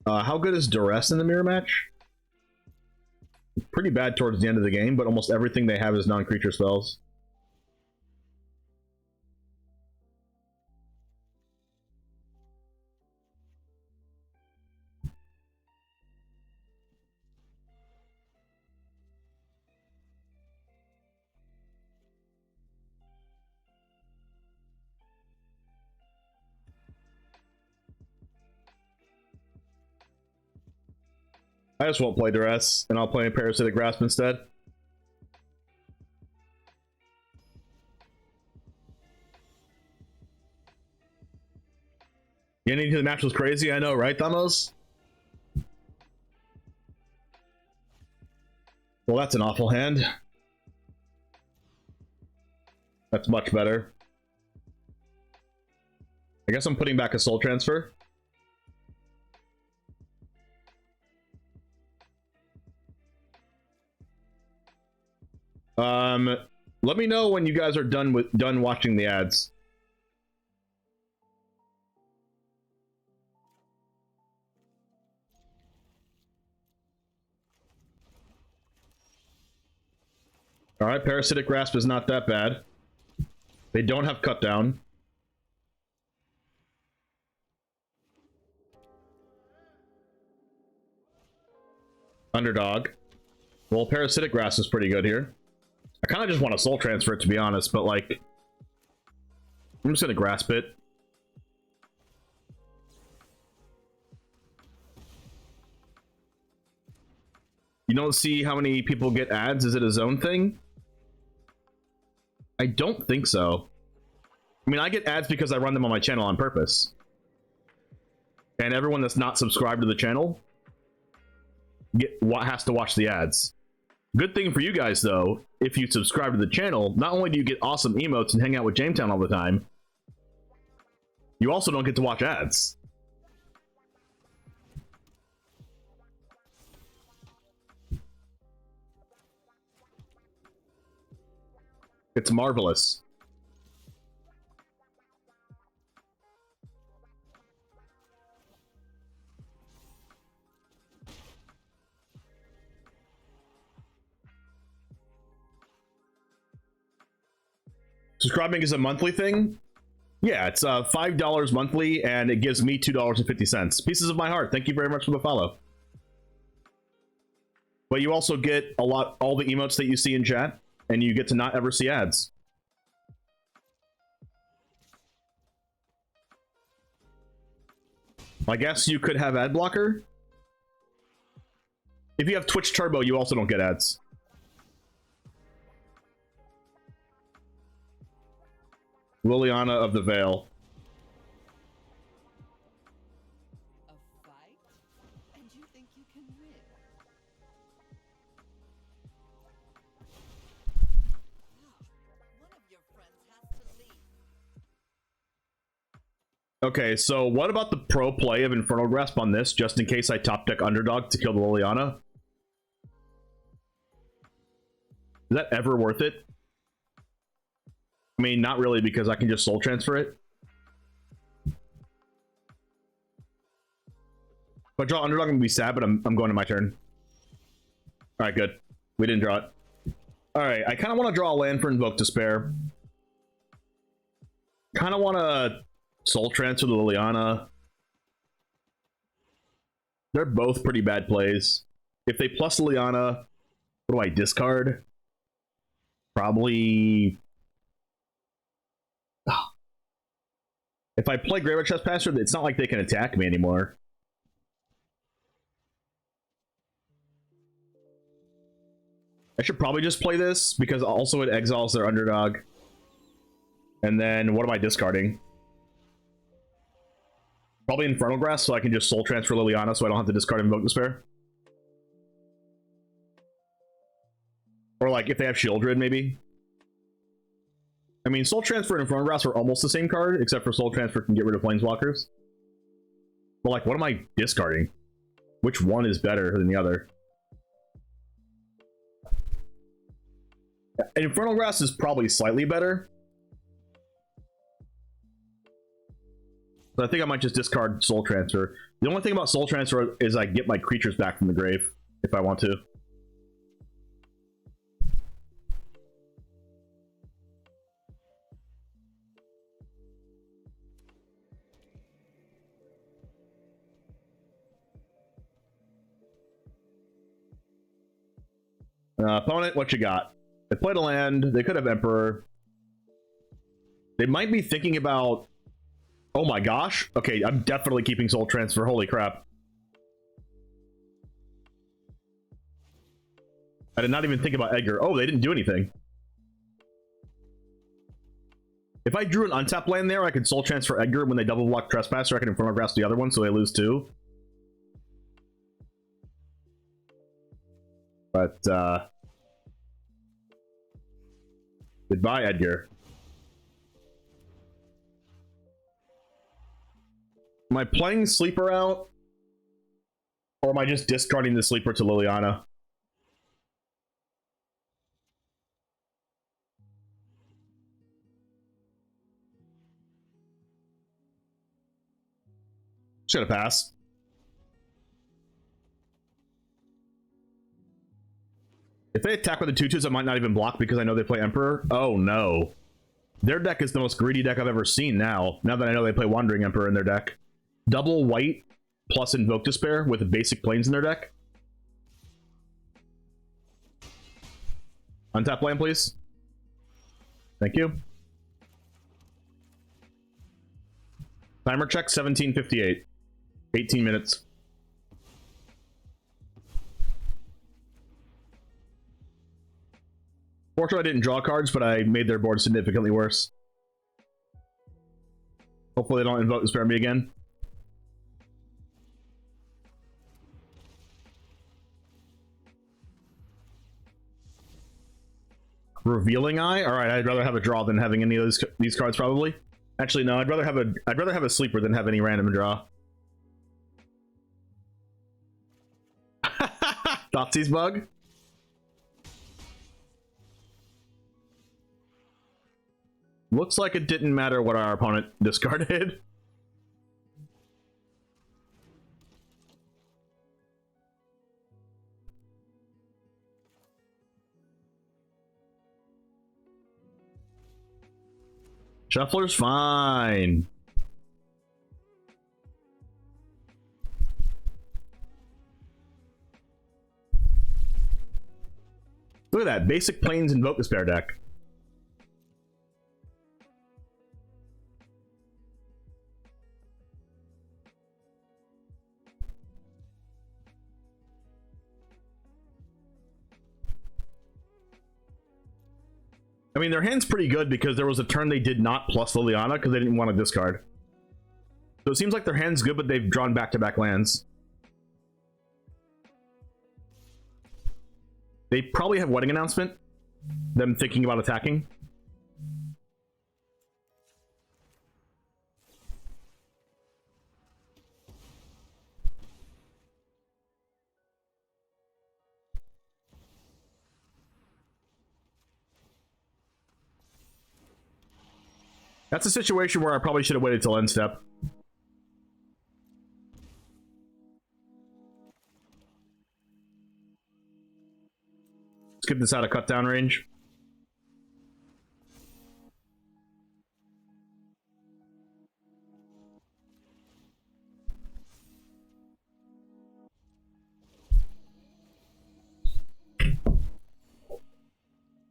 How good is Duress in the mirror match? Pretty bad towards the end of the game, but almost everything they have is non-creature spells. I just won't play Duress, and I'll play a Parasitic Grasp instead. Getting into the match was crazy, I know, right, Thamos? Well, that's an awful hand. That's much better. I guess I'm putting back a Soul Transfer. Let me know when you guys are done watching the ads. All right, Parasitic Grasp is not that bad. They don't have Cut Down. Underdog. Well, Parasitic Grasp is pretty good here. I kind of just want a Soul Transfer, to be honest, but like, I'm just gonna Grasp it. You don't see how many people get ads? Is it a zone thing? I don't think so. I mean, I get ads because I run them on my channel on purpose. And everyone that's not subscribed to the channel has to watch the ads. Good thing for you guys, though, if you subscribe to the channel, not only do you get awesome emotes and hang out with Jametown all the time, you also don't get to watch ads. It's marvelous. Subscribing is a monthly thing? Yeah, it's $5 monthly, and it gives me $2.50. Pieces of my heart. Thank you very much for the follow. But you also get all the emotes that you see in chat, and you get to not ever see ads. I guess you could have ad blocker. If you have Twitch Turbo, you also don't get ads. Liliana of the Veil. A fight? And you think you can win? One of your friends has to leave. Okay, so what about the pro play of Infernal Grasp on this, just in case I top deck Underdog to kill the Liliana? Is that ever worth it? I mean, not really, because I can just soul transfer it. If I draw Underdog, I'm gonna be sad, but I'm going to my turn. Alright, good. We didn't draw it. Alright, I kind of want to draw a land for Invoke Despair. Kind of want to soul transfer the Liliana. They're both pretty bad plays. If they plus Liliana, what do I discard? Probably... If I play Graveyard Trespasser, it's not like they can attack me anymore. I should probably just play this, because also it exiles their Underdog. And then, what am I discarding? Probably Infernal Grasp, so I can just Soul Transfer Liliana, so I don't have to discard Invoke Despair. Or like, if they have Shieldred, maybe. I mean, Soul Transfer and Infernal Grasp are almost the same card, except for Soul Transfer can get rid of Planeswalkers. But like, what am I discarding? Which one is better than the other? Infernal Grasp is probably slightly better. So I think I might just discard Soul Transfer. The only thing about Soul Transfer is I get my creatures back from the grave, if I want to. Opponent, what you got? They played a land. They could have Emperor. They might be thinking about... Oh my gosh. Okay, I'm definitely keeping Soul Transfer. Holy crap. I did not even think about Edgar. Oh, they didn't do anything. If I drew an untapped land there, I could Soul Transfer Edgar. When they double block Trespasser, I can Infernal Grasp the other one, so they lose 2. But, goodbye, Edgar. Am I playing Sleeper out? Or am I just discarding the Sleeper to Liliana? Should have passed. If they attack with the 2/2s, I might not even block because I know they play Emperor. Oh no. Their deck is the most greedy deck I've ever seen now that I know they play Wandering Emperor in their deck. Double white plus Invoke Despair with basic planes in their deck. Untap land, please. Thank you. Timer check, 17:58. 18 minutes. Fortunately, I didn't draw cards, but I made their board significantly worse. Hopefully they don't Invoke Despair me again. Revealing Eye? Alright, I'd rather have a draw than having any of these cards, probably. Actually, no, I'd rather have a sleeper than have any random draw. Thoughtseize bug? Looks like it didn't matter what our opponent discarded. Shuffler's fine. Look at that. Basic Plains Invoke Despair deck. I mean, their hand's pretty good because there was a turn they did not plus Liliana because they didn't want to discard. So it seems like their hand's good, but they've drawn back-to-back lands. They probably have Wedding Announcement. Them thinking about attacking. That's a situation where I probably should have waited till end step. Let's get this out of cut down range.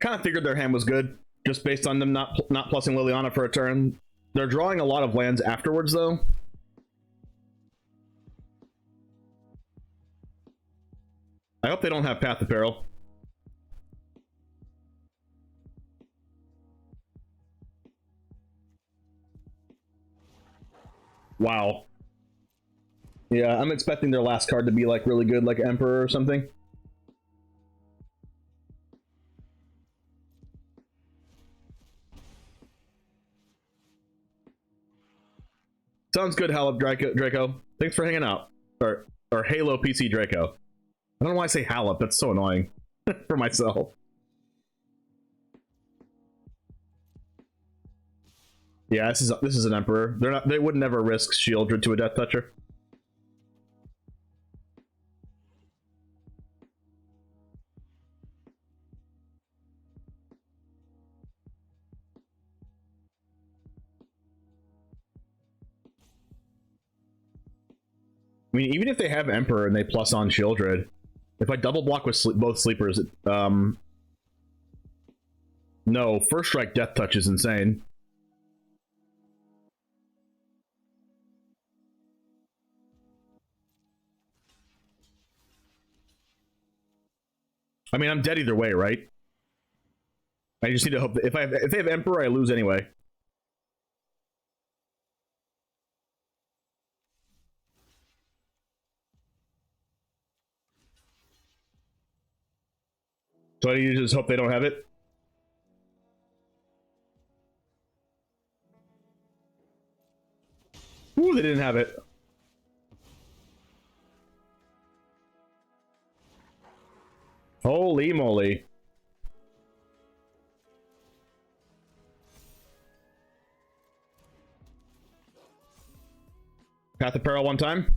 Kind of figured their hand was good, just based on them not plussing Liliana for a turn. They're drawing a lot of lands afterwards, though. I hope they don't have Path of Peril. Wow. Yeah, I'm expecting their last card to be like really good, like Emperor or something. Sounds good, Halop Draco. Thanks for hanging out. Or Halo PC Draco. I don't know why I say Halop. That's so annoying for myself. Yeah, this is an Emperor. They would never risk Shield to a Death Toucher. I mean, even if they have Emperor and they plus on Shieldred, if I double block with both sleepers, no, First Strike Death Touch is insane. I mean, I'm dead either way, right? I just need to hope that if they have Emperor, I lose anyway. So I just hope they don't have it. Ooh, they didn't have it. Holy moly. Path of Peril one time.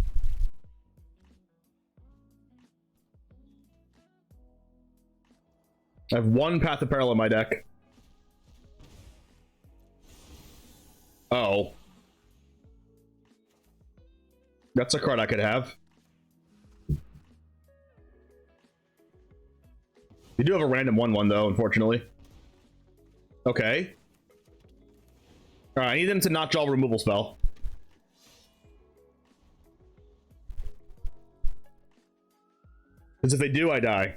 I have one Path of Peril in my deck. Oh. That's a card I could have. You do have a random 1/1 though, unfortunately. Okay. Alright, I need them to not draw a removal spell. Because if they do, I die.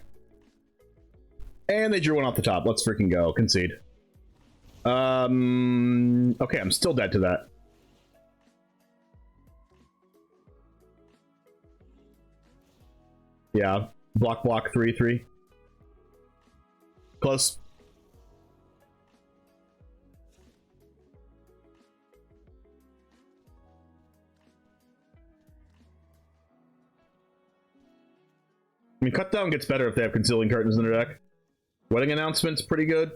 And they drew one off the top. Let's freaking go. Concede. Okay, I'm still dead to that. Yeah. Block, 3/3. Close. I mean, cut down gets better if they have Concealing Curtains in their deck. Wedding Announcement's pretty good.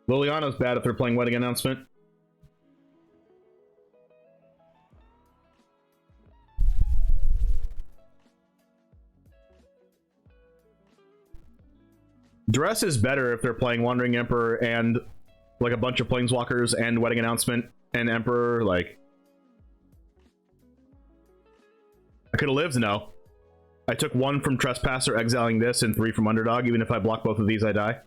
Liliana's bad if they're playing Wedding Announcement. Dress is better if they're playing Wandering Emperor and like a bunch of Planeswalkers and Wedding Announcement and Emperor. Like, I could have lived. No, I took 1 from Trespasser, exiling this, and 3 from Underdog. Even if I block both of these, I die.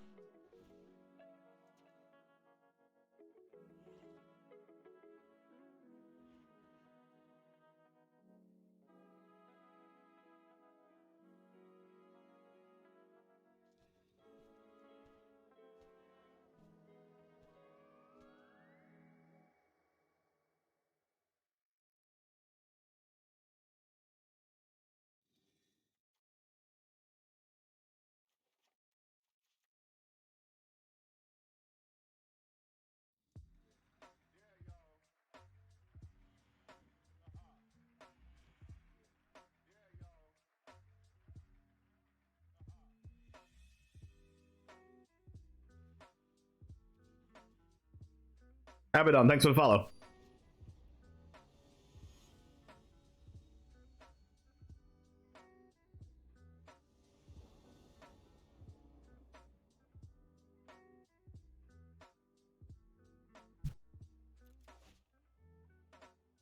Abaddon, thanks for the follow.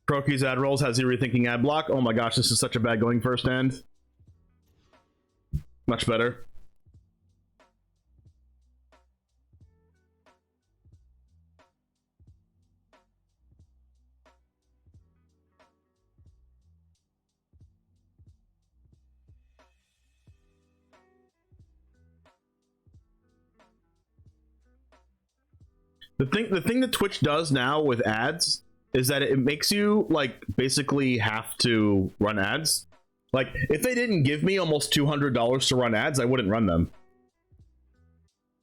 Crokey's ad rolls has you rethinking ad block. Oh my gosh, this is such a bad going first end. Much better. The thing that Twitch does now with ads is that it makes you like basically have to run ads. Like if they didn't give me almost $200 to run ads, I wouldn't run them.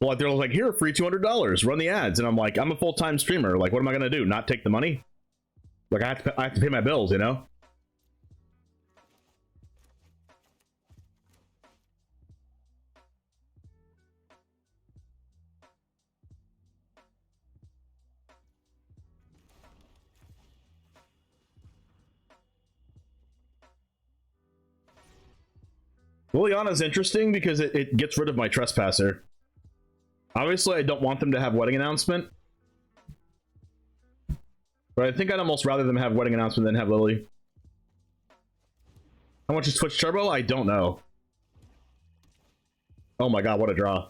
Well, they're like, here, free $200, run the ads, and I'm like, I'm a full-time streamer. Like, what am I gonna do? Not take the money? Like, I have to pay my bills, you know? Liliana's interesting because it gets rid of my trespasser. Obviously, I don't want them to have wedding announcement. But I think I'd almost rather them have wedding announcement than have Lily. How much is Twitch Turbo? I don't know. Oh my god, what a draw.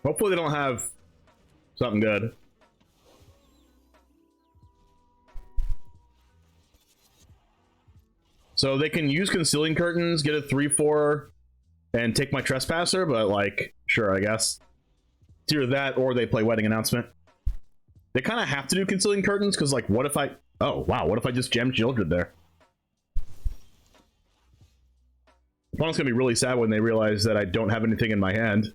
Hopefully they don't have something good. So they can use Concealing Curtains, get a 3/4, and take my Trespasser, but like, sure, I guess. It's either that or they play Wedding Announcement. They kind of have to do Concealing Curtains, because like, what if I... Oh, wow, what if I just jammed Shieldred there? Opponent's gonna be really sad when they realize that I don't have anything in my hand.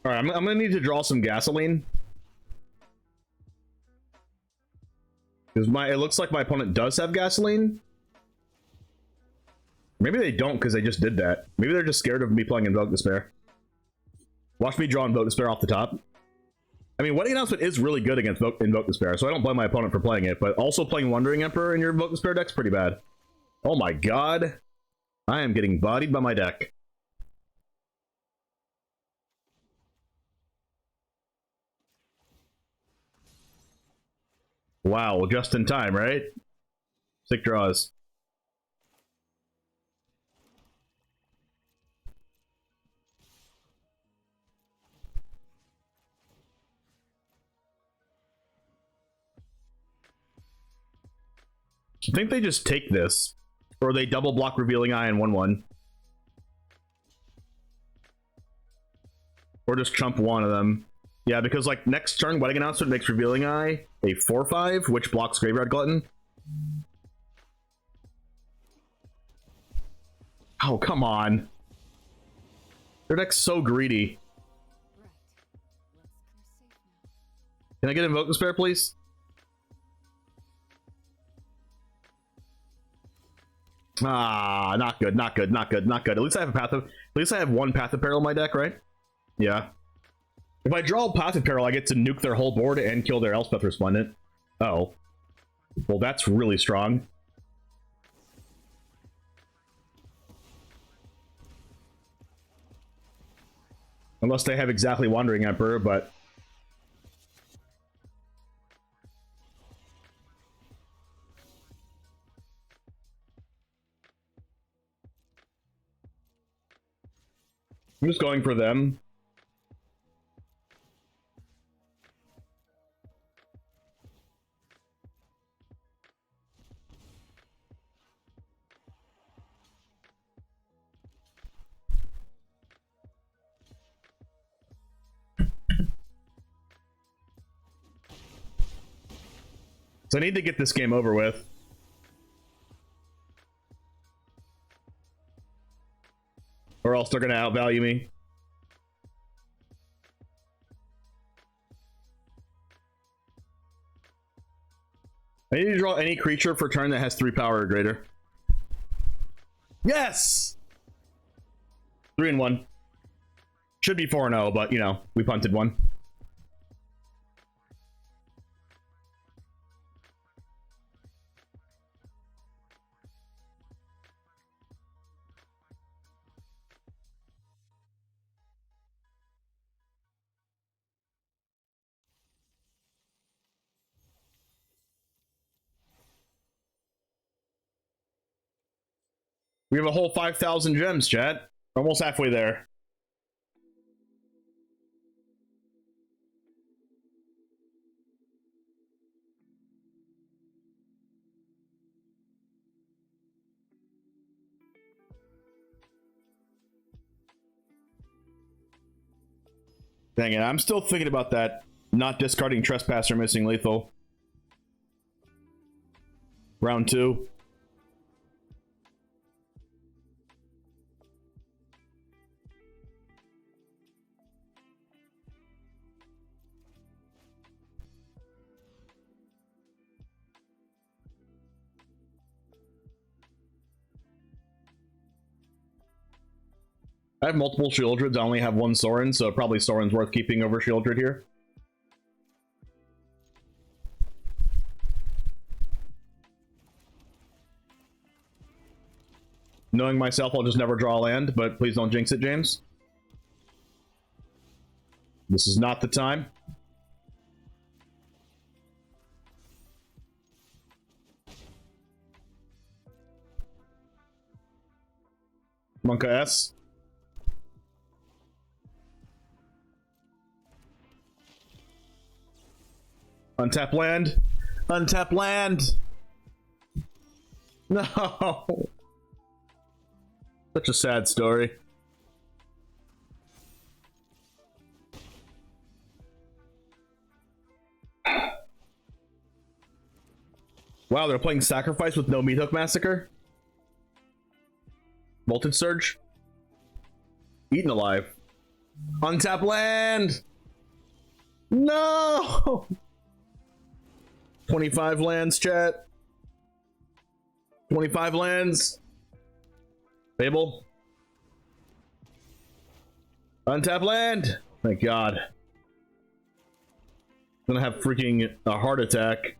All right, I'm gonna need to draw some gasoline. Because it looks like my opponent does have gasoline. Maybe they don't because they just did that. Maybe they're just scared of me playing Invoke Despair. Watch me draw Invoke Despair off the top. I mean, Wedding Announcement is really good against Invoke Despair, so I don't blame my opponent for playing it, but also playing Wandering Emperor in your Invoke Despair deck's pretty bad. Oh my god. I am getting bodied by my deck. Wow, just in time, right? Sick draws. I think they just take this, or they double block Revealing Eye and 1/1. Or just trump one of them. Yeah, because like next turn, Wedding Announcement makes Revealing Eye a 4/5, which blocks Graveyard Glutton. Oh, come on. Their deck's so greedy. Can I get Invoke Despair, please? Ah, not good, not good, not good, not good. At least I have a Path of... At least I have one Path of Peril in my deck, right? Yeah. If I draw a Path of Peril, I get to nuke their whole board and kill their Elspeth Resplendent. Oh. Well, that's really strong. Unless they have exactly Wandering Emperor, but... I'm just going for them. So I need to get this game over with. Or else they're gonna outvalue me. I need to draw any creature for turn that has 3 power or greater. Yes! 3 and 1. Should be 4 and 0, but you know, we punted one. We have a whole 5,000 gems, chat. We're almost halfway there. Dang it, I'm still thinking about that. Not discarding Trespasser missing lethal. Round 2. I have multiple Shieldreds. I only have one Sorin, so probably Sorin's worth keeping over Shieldred here. Knowing myself, I'll just never draw a land, but please don't jinx it, James. This is not the time. Monka S. Untap land. Untap land. No. Such a sad story. Wow, they're playing Sacrifice with no Meathook Massacre? Voltage Surge? Eaten alive. Untap land! No! 25 lands, chat. 25 lands. Fable. Untap land. Thank God. I'm gonna have freaking a heart attack.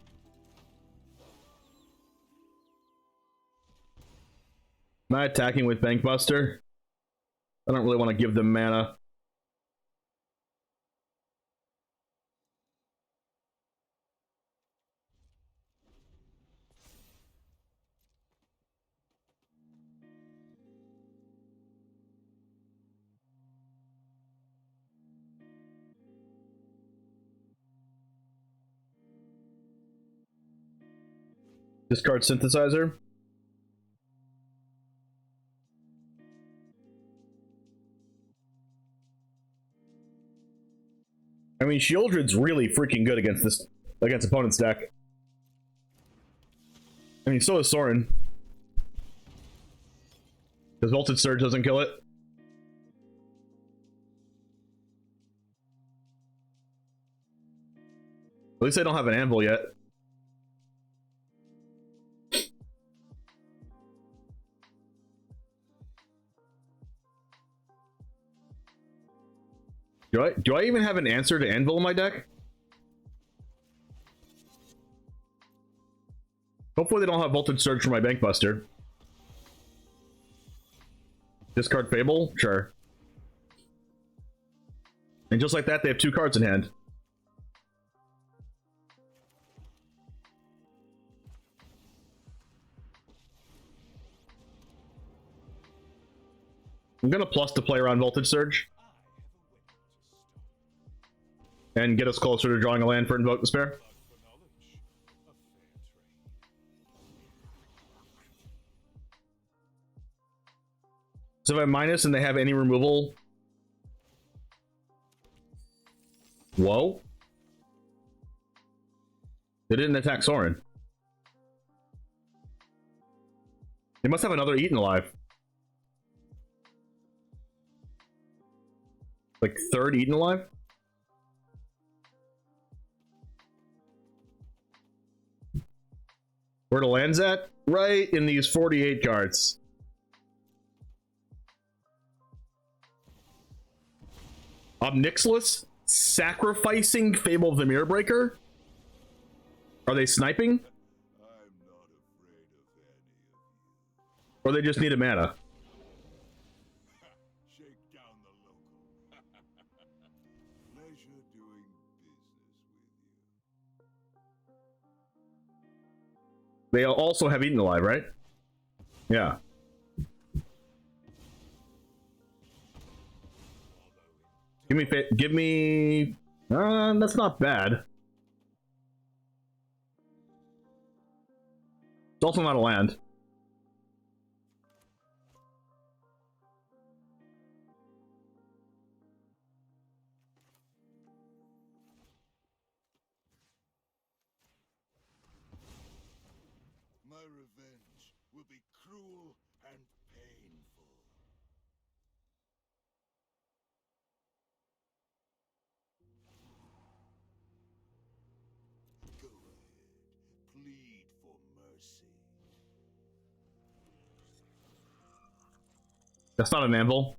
Am I attacking with Bankbuster? I don't really want to give them mana. Discard Synthesizer. I mean, Shieldred's really freaking good against this, against opponent's deck. I mean, so is Sorin. Because Voltage Surge doesn't kill it. At least I don't have an anvil yet. Do I even have an answer to anvil in my deck? Hopefully they don't have Voltage Surge for my Bankbuster. Discard Fable? Sure. And just like that, they have 2 cards in hand. I'm gonna plus to play around Voltage Surge. And get us closer to drawing a land for Invoke Despair. So if I have minus and they have any removal... Whoa. They didn't attack Soren. They must have another Eaten Alive. Like third Eaten Alive? Where the land's at? Right in these 48 cards. Obnixilis sacrificing Fable of the Mirror Breaker? Are they sniping? Or they just need a mana? Shake down the local. Pleasure doing business with you. They also have Eaten Alive, right? Yeah. Give me... that's not bad. It's also not a land. My revenge will be cruel and painful. Go ahead, plead for mercy. That's not an anvil.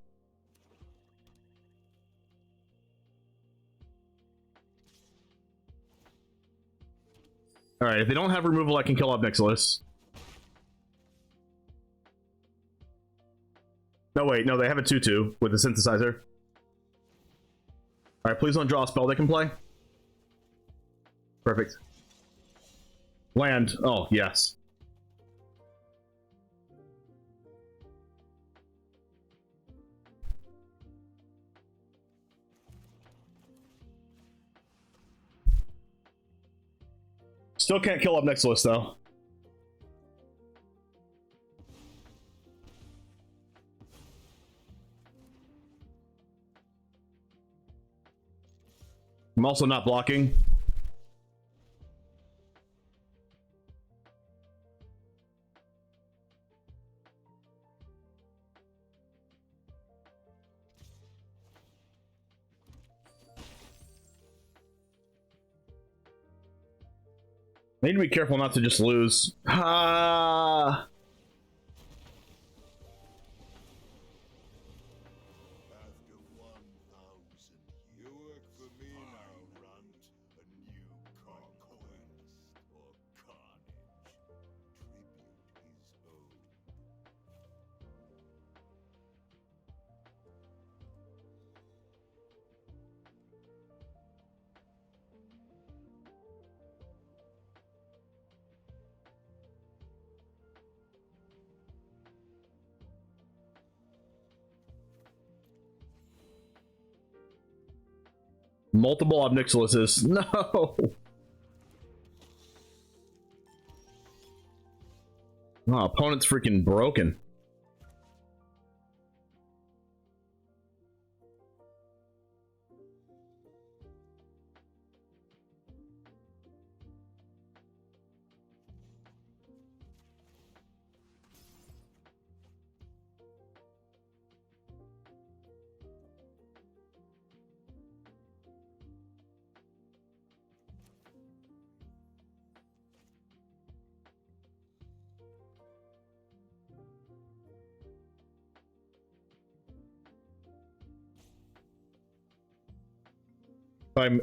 Alright, if they don't have removal, I can kill Obnixilis. No, wait, no, they have a 2-2 with the synthesizer. Alright, please don't draw a spell they can play. Perfect. Land. Oh, yes. Still can't kill Obnixilis, though. I'm also not blocking. I need to be careful not to just lose. Ah. After 1,000, you work for me now, Runt. A new conquest or carnage. Tribute is owed. Multiple Obnixilises. No! Oh, opponent's freaking broken.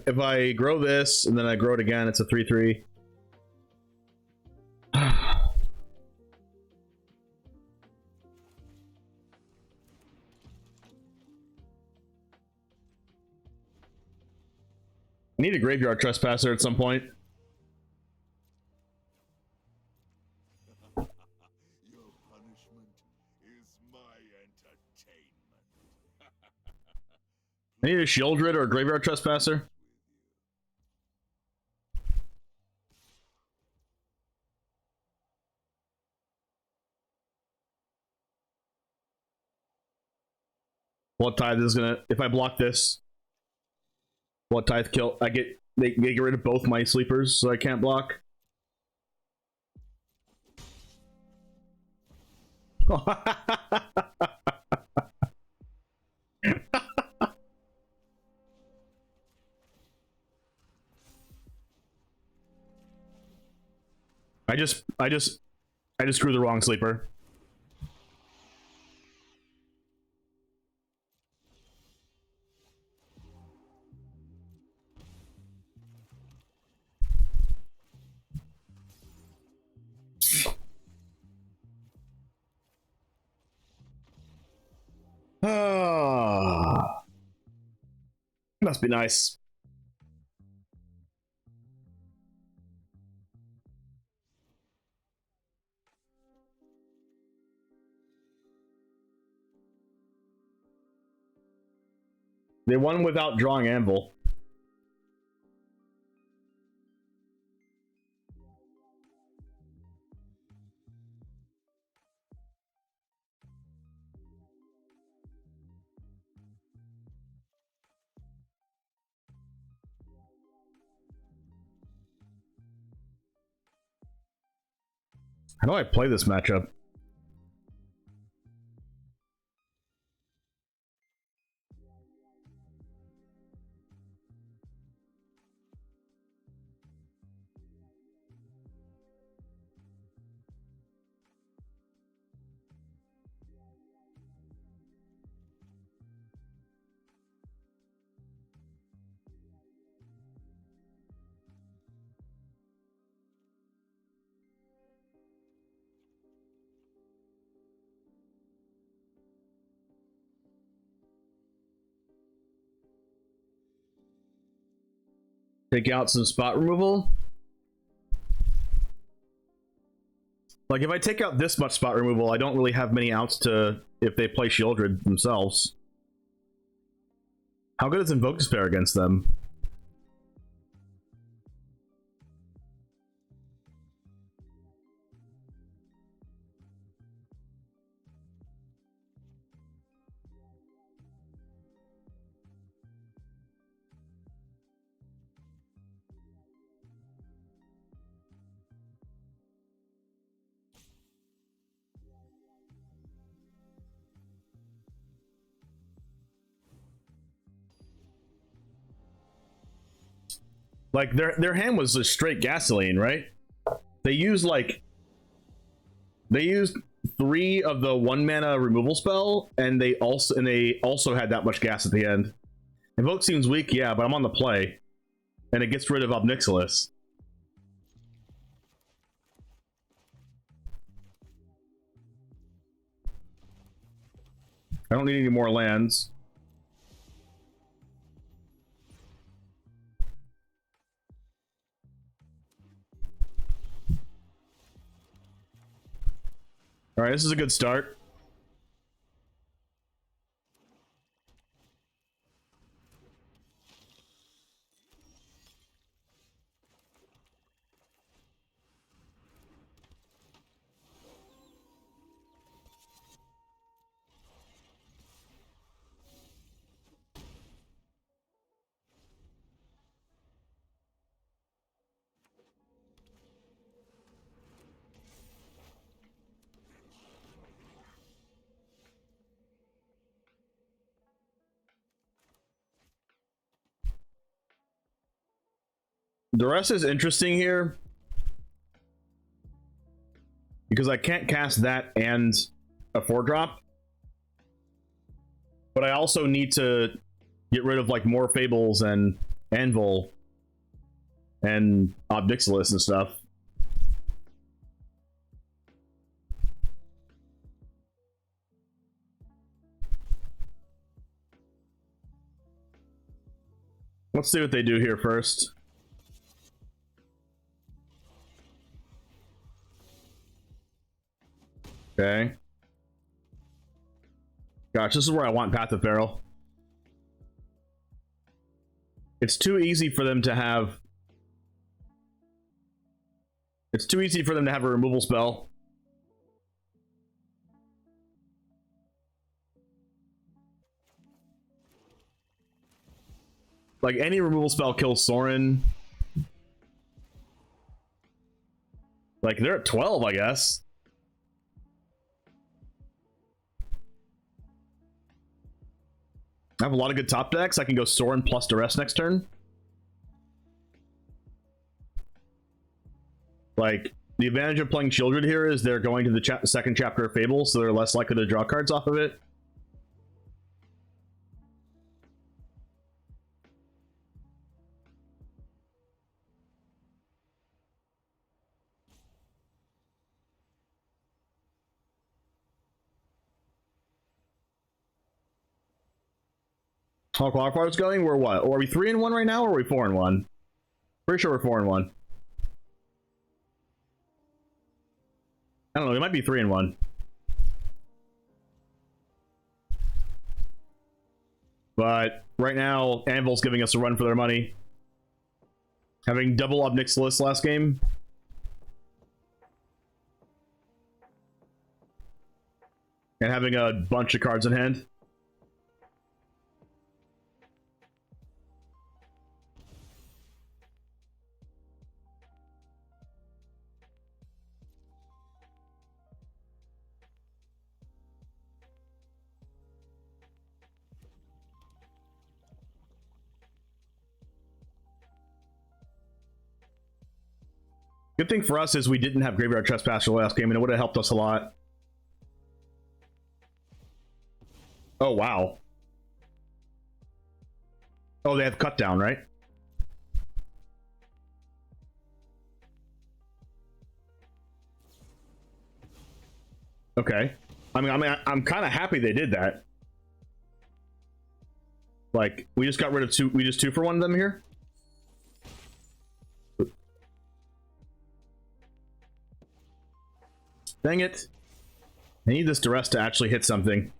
If I grow this and then I grow it again, it's a 3/3. I need a graveyard trespasser at some point. Your punishment is my entertainment. I need a Shieldred or a graveyard trespasser. Blood Tithe is gonna, if I block this, Blood Tithe kill, I get they get rid of both my sleepers, so I can't block. I just grew the wrong sleeper. Ah, must be nice. They won without drawing Anvil. How do I play this matchup? Take out some spot removal. Like, if I take out this much spot removal, I don't really have many outs to if they play Shieldred themselves. How good is Invoke Despair against them? Like, their hand was just straight gasoline, right? They used like... They used 3 of the 1 mana removal spell, and they also had that much gas at the end. Invoke seems weak, yeah, but I'm on the play. And it gets rid of Obnixilis. I don't need any more lands. All right, this is a good start. The rest is interesting here because I can't cast that and a 4-drop, but I also need to get rid of like more Fables and Anvil and Obnixilis and stuff. Let's see what they do here first. Okay. Gosh, this is where I want Path of Feral. It's too easy for them to have... It's too easy for them to have a removal spell. Like, any removal spell kills Sorin. Like, they're at 12, I guess. I have a lot of good top decks. I can go Sorin plus Duress next turn. Like, the advantage of playing Children here is they're going to the second chapter of Fable, so they're less likely to draw cards off of it. How Qualifier's going? We're what? Or are we 3-1 right now, or are we 4-1? Pretty sure we're 4-1. I don't know, we might be 3-1. But right now, Anvil's giving us a run for their money. Having double up Nixilis last game. And having a bunch of cards in hand. Good thing for us is we didn't have Graveyard Trespasser last game, and it would have helped us a lot. Oh, wow. Oh, they have Cut Down, right? Okay. I mean, I'm kind of happy they did that. Like, we just got rid of two. We just 2 for 1 of them here. Dang it. I need this Duress to actually hit something.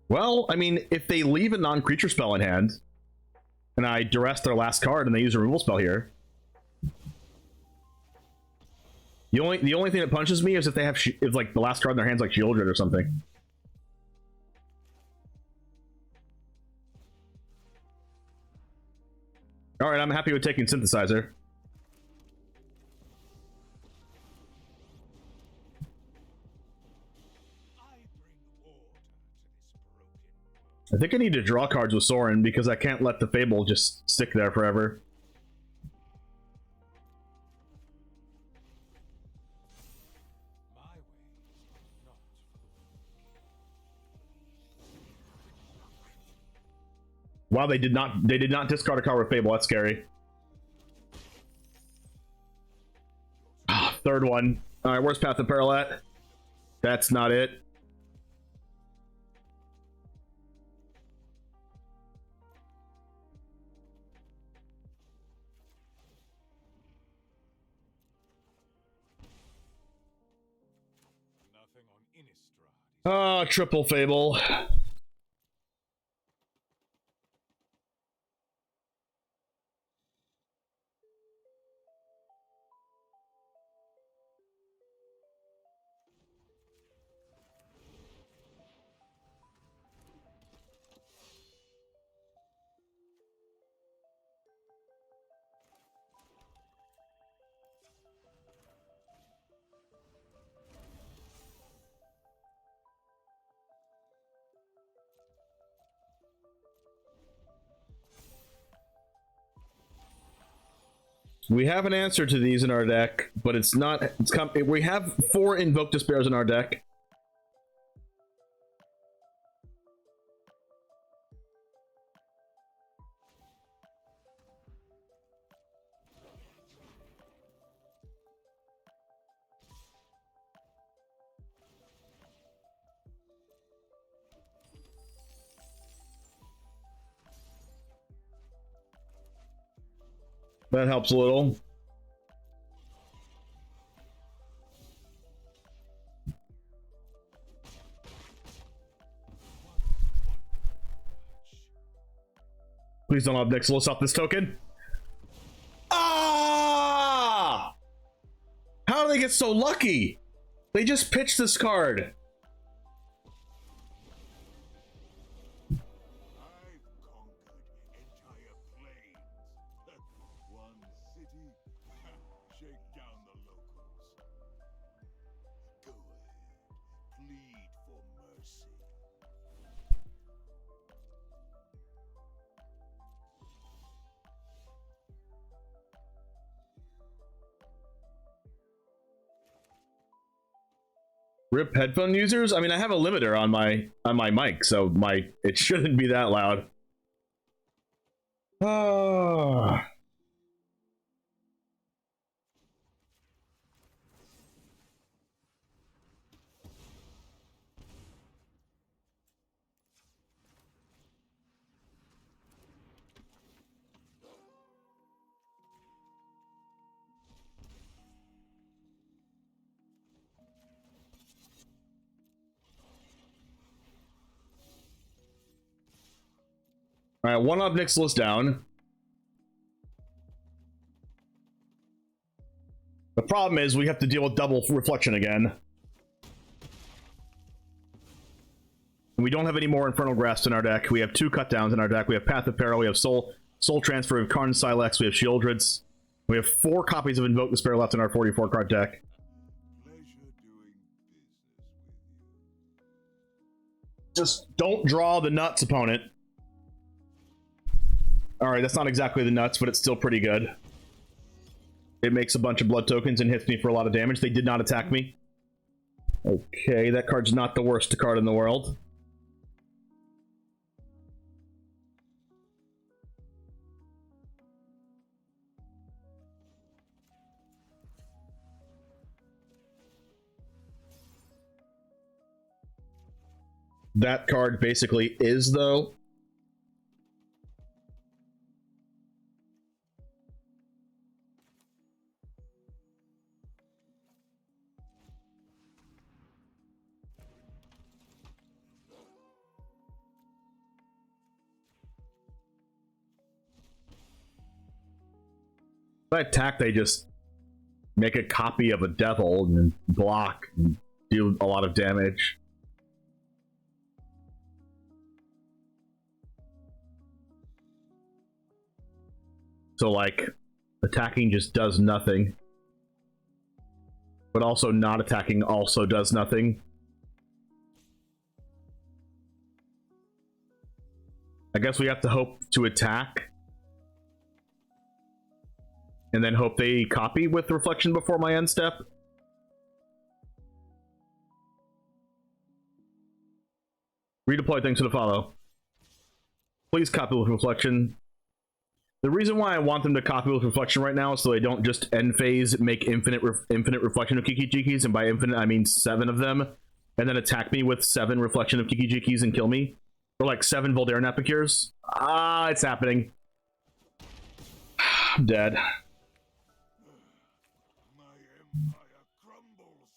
Well, I mean, if they leave a non-creature spell in hand, and I Duress their last card and they use a removal spell here, the only thing that punches me is if they have if like the last card in their hand's like Shieldred or something. All right, I'm happy with taking Synthesizer. I think I need to draw cards with Sorin because I can't let the Fable just stick there forever. Wow, they did not discard a card with Fable. That's scary. Ah, third one. All right, where's Path of Peril at? That's not it. Oh, triple Fable. We have an answer to these in our deck, but it's not. We have 4 Invoke Despairs in our deck. That helps a little. Please don't have Nixilis off this token. Ah! How do they get so lucky? They just pitched this card. city? Shake down the locals. Go ahead. Plead for mercy. Rip headphone users? I mean, I have a limiter on my mic, so it shouldn't be that loud. Ah. All right, one up Nicholas down. The problem is we have to deal with double reflection again. We don't have any more Infernal Grasp in our deck. We have 2 cut downs in our deck. We have Path of Peril, we have Soul Transfer, we have Karn Silex, we have Shieldreds. We have 4 copies of Invoke Despair left in our 44 card deck. Pleasure doing business with you. Just don't draw the nuts, opponent. Alright, that's not exactly the nuts, but it's still pretty good. It makes a bunch of blood tokens and hits me for a lot of damage. They did not attack me. Okay, that card's not the worst card in the world. That card basically is, though. If I attack, they just make a copy of a devil and block and do a lot of damage. So, like, attacking just does nothing. But also not attacking also does nothing. I guess we have to hope to attack. And then hope they copy with reflection before my end step. Redeploy things to the follow. Please copy with reflection. The reason why I want them to copy with reflection right now is so they don't just end phase make infinite reflection of Kiki-Jikis, and by infinite I mean 7 of them, and then attack me with 7 reflection of Kiki-Jikis and kill me. Or like 7 Voldaren Epicures. Ah, it's happening. I'm dead.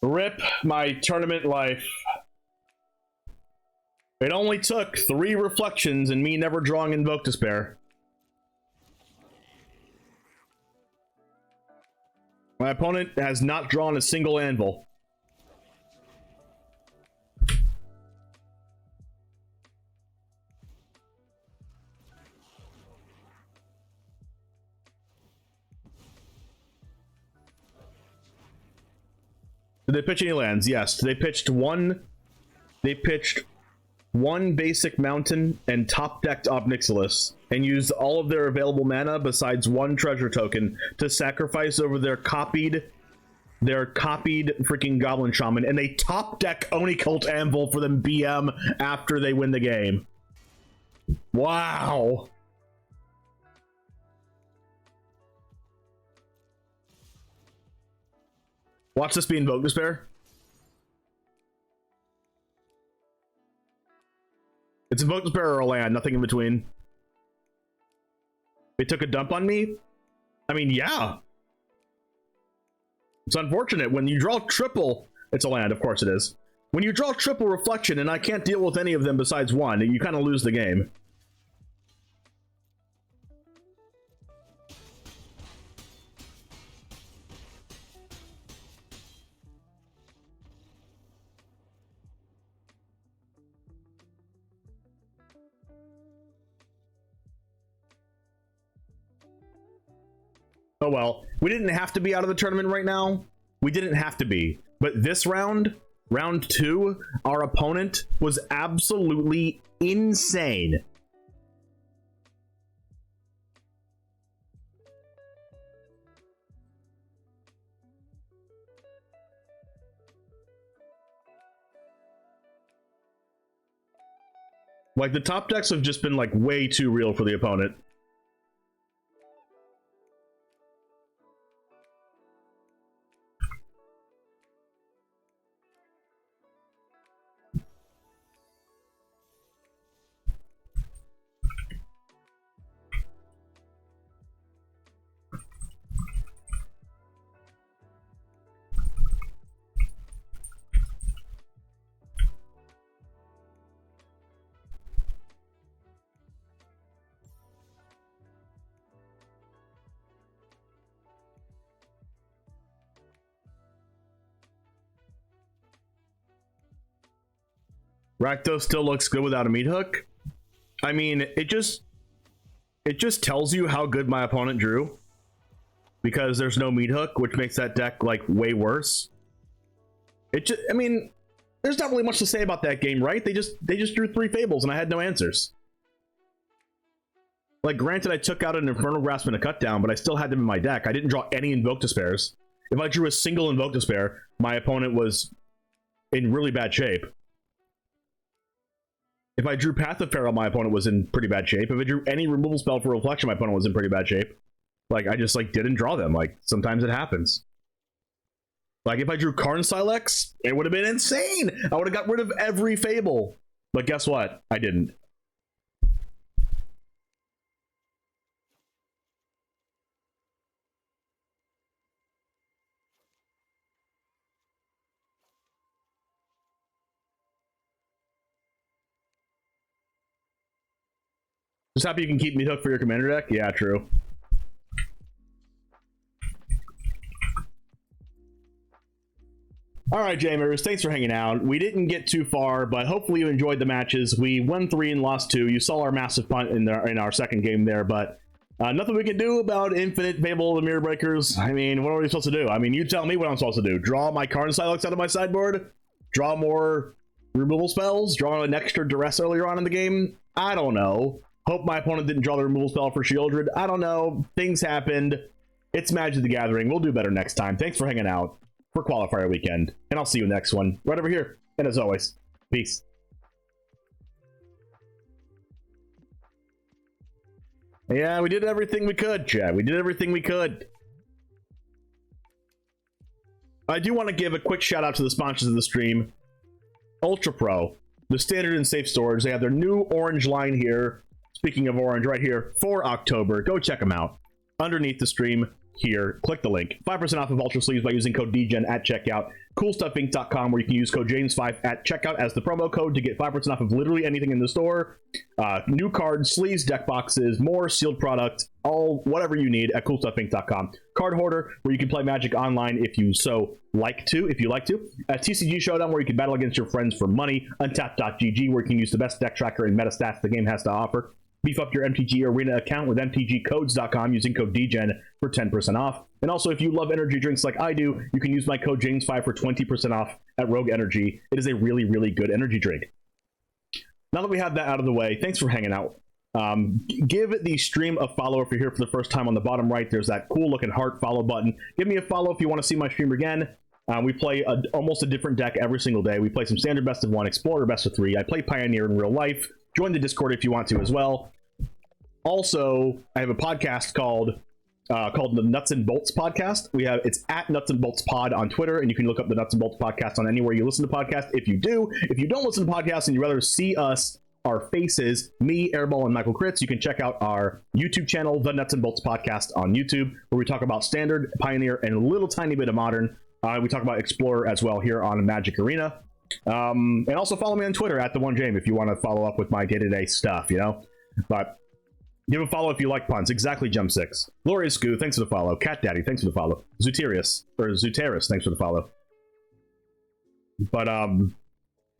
Rip my tournament life. It only took 3 reflections and me never drawing Invoke Despair. My opponent has not drawn a single anvil. Did they pitch any lands? Yes. They pitched one. They pitched 1 basic mountain and top decked Ob Nixilis and used all of their available mana besides 1 treasure token to sacrifice over their copied freaking Goblin Shaman, and they top deck Oni Cult Anvil for them BM after they win the game. Wow. Watch this be Invoke Despair. It's Invoke Despair or a land, nothing in between. They took a dump on me? I mean, yeah. It's unfortunate. When you draw triple, it's a land, of course it is. When you draw triple reflection and I can't deal with any of them besides 1, you kind of lose the game. Oh well. We didn't have to be out of the tournament right now. We didn't have to be. But this round, round 2, our opponent was absolutely insane. Like, the top decks have just been, like, way too real for the opponent. Rakdos still looks good without a meat hook. I mean, it just tells you how good my opponent drew, because there's no meat hook, which makes that deck like way worse. I mean, there's not really much to say about that game, right? They just drew 3 Fables and I had no answers. Like, granted, I took out an Infernal Grasp and a Cut Down, but I still had them in my deck. I didn't draw any Invoke Despairs. If I drew a single Invoke Despair, my opponent was in really bad shape. If I drew Path of Peril, my opponent was in pretty bad shape. If I drew any removal spell for Reflection, my opponent was in pretty bad shape. Like, I just, like, didn't draw them. Like, sometimes it happens. Like, if I drew Karn Silex, it would have been insane! I would have got rid of every Fable. But guess what? I didn't. Just happy you can keep me hooked for your commander deck? Yeah, true. Alright, Jamers, thanks for hanging out. We didn't get too far, but hopefully you enjoyed the matches. We won 3 and lost 2. You saw our massive punt in our second game there, but nothing we can do about Infinite Fable, the Mirror Breakers. I mean, what are we supposed to do? I mean, you tell me what I'm supposed to do. Draw my Karn Silex out of my sideboard? Draw more removal spells? Draw an extra Duress earlier on in the game? I don't know. Hope my opponent didn't draw the removal spell for Shieldred. I don't know. Things happened. It's Magic the Gathering. We'll do better next time. Thanks for hanging out for Qualifier Weekend. And I'll see you next one. Right over here. And as always, peace. Yeah, we did everything we could, Chad. We did everything we could. I do want to give a quick shout out to the sponsors of the stream. Ultra Pro, the standard and safe storage. They have their new orange line here. Speaking of orange, right here for October. Go check them out. Underneath the stream here, click the link. 5% off of Ultra Sleeves by using code DGEN at checkout. CoolStuffInc.com, where you can use code James5 at checkout as the promo code to get 5% off of literally anything in the store. New cards, sleeves, deck boxes, more sealed product, all whatever you need at CoolStuffInc.com. Card Hoarder, where you can play Magic online if you like to. At TCG Showdown, where you can battle against your friends for money. Untapped.gg, where you can use the best deck tracker and meta stats the game has to offer. Beef up your MTG Arena account with MTGcodes.com using code DGEN for 10% off. And also, if you love energy drinks like I do, you can use my code James5 for 20% off at Rogue Energy. It is a really, really good energy drink. Now that we have that out of the way, thanks for hanging out. Give the stream a follow if you're here for the first time. On the bottom right, there's that cool looking heart follow button. Give me a follow if you want to see my stream again. We play almost a different deck every single day. We play some standard best of 1, Explorer best of 3. I play Pioneer in real life. Join the Discord if you want to as well. Also, I have a podcast called the Nuts and Bolts Podcast. It's at Nuts and Bolts Pod on Twitter, and you can look up the Nuts and Bolts Podcast on anywhere you listen to podcasts. If you don't listen to podcasts and you'd rather see us, our faces, me, Airball, and Michael Kritz, you can check out our YouTube channel, the Nuts and Bolts Podcast on YouTube, where we talk about Standard, Pioneer, and a little tiny bit of Modern. We talk about Explorer as well here on Magic Arena. And also follow me on Twitter at TheOneJame if you want to follow up with my day-to-day stuff, you know? But give a follow if you like puns. Exactly, Jump6. Glorious Goo, thanks for the follow. Cat Daddy, thanks for the follow. Zuterius, thanks for the follow. But,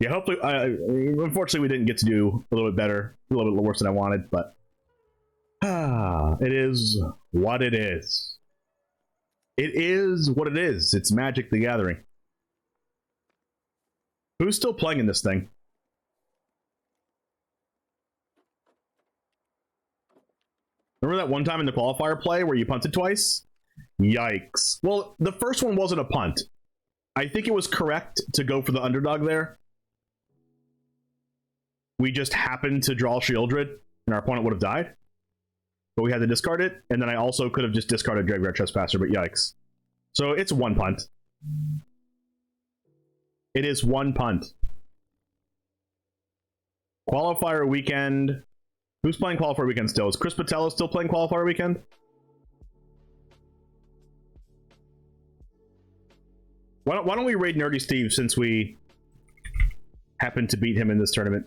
yeah, hopefully, unfortunately we didn't get to do a little bit better, a little bit worse than I wanted, but it is what it is. It is what it is. It's Magic the Gathering. Who's still playing in this thing? Remember that one time in the qualifier play where you punted twice? Yikes. Well, the first one wasn't a punt. I think it was correct to go for the underdog there. We just happened to draw Shieldred, and our opponent would have died. But we had to discard it, and then I also could have just discarded Graveyard Trespasser, but yikes. So it's one punt. It is one punt. Qualifier weekend. Who's playing Qualifier weekend still? Is Chris Patella still playing Qualifier weekend? Why don't we raid Nerdy Steve since we happened to beat him in this tournament?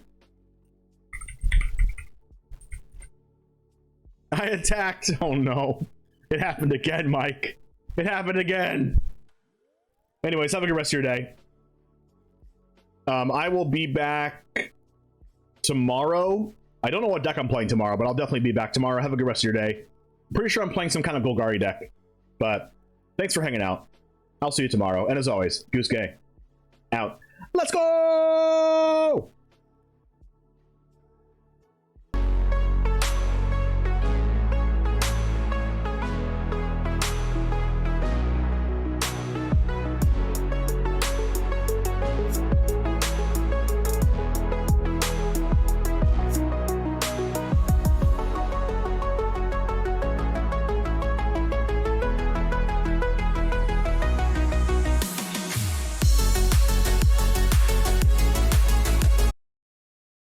I attacked. Oh no. It happened again, Mike. It happened again. Anyways, have a good rest of your day. I will be back tomorrow. I don't know what deck I'm playing tomorrow, but I'll definitely be back tomorrow. Have a good rest of your day. Pretty sure I'm playing some kind of Golgari deck. But thanks for hanging out. I'll see you tomorrow. And as always, Goose Gay. Out. Let's go!